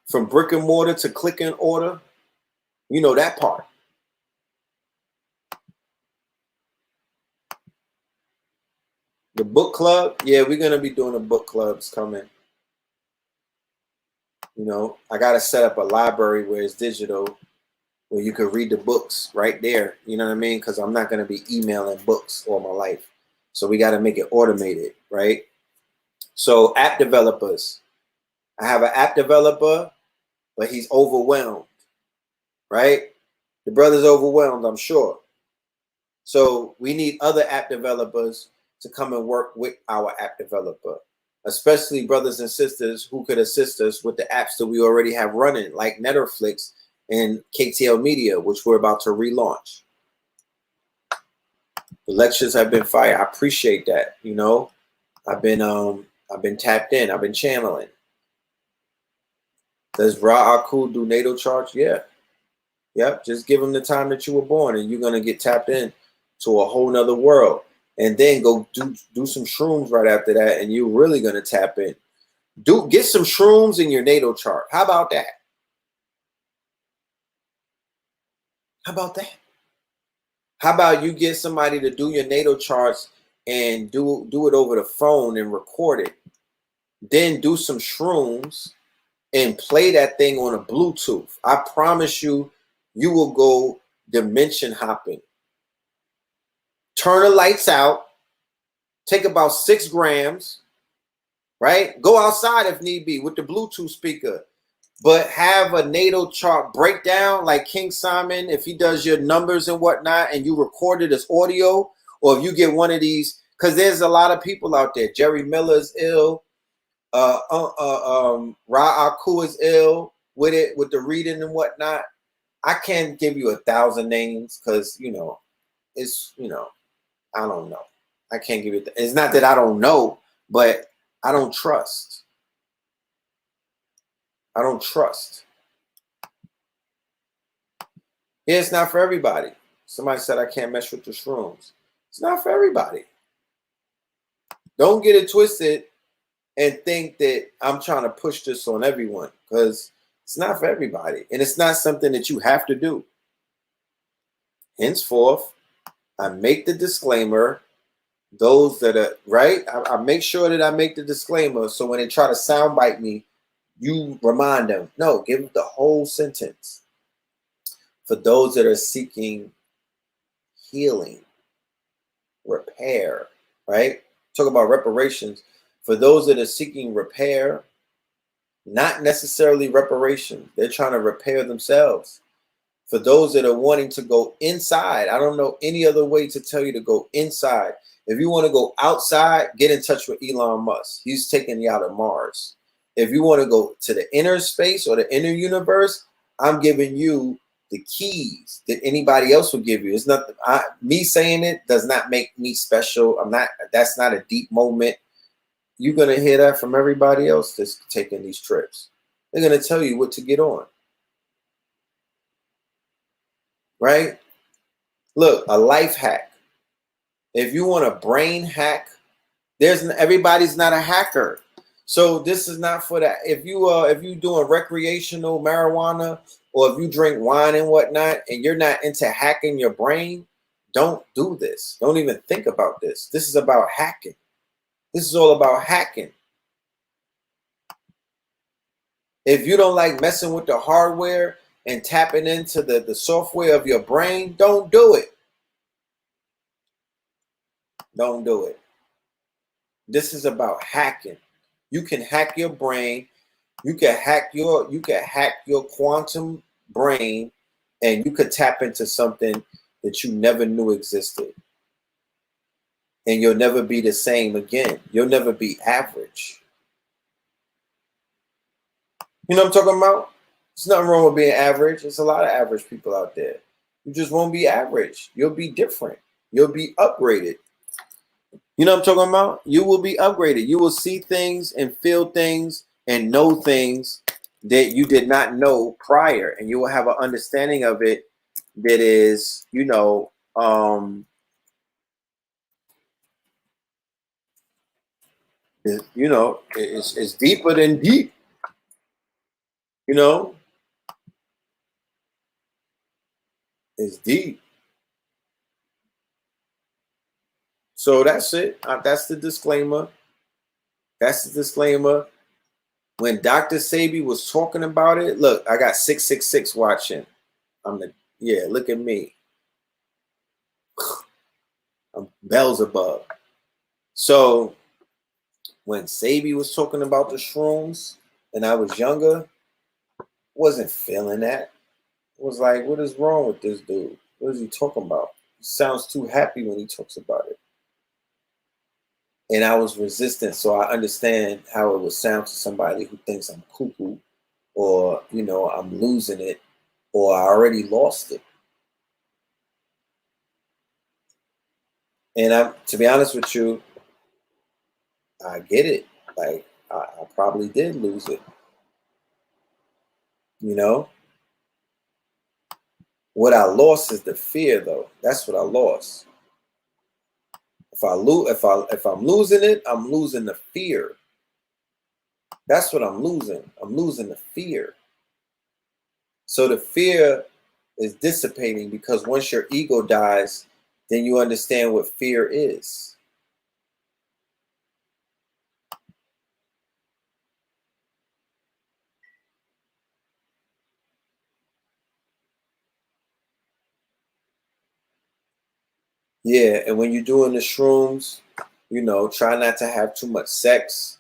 From brick and mortar to click and order. You know that part. The book club. Yeah, we're going to be doing the book clubs coming. I got to set up a library where it's digital, where you can read the books right there. You know what I mean? Because I'm not going to be emailing books all my life. So we got to make it automated, right? So app developers. I have an app developer, but he's overwhelmed, right? The brother's overwhelmed, I'm sure. So we need other app developers to come and work with our app developer, especially brothers and sisters who could assist us with the apps that we already have running, like Netflix and KTL Media, which we're about to relaunch. The lectures have been fire. I appreciate that. I've been tapped in. I've been channeling. Does Ra Aku do natal charts? Yeah. Yep. Just give him the time that you were born, and you're gonna get tapped in to a whole nother world. And then go do some shrooms right after that, and you're really gonna tap in. Get some shrooms in your natal chart. How about that? How about that? How about you get somebody to do your natal charts and do it over the phone and record it? Then do some shrooms and play that thing on a Bluetooth. I promise you, you will go dimension hopping. Turn the lights out, take about 6 grams, right? Go outside if need be with the Bluetooth speaker, but have a natal chart breakdown like King Simon, if he does your numbers and whatnot, and you record it as audio, or if you get one of these, because there's a lot of people out there. Jerry Miller's ill. Ra Aku is ill with it, with the reading and whatnot. I can't give you 1,000 names because, it's, I don't know. I can't give you, it's not that I don't know, but I don't trust. I don't trust. Yeah, it's not for everybody. Somebody said I can't mess with the shrooms. It's not for everybody. Don't get it twisted and think that I'm trying to push this on everyone, because it's not for everybody. And it's not something that you have to do. Henceforth, I make the disclaimer. Those that are right, I make sure that I make the disclaimer. So when they try to soundbite me, you remind them, no, give them the whole sentence. For those that are seeking healing, repair, right? Talk about reparations. For those that are seeking repair, not necessarily reparation, they're trying to repair themselves. For those that are wanting to go inside, I don't know any other way to tell you to go inside. If you want to go outside, get in touch with Elon Musk. He's taking you out of Mars. If you want to go to the inner space or the inner universe, I'm giving you the keys that anybody else will give you. It's not me saying it does not make me special. That's not a deep moment. You're going to hear that from everybody else that's taking these trips. They're going to tell you what to get on. Right? Look, a life hack. If you want a brain hack, everybody's not a hacker. So this is not for that. If you doing recreational marijuana, or if you drink wine and whatnot, and you're not into hacking your brain, don't do this. Don't even think about this. This is about hacking. This is all about hacking. If you don't like messing with the hardware and tapping into the software of your brain, don't do it. Don't do it. This is about hacking. You can hack your brain. You can hack your quantum brain, and you could tap into something that you never knew existed. And you'll never be the same again. You'll never be average. You know what I'm talking about? There's nothing wrong with being average. There's a lot of average people out there. You just won't be average. You'll be different. You'll be upgraded. You know what I'm talking about? You will be upgraded. You will see things and feel things and know things that you did not know prior. And you will have an understanding of it that is, it's deeper than deep. It's deep. So that's it. That's the disclaimer. That's the disclaimer. When Dr. Sebi was talking about it, look, I got 666 watching. Look at me. I'm Beelzebub. So when Sebi was talking about the shrooms and I was younger, wasn't feeling that. I was like, what is wrong with this dude? What is he talking about? He sounds too happy when he talks about it. And I was resistant, so I understand how it would sound to somebody who thinks I'm cuckoo, or, I'm losing it, or I already lost it. And to be honest with you, I get it. Like, I probably did lose it. What I lost is the fear, though. That's what I lost. If I'm losing it, I'm losing the fear. That's what I'm losing. I'm losing the fear. So the fear is dissipating, because once your ego dies, then you understand what fear is. Yeah, and when you're doing the shrooms, you know, try not to have too much sex.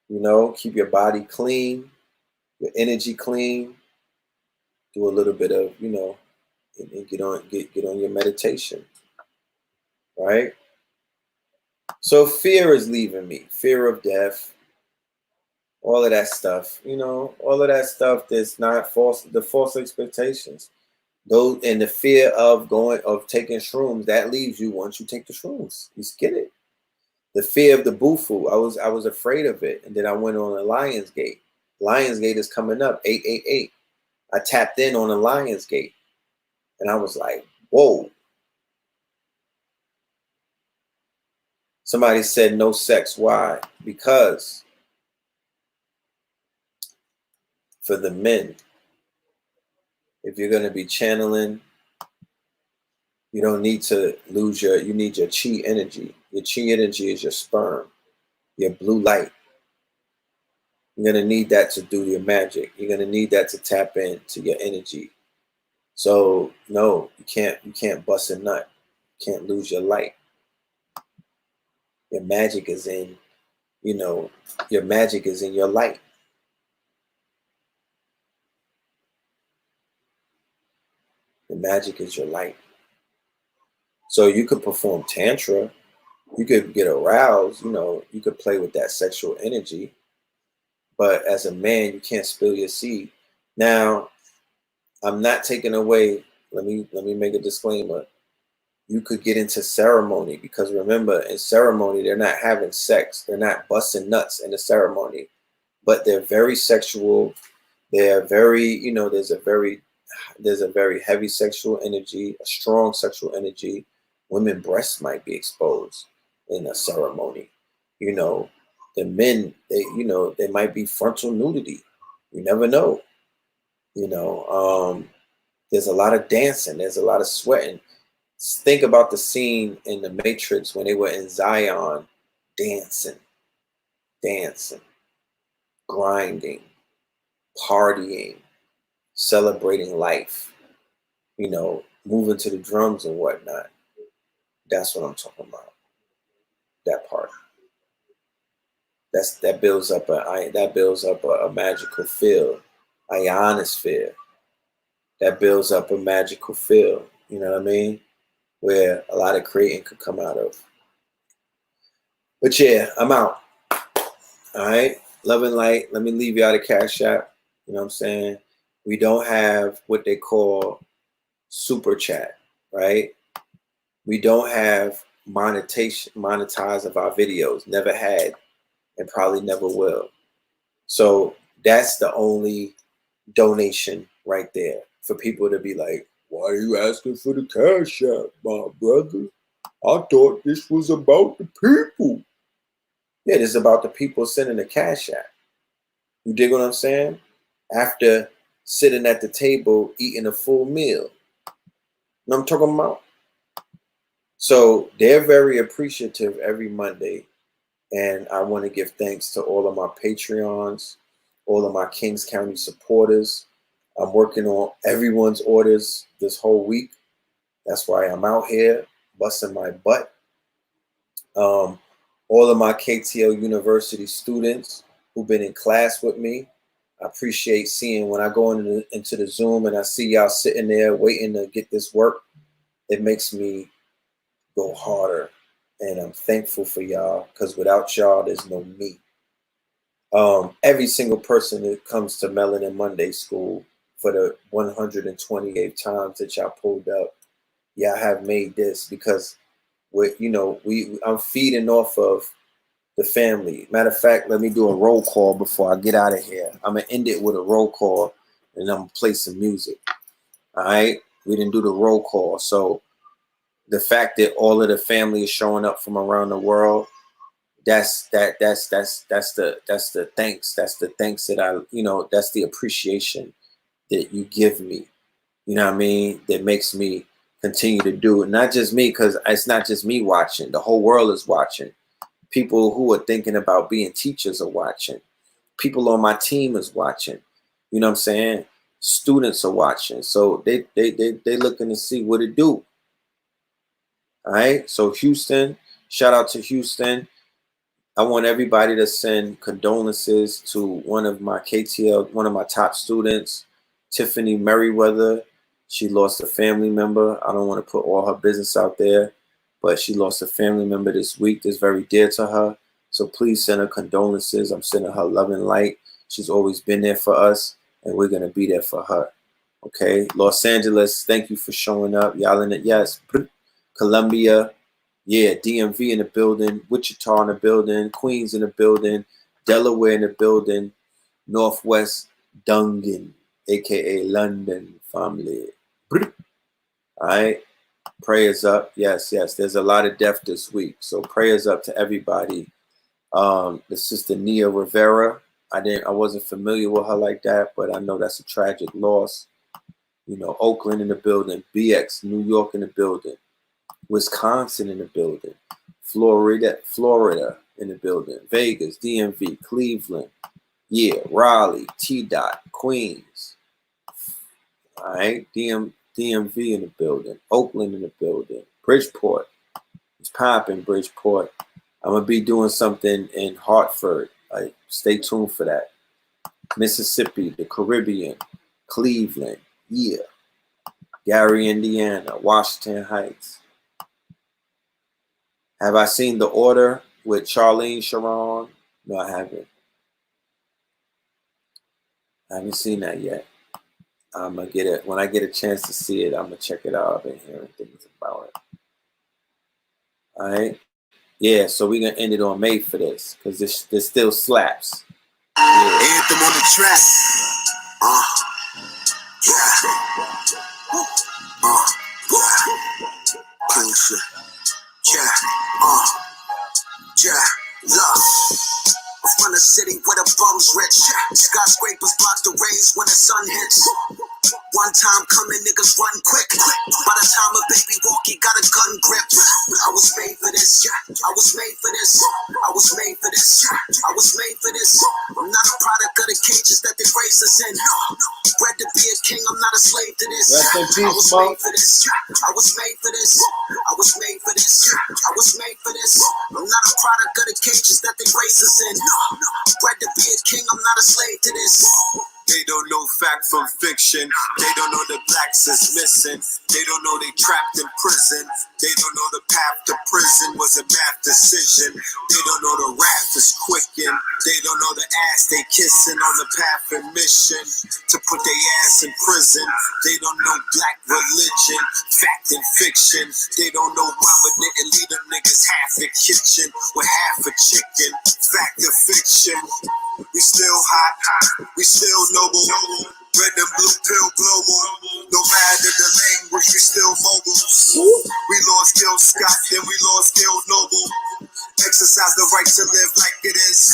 You know, keep your body clean, your energy clean. Do a little bit of, you know, and get on your meditation, right? So fear is leaving me. Fear of death, all of that stuff. You know, all of that stuff that's not false. The false expectations. Those and the fear of taking shrooms that leaves you once you take the shrooms. You just get it. The fear of the bufu. I was afraid of it, and then I went on a Lionsgate. Lionsgate is coming up 888. I tapped in on a Lionsgate, and I was like, whoa. Somebody said no sex. Why? Because for the men, if you're going to be channeling, you don't need to lose you need your chi energy. Your chi energy is your sperm, your blue light. You're going to need that to do your magic. You're going to need that to tap into your energy. So no, you can't bust a nut. You can't lose your light. Your magic is in, you know, your magic is in your light. The magic is your light. So you could perform tantra, you could get aroused, you know, you could play with that sexual energy, but as a man, you can't spill your seed. Now, I'm not taking away, let me make a disclaimer. You could get into ceremony because remember, in ceremony, they're not having sex. They're not busting nuts in the ceremony, but they're very sexual. They're very, you know, there's a very heavy sexual energy, a strong sexual energy. Women breasts might be exposed in a ceremony. You know, the men, they might be frontal nudity. You never know. You know, there's a lot of dancing. There's a lot of sweating. Think about the scene in the Matrix when they were in Zion, dancing, dancing, grinding, partying, celebrating life, you know, moving to the drums and whatnot. That's what I'm talking about. That part. That builds up a magical field, ionosphere. That builds up a magical field. You know what I mean? Where a lot of creating could come out of. But yeah, I'm out. All right. Love and light. Let me leave you out of Cash App. You know what I'm saying? We don't have what they call super chat, right? We don't have monetize of our videos. Never had and probably never will. So that's the only donation right there for people to be like, why are you asking for the Cash App, my brother? I thought this was about the people. Yeah, this is about the people sending the Cash App. You dig what I'm saying? After sitting at the table eating a full meal. You know what I'm talking about? So they're very appreciative every Monday. And I want to give thanks to all of my Patreons, all of my Kings County supporters. I'm working on everyone's orders this whole week. That's why I'm out here busting my butt. All of my KTL University students who've been in class with me. I appreciate seeing when I go into the Zoom and I see y'all sitting there waiting to get this work. It makes me go harder. And I'm thankful for y'all because without y'all, there's no me. Every single person that comes to Melanin Monday School for the 128 times that y'all pulled up, y'all have made this because I'm feeding off of the family. Matter of fact, let me do a roll call before I get out of here. I'm gonna end it with a roll call and I'm gonna play some music. All right, we didn't do the roll call, so the fact that all of the family is showing up from around the world, that's the thanks. That's the thanks that that's the appreciation that you give me. You know what I mean? That makes me continue to do it. Not just me, because it's not just me watching. The whole world is watching. People who are thinking about being teachers are watching. People on my team is watching. You know what I'm saying? Students are watching. So they looking to see what it do. All right. So Houston, shout out to Houston. I want everybody to send condolences to one of my KTL, one of my top students, Tiffany Merriweather. She lost a family member. I don't want to put all her business out there, but she lost a family member this week that's very dear to her. So please send her condolences. I'm sending her love and light. She's always been there for us, and we're going to be there for her. Okay. Los Angeles, thank you for showing up. Y'all in it. Yes. Columbia. Yeah, DMV in the building, Wichita in the building, Queens in the building, Delaware in the building, Northwest Dungan, aka London family. All right, prayers up. Yes, there's a lot of death this week, so prayers up to everybody. The sister Nia Rivera, I wasn't familiar with her like that, but I know that's a tragic loss. You know, Oakland in the building, BX, New York in the building, Wisconsin in the building, Florida in the building, Vegas, DMV, Cleveland, yeah, Raleigh, T-Dot, Queens, all right, DMV in the building, Oakland in the building, Bridgeport, it's popping, Bridgeport. I'm going to be doing something in Hartford, stay tuned for that, Mississippi, the Caribbean, Cleveland, yeah, Gary, Indiana, Washington Heights. Have I seen The Order with Charlene Sharon? No, I haven't. I haven't seen that yet. I'm going to get it. When I get a chance to see it, I'm going to check it out. I've been hearing things about it. All right. Yeah, so we're going to end it on May for this because this still slaps. Yeah. Anthem on the track. Love. From the city where the bums rich. Skyscrapers block the rays when the sun hits. One time coming, niggas run quick. By the time a baby walk, he got a gun grip. I was made for this. I was made for this. I was made for this. I was made for this. I'm not a product of the cages that they raised us in. Bred to be a king, I'm not a slave to this. I was made for this. I was made for this. I was made for this. I was made for this. I'm not a product of the cages that they raised us in. Bred to be a king, I'm not a slave to this. They don't know fact from fiction. They don't know the blacks is missing. They don't know they trapped in prison. They don't know the path to prison was a math decision. They don't know the wrath is quickened. They don't know the ass they kissing on the path and mission to put their ass in prison. They don't know black religion, fact and fiction. They don't know Robert didn't leave them niggas half a kitchen with half a chicken. Fact or fiction. We still hot, we still noble. Red and blue pill global. No matter the language, we still mobile. We lost Gil Scott, then we lost Gil Noble. Exercise the right to live like it is.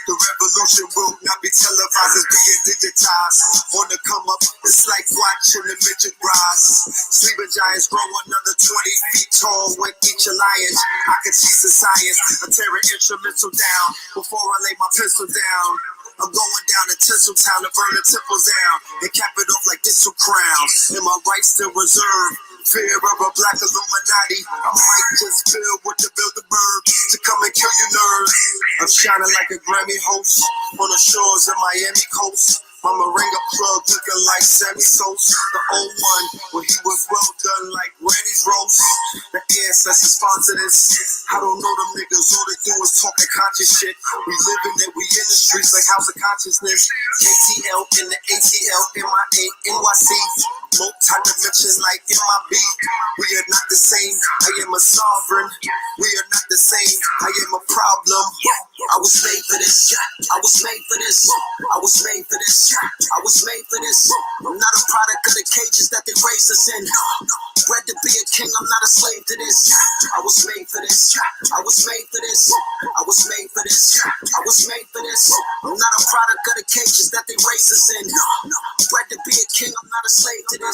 The revolution will not be televised, it's being digitized. On the come up, it's like watching the midget rise. Sleeping giants grow another 20 feet tall with each alliance. I can teach the science, I tear an instrumental down before I lay my pencil down. I'm going down to Tinseltown to burn the temples down and cap it off like thistle crowns. And my rights still reserved. Fear of a black Illuminati. I might just feel what the Bilderberg to come and kill your nerves. I'm shining like a Grammy host on the shores of Miami coast. My Moringa plug looking like Sammy Sosa, the old one, when he was well done like Randy's roast. The ancestors sponsored this. I don't know them niggas, all they do is talking conscious shit. We living it, we in the streets like House of Consciousness. ATL in the ATL, MIA, NYC. Multi-dimension like MIB. We are not the same, I am a sovereign. We are not the same, I am a problem. I was made for this, I was made for this. I was made for this, I was made for this. I'm not a product of the cages that they raised us in. Bred to be a king, I'm not a slave to this. I was made for this, I was made for this. I was made for this, I was made for this. I'm not a product of the cages that they raised us in. Bred to be a king, I'm not a slave to this.